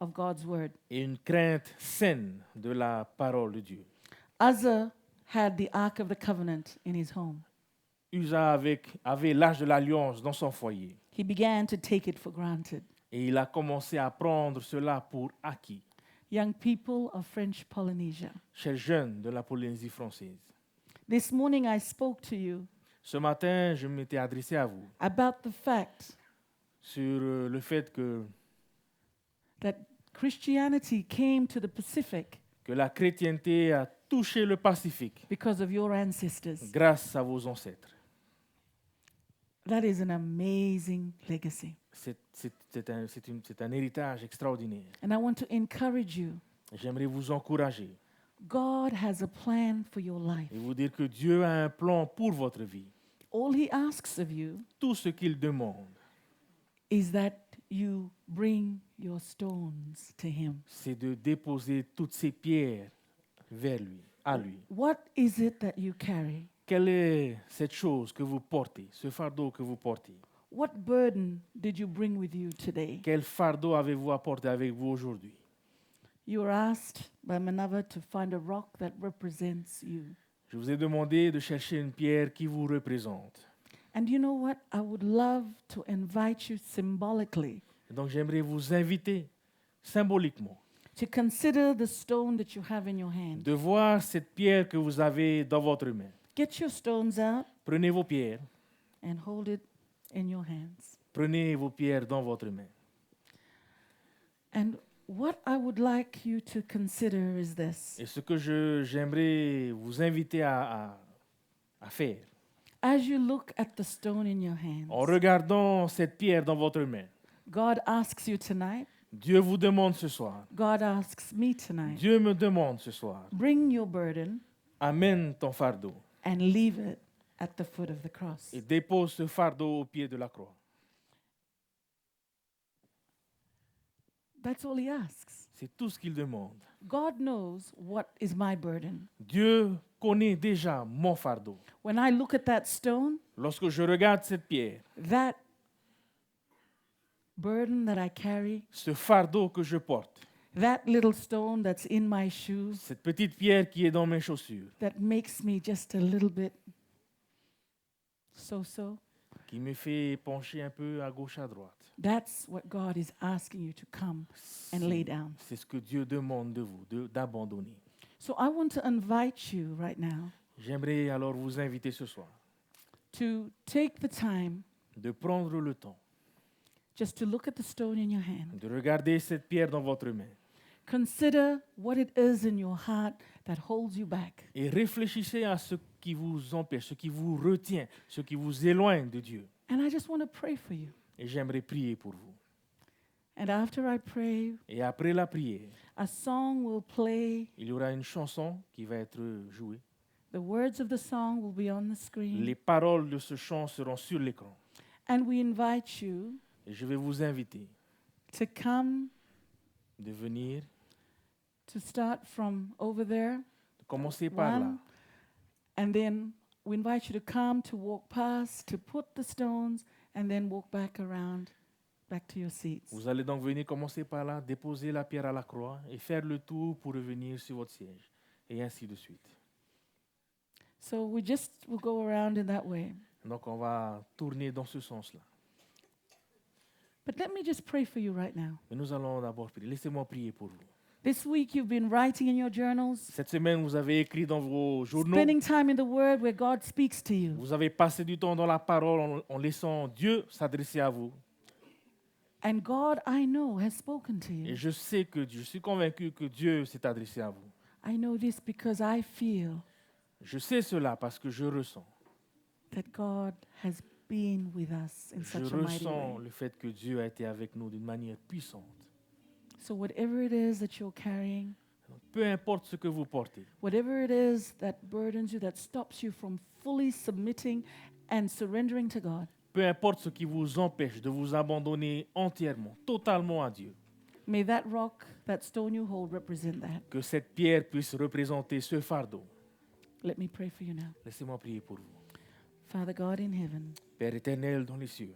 [SPEAKER 8] of God's word.
[SPEAKER 9] et une crainte saine de la parole de Dieu.
[SPEAKER 8] Uzzah had the Ark of the Covenant in his home.
[SPEAKER 9] Usa avait l'âge de l'alliance dans son foyer
[SPEAKER 8] He began to take it for granted.
[SPEAKER 9] et il a commencé à prendre cela pour acquis.
[SPEAKER 8] Young people of French Polynesia,
[SPEAKER 9] Chers jeunes de la Polynésie française,
[SPEAKER 8] this morning I spoke to you
[SPEAKER 9] ce matin, je m'étais adressé à vous
[SPEAKER 8] about the fact
[SPEAKER 9] sur le fait
[SPEAKER 8] that Christianity came to the Pacific
[SPEAKER 9] que la chrétienté a touché le Pacifique
[SPEAKER 8] because of your ancestors.
[SPEAKER 9] grâce à vos ancêtres.
[SPEAKER 8] That is an amazing legacy.
[SPEAKER 9] C'est un héritage extraordinaire.
[SPEAKER 8] And I want to encourage you.
[SPEAKER 9] J'aimerais vous encourager
[SPEAKER 8] God has a plan for your life.
[SPEAKER 9] et vous dire que Dieu a un plan pour votre vie.
[SPEAKER 8] All he asks of you
[SPEAKER 9] Tout ce qu'il demande,
[SPEAKER 8] is that you bring your stones to him.
[SPEAKER 9] c'est de déposer toutes ces pierres vers lui, à lui.
[SPEAKER 8] What is it that you carry?
[SPEAKER 9] Quelle est cette chose que vous portez, ce fardeau que vous portez?
[SPEAKER 8] What burden did you bring with you today?
[SPEAKER 9] Quel fardeau avez-vous apporté avec vous aujourd'hui?
[SPEAKER 8] You were asked by Manava to find a rock that represents you.
[SPEAKER 9] Je vous ai demandé de chercher une pierre qui vous représente.
[SPEAKER 8] And you know what? I would love to invite you symbolically
[SPEAKER 9] Et donc j'aimerais vous inviter symboliquement
[SPEAKER 8] to consider the stone that you have in your hand
[SPEAKER 9] de voir cette pierre que vous avez dans votre main
[SPEAKER 8] Get your stones out
[SPEAKER 9] Prenez vos pierres.
[SPEAKER 8] and hold it in your hands.
[SPEAKER 9] Prenez vos pierres dans votre main.
[SPEAKER 8] And what I would like you to consider is this.
[SPEAKER 9] Et ce que j'aimerais vous inviter à faire,
[SPEAKER 8] As you look at the stone in your hands,
[SPEAKER 9] en regardant cette pierre dans votre main,
[SPEAKER 8] God asks you tonight,
[SPEAKER 9] Dieu vous demande ce soir,
[SPEAKER 8] God asks me tonight,
[SPEAKER 9] Dieu me demande ce soir,
[SPEAKER 8] bring your burden
[SPEAKER 9] amène ton fardeau
[SPEAKER 8] and leave it at the foot of the cross.
[SPEAKER 9] et dépose ce fardeau au pied de la croix.
[SPEAKER 8] That's all he asks.
[SPEAKER 9] C'est tout ce qu'il demande.
[SPEAKER 8] God knows what is my burden.
[SPEAKER 9] Dieu connaît déjà mon fardeau.
[SPEAKER 8] When I look at that stone,
[SPEAKER 9] Lorsque je regarde cette pierre,
[SPEAKER 8] that burden that I carry,
[SPEAKER 9] ce fardeau que je porte,
[SPEAKER 8] that little stone that's in my shoes,
[SPEAKER 9] cette petite pierre qui est dans mes chaussures,
[SPEAKER 8] that makes me just a little bit so-so,
[SPEAKER 9] qui me fait pencher un peu à gauche, à droite,
[SPEAKER 8] that's what God is asking you to come and lay down.
[SPEAKER 9] c'est ce que Dieu demande de vous, d'abandonner.
[SPEAKER 8] So I want to invite you right now
[SPEAKER 9] J'aimerais alors vous inviter ce soir
[SPEAKER 8] to take the time
[SPEAKER 9] de prendre le temps
[SPEAKER 8] just to look at the stone in your hand.
[SPEAKER 9] de regarder cette pierre dans votre main
[SPEAKER 8] Consider what it is in your heart that holds you back.
[SPEAKER 9] et réfléchissez à ce qui vous empêche, ce qui vous retient, ce qui vous éloigne de Dieu.
[SPEAKER 8] And I just want to pray for you.
[SPEAKER 9] Et j'aimerais prier pour vous.
[SPEAKER 8] And after I pray,
[SPEAKER 9] Et après la prière,
[SPEAKER 8] a song will play.
[SPEAKER 9] il y aura une chanson qui va être jouée.
[SPEAKER 8] The words of the song will be on the screen.
[SPEAKER 9] Les paroles de ce chant seront sur l'écran.
[SPEAKER 8] And we invite you
[SPEAKER 9] Et je vais vous inviter
[SPEAKER 8] to come,
[SPEAKER 9] de venir,
[SPEAKER 8] to start from over there.
[SPEAKER 9] de commencer par là.
[SPEAKER 8] One. And then we invite you to come, to walk past, to put the stones, and then walk back around, back to your seats.
[SPEAKER 9] Vous allez donc venir commencer par là, déposer la pierre à la croix et faire le tour pour revenir sur votre siège. Et ainsi de suite.
[SPEAKER 8] So we just will go around in that way.
[SPEAKER 9] Donc on va tourner dans ce sens-là.
[SPEAKER 8] But let me just pray for you right now.
[SPEAKER 9] Mais nous allons d'abord prier. Laissez-moi prier pour vous.
[SPEAKER 8] This week you've been writing in your journals,
[SPEAKER 9] Cette semaine, vous avez écrit dans vos journaux.
[SPEAKER 8] spending time in the Word where God speaks to you.
[SPEAKER 9] Vous avez passé du temps dans la parole en laissant Dieu s'adresser à vous.
[SPEAKER 8] And God, I know, has spoken to
[SPEAKER 9] Et
[SPEAKER 8] you.
[SPEAKER 9] je suis convaincu que Dieu s'est adressé à vous.
[SPEAKER 8] I know this because I feel
[SPEAKER 9] Je sais cela parce que je ressens.
[SPEAKER 8] that God has been with us in
[SPEAKER 9] Je
[SPEAKER 8] such a mighty
[SPEAKER 9] ressens
[SPEAKER 8] way.
[SPEAKER 9] le fait que Dieu a été avec nous d'une manière puissante.
[SPEAKER 8] So whatever it is that you're carrying,
[SPEAKER 9] Peu importe ce que vous portez,
[SPEAKER 8] whatever it is that burdens you, that stops you from fully submitting and surrendering to God,
[SPEAKER 9] peu importe ce qui vous empêche de vous abandonner entièrement, totalement à Dieu,
[SPEAKER 8] may that rock, that stone you hold represent that.
[SPEAKER 9] que cette pierre puisse représenter ce fardeau.
[SPEAKER 8] Let me pray for you now.
[SPEAKER 9] Laissez-moi prier pour vous.
[SPEAKER 8] Father God in heaven,
[SPEAKER 9] Père éternel dans les cieux,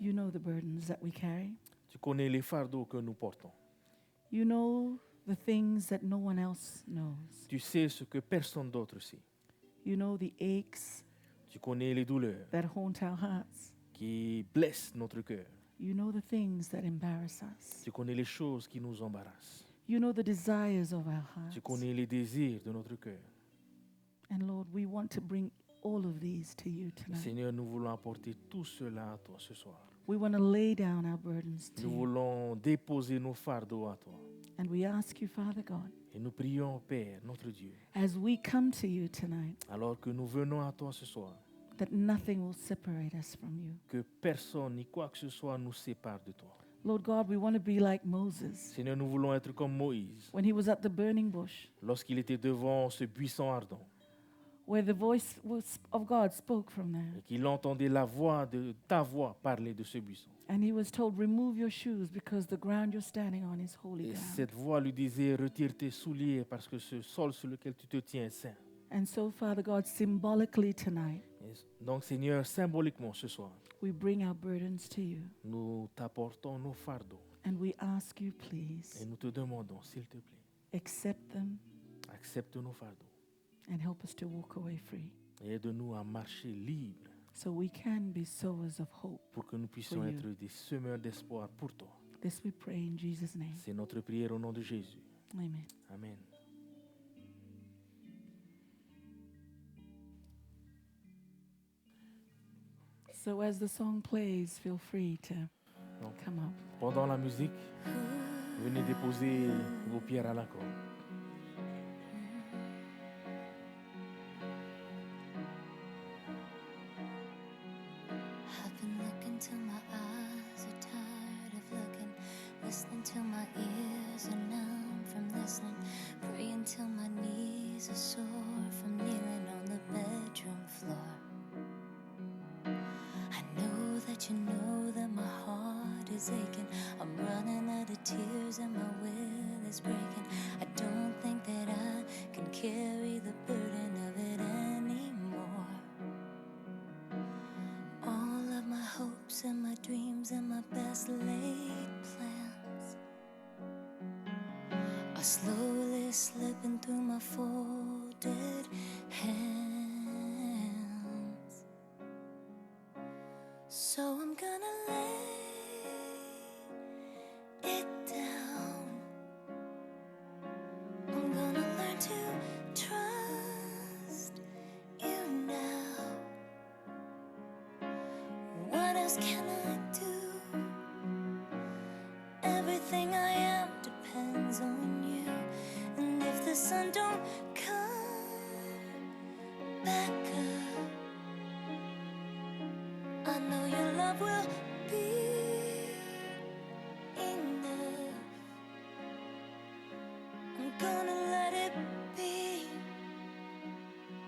[SPEAKER 8] you know the burdens that we carry.
[SPEAKER 9] tu connais les fardeaux que nous portons.
[SPEAKER 8] You know the things that no one else knows.
[SPEAKER 9] Tu sais ce que personne d'autre sait.
[SPEAKER 8] You know the aches
[SPEAKER 9] Tu connais les douleurs
[SPEAKER 8] that haunt our hearts.
[SPEAKER 9] qui blessent notre cœur.
[SPEAKER 8] You know the things that embarrass us.
[SPEAKER 9] Tu connais les choses qui nous embarrassent.
[SPEAKER 8] You know the desires of our hearts.
[SPEAKER 9] Tu connais les désirs de notre cœur.
[SPEAKER 8] And Lord, we want to bring all of these to you tonight.
[SPEAKER 9] Seigneur, nous voulons apporter tout cela à toi ce soir.
[SPEAKER 8] We want to lay down our burdens to
[SPEAKER 9] Nous
[SPEAKER 8] you.
[SPEAKER 9] voulons déposer nos fardeaux à toi.
[SPEAKER 8] And we ask you, Father God,
[SPEAKER 9] Et nous prions, Père, notre Dieu,
[SPEAKER 8] as we come to you tonight,
[SPEAKER 9] alors que nous venons à toi ce soir,
[SPEAKER 8] that nothing will separate us from you.
[SPEAKER 9] que personne ni quoi que ce soit nous sépare de toi.
[SPEAKER 8] Lord God, we want to be like Moses
[SPEAKER 9] Seigneur, nous voulons être comme Moïse,
[SPEAKER 8] when he was at the burning bush,
[SPEAKER 9] lorsqu'il était devant ce buisson ardent,
[SPEAKER 8] where the voice of God spoke from there.
[SPEAKER 9] et qu'il entendait la voix de ta voix parler de ce buisson.
[SPEAKER 8] And he was told, remove your shoes because the ground you're standing on is holy
[SPEAKER 9] Et
[SPEAKER 8] ground.
[SPEAKER 9] cette voix lui disait, retire tes souliers parce que ce sol sur lequel tu te tiens est saint.
[SPEAKER 8] And so, Father God, symbolically tonight,
[SPEAKER 9] Et donc, Seigneur, symboliquement ce soir,
[SPEAKER 8] we bring our burdens to you.
[SPEAKER 9] nous t'apportons nos fardeaux
[SPEAKER 8] And we ask you,
[SPEAKER 9] et
[SPEAKER 8] please,
[SPEAKER 9] nous te demandons, s'il te plaît,
[SPEAKER 8] accept them
[SPEAKER 9] accepte nos fardeaux
[SPEAKER 8] and help us to walk away free
[SPEAKER 9] et aide-nous à marcher libre
[SPEAKER 8] so we can be sowers of hope.
[SPEAKER 9] pour que nous puissions
[SPEAKER 8] For you.
[SPEAKER 9] être des semeurs d'espoir pour toi.
[SPEAKER 8] This we pray in Jesus' name.
[SPEAKER 9] C'est notre prière au nom de Jésus.
[SPEAKER 8] Amen.
[SPEAKER 9] Amen.
[SPEAKER 8] So as the song plays, feel free to
[SPEAKER 9] Donc,
[SPEAKER 8] come up.
[SPEAKER 9] pendant la musique, venez déposer vos pierres à l'accord.
[SPEAKER 3] I've been looking till my eyes are tired of looking, listening till my ears are numb from listening, praying till my knees are sore from kneeling on the bedroom floor. I know that you know that my heart is aching. I'm running out of tears and my will is breaking. I don't think that I can carry the burden of it anymore. All of my hopes and my dreams and my best laid plans are slowly slipping through my folded hands. So I'm gonna lay it down. I'm gonna learn to trust you now. What else can I do? Everything I am depends on you. And if the sun don't come back up, I know your love will be enough. I'm gonna let it be.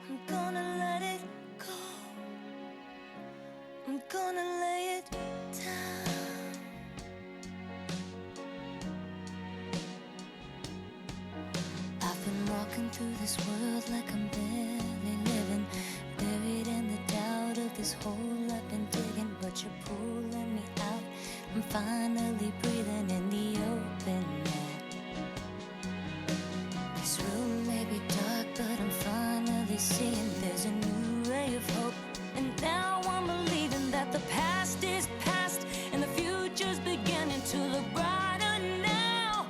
[SPEAKER 3] I'm gonna let it go. I'm gonna lay it down. I've been walking through this world like I'm barely living, buried in the doubt of this hole I've been digging, but you're pulling me out. I'm finally breathing in the open air. This room may be dark, but I'm finally seeing there's a new ray of hope. And now I'm believing that the past is past and the future's beginning to look brighter now.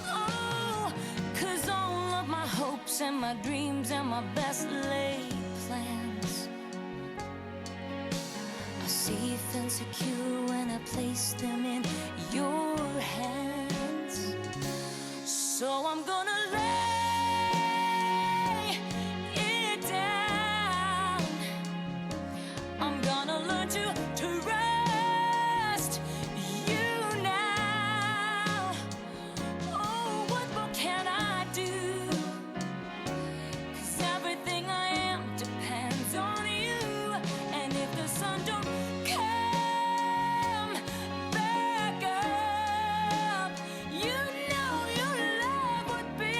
[SPEAKER 3] Oh, 'cause all of my hopes and my dreams and my best laid plans are safe and secure when I place them in your hands. So I'm gonna lay it down. I'm gonna learn to trust you now. Oh, what more can I do? 'Cause everything I am depends on you. And if the sun don't come back up, you know your love would be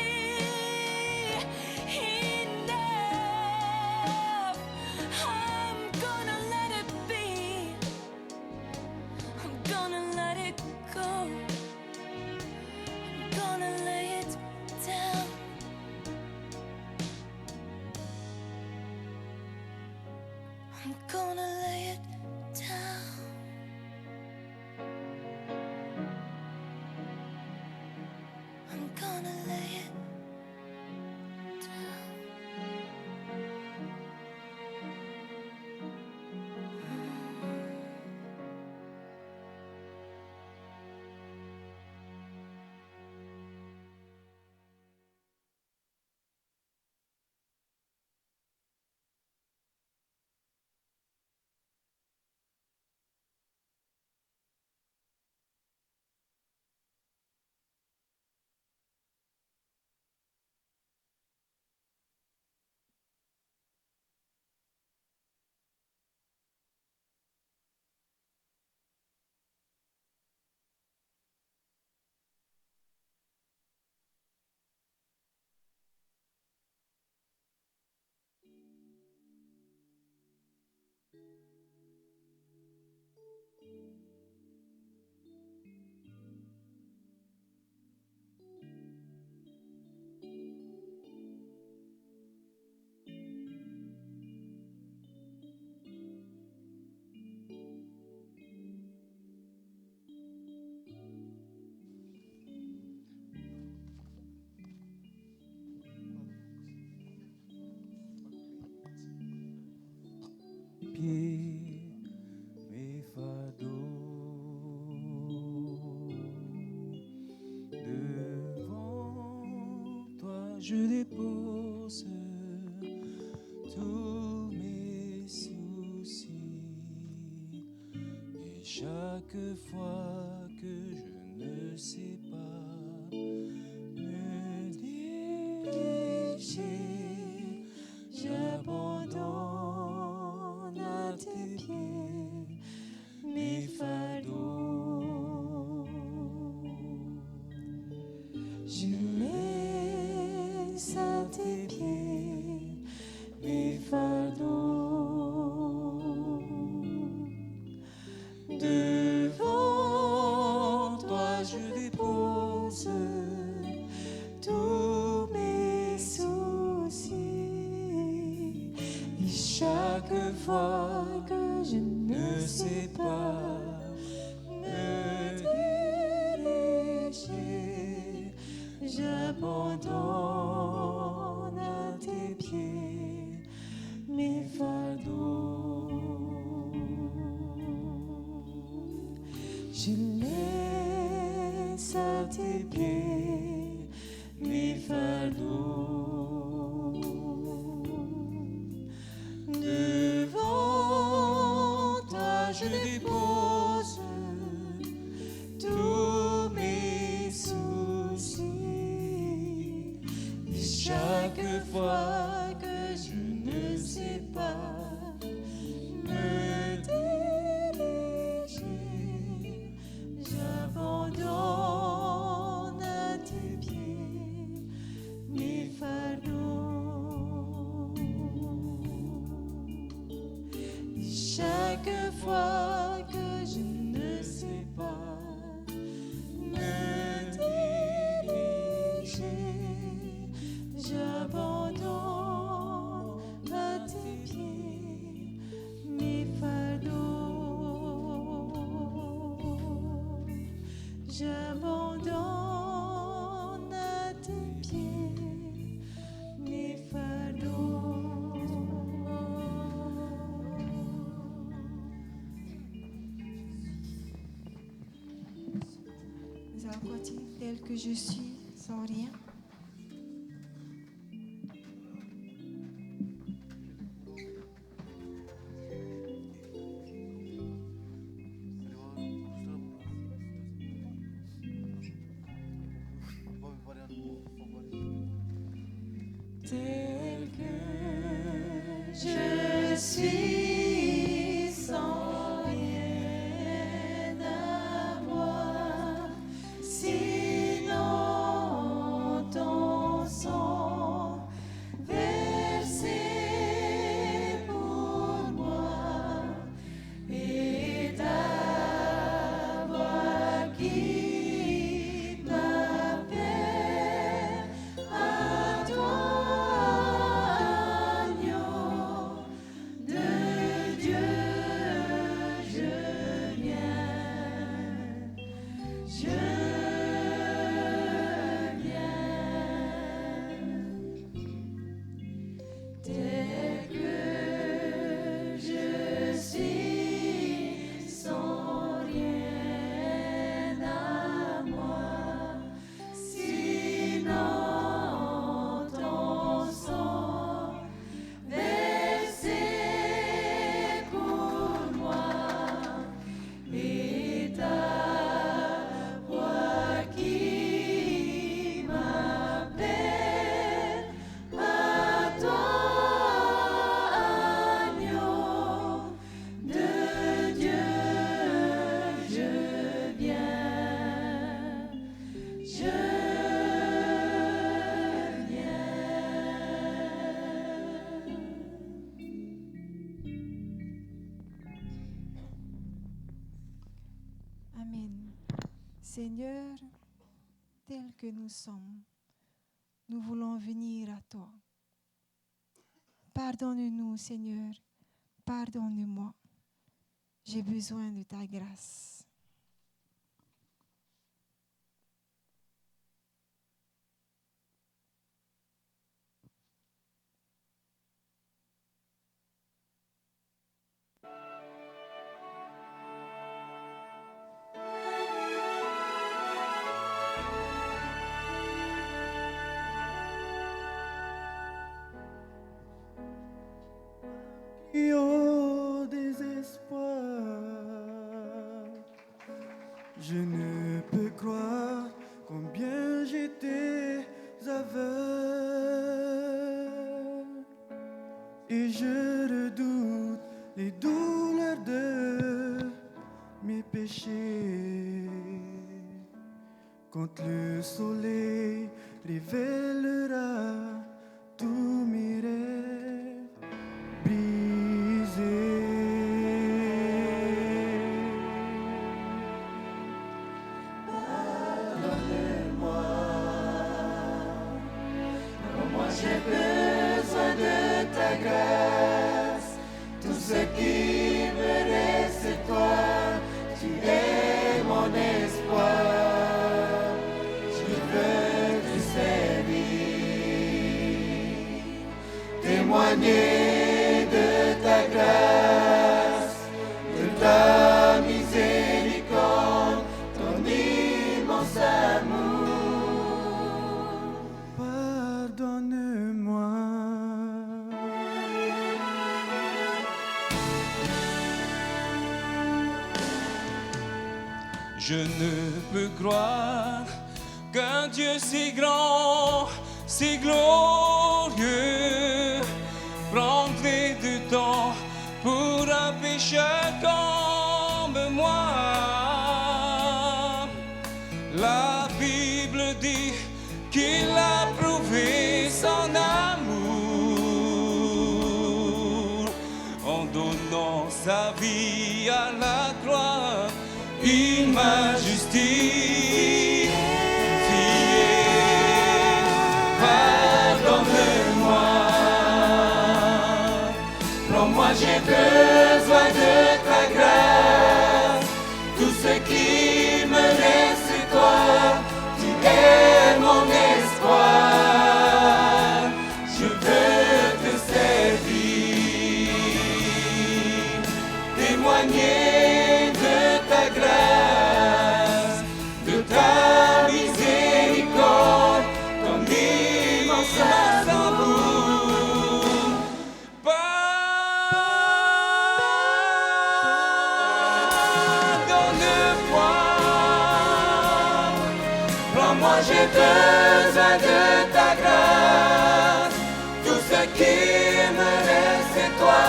[SPEAKER 1] je dépose tous mes soucis. Et chaque fois que je ne sais pas me diriger, j'abandonne à tes pieds mes fardeaux. Je laisse à tes pieds mes fardeaux. Devant toi je dépose tous mes soucis. Et chaque fois que je ne sais pas me diriger, j'abandonne à tes pieds mes fardeaux. Je laisse à tes pieds mes fardeaux. Devant toi je dépose tous mes soucis. Et chaque fois que je ne sais pas me diriger, j'abandonne à tes pieds mes fardeaux. Et chaque fois que je ne sais pas me diriger, j'abandonne à tes pieds mes fardeaux. J'abandonne à tes pieds mes fardeaux. Nous allons continuer tel que je suis, sans rien. Tel que je suis, sans rien à moi, sinon ton sang versé pour moi, et ta voix qui m'appelle à toi. Amen. Seigneur, tel que nous sommes, nous voulons venir à toi. Pardonne-nous, Seigneur, pardonne-moi. J'ai besoin de ta grâce. Je ne peux croire combien j'étais aveugle. Et je redoute les douleurs de mes péchés. Quand le soleil révélera tous mes rêves brisés.
[SPEAKER 5] J'ai besoin de ta grâce. Tout ce qui me reste, c'est toi. Tu es mon espoir. Je veux te servir. Témoigner de ta grâce, de ta miséricorde, ton immense amour.
[SPEAKER 1] Pardonne-moi.
[SPEAKER 11] Je ne peux croire qu'un Dieu si grand, si glorieux, prendrait du temps pour un pécheur comme moi. La Bible dit qu'il a prouvé son amour en donnant sa vie à la croix. Il m'a justifié. Pardonne-moi.
[SPEAKER 5] Prends-moi, j'ai besoin de ta grâce. Tout ce qui me reste, c'est toi. Tu es mon espoir. Je veux te servir. Témoigner de ta grâce, de ta miséricorde, ton immense amour. Pardonne-moi. Prends-moi, j'ai besoin de ta grâce. Tout ce qui me reste, c'est toi.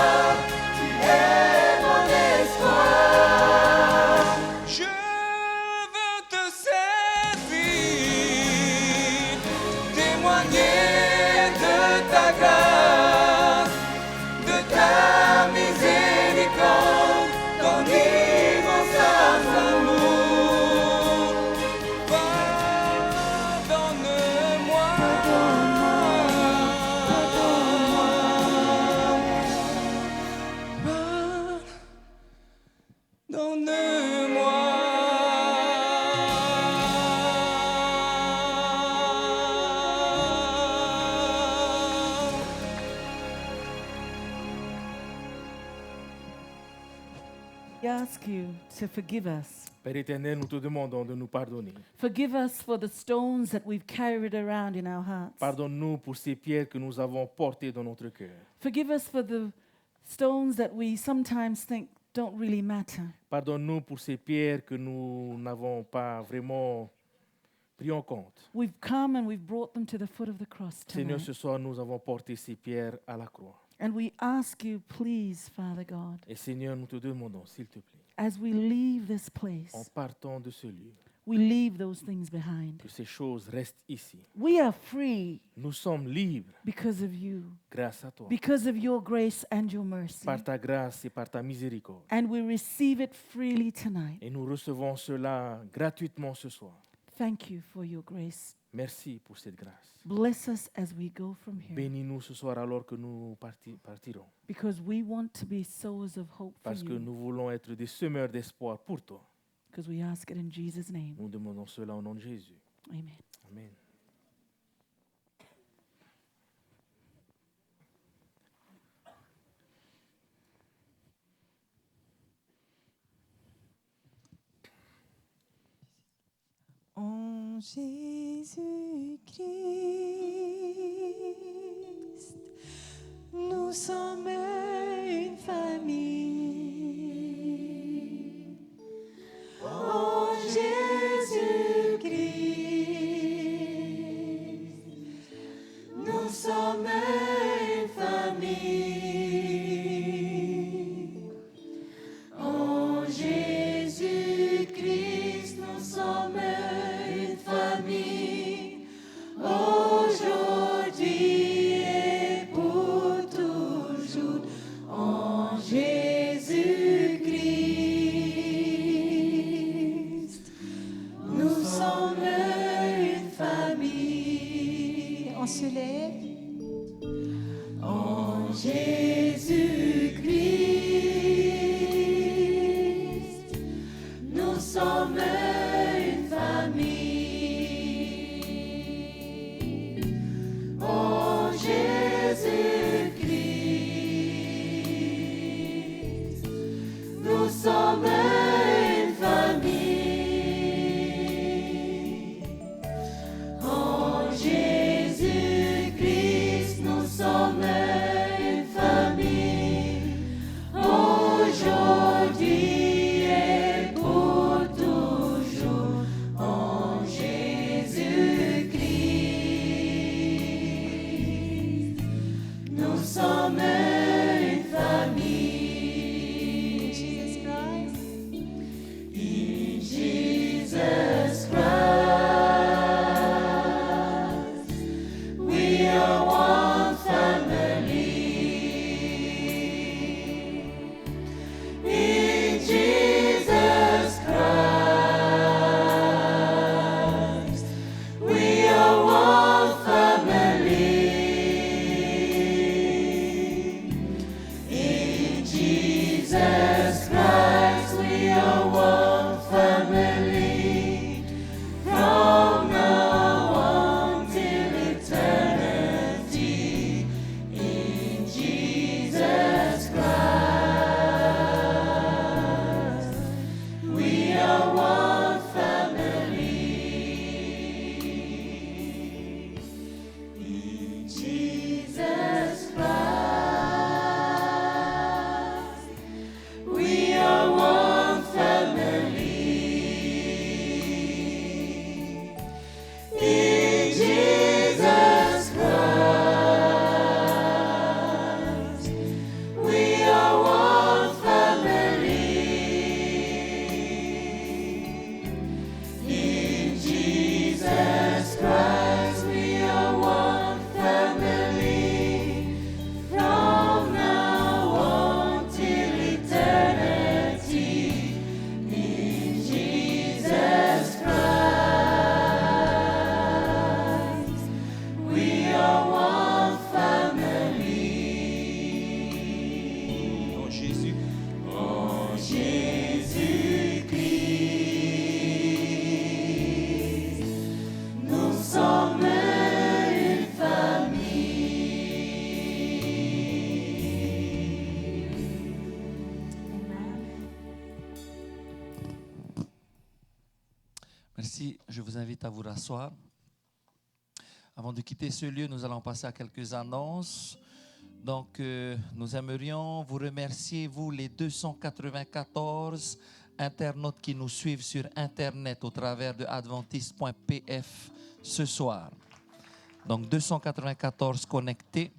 [SPEAKER 5] Tu es mon espoir.
[SPEAKER 11] Je veux te servir, témoigner de ta grâce, de ta miséricorde, ton immense amour. Pardonne-moi.
[SPEAKER 8] We ask you to forgive us.
[SPEAKER 9] Père éternel, nous te demandons de nous pardonner.
[SPEAKER 8] Forgive us for the stones that we've carried around in our hearts.
[SPEAKER 9] Pardonne-nous pour ces pierres que nous avons portées dans notre cœur.
[SPEAKER 8] Forgive us for the stones that we sometimes think don't really matter.
[SPEAKER 9] Pardonne-nous pour ces pierres que nous n'avons pas vraiment pris en compte.
[SPEAKER 8] We've come and we've brought them to the foot of the cross
[SPEAKER 9] Seigneur,
[SPEAKER 8] tonight.
[SPEAKER 9] ce soir, nous avons porté ces pierres à la croix.
[SPEAKER 8] And we ask you, please, Father God,
[SPEAKER 9] Et Seigneur, nous te demandons, s'il te plaît,
[SPEAKER 8] as we leave this
[SPEAKER 9] en
[SPEAKER 8] place,
[SPEAKER 9] partant de ce lieu,
[SPEAKER 8] we leave those things behind.
[SPEAKER 9] que ces choses restent ici.
[SPEAKER 8] We are free
[SPEAKER 9] Nous sommes libres
[SPEAKER 8] because of you,
[SPEAKER 9] grâce à toi,
[SPEAKER 8] because of your grace and your mercy.
[SPEAKER 9] par ta grâce et par ta miséricorde.
[SPEAKER 8] And we receive it freely tonight.
[SPEAKER 9] Et nous recevons cela gratuitement ce soir.
[SPEAKER 8] Thank you for your grace.
[SPEAKER 9] Merci pour cette grâce.
[SPEAKER 8] Bless us as we go from here,
[SPEAKER 9] Bénis-nous ce soir alors que nous partirons.
[SPEAKER 8] because we want to be sowers of hope for
[SPEAKER 9] Parce que
[SPEAKER 8] you.
[SPEAKER 9] nous voulons être des semeurs d'espoir pour toi.
[SPEAKER 8] Because we ask it in Jesus' name.
[SPEAKER 9] Nous demandons cela au nom de Jésus.
[SPEAKER 8] Amen.
[SPEAKER 9] Amen.
[SPEAKER 2] En Jésus-Christ, nous sommes une famille. En Jésus-Christ,
[SPEAKER 12] Merci. Je vous invite à vous rasseoir. Avant de quitter ce lieu, nous allons passer à quelques annonces. Donc, nous aimerions vous remercier, vous, les 294 internautes qui nous suivent sur Internet au travers de adventiste.pf ce soir. Donc, 294 connectés.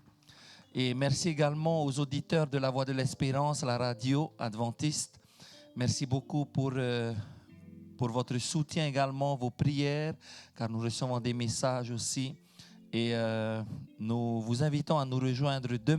[SPEAKER 12] Et merci également aux auditeurs de la Voix de l'Espérance, la radio adventiste. Merci beaucoup pour votre soutien également, vos prières, car nous recevons des messages aussi. Et nous vous invitons à nous rejoindre demain.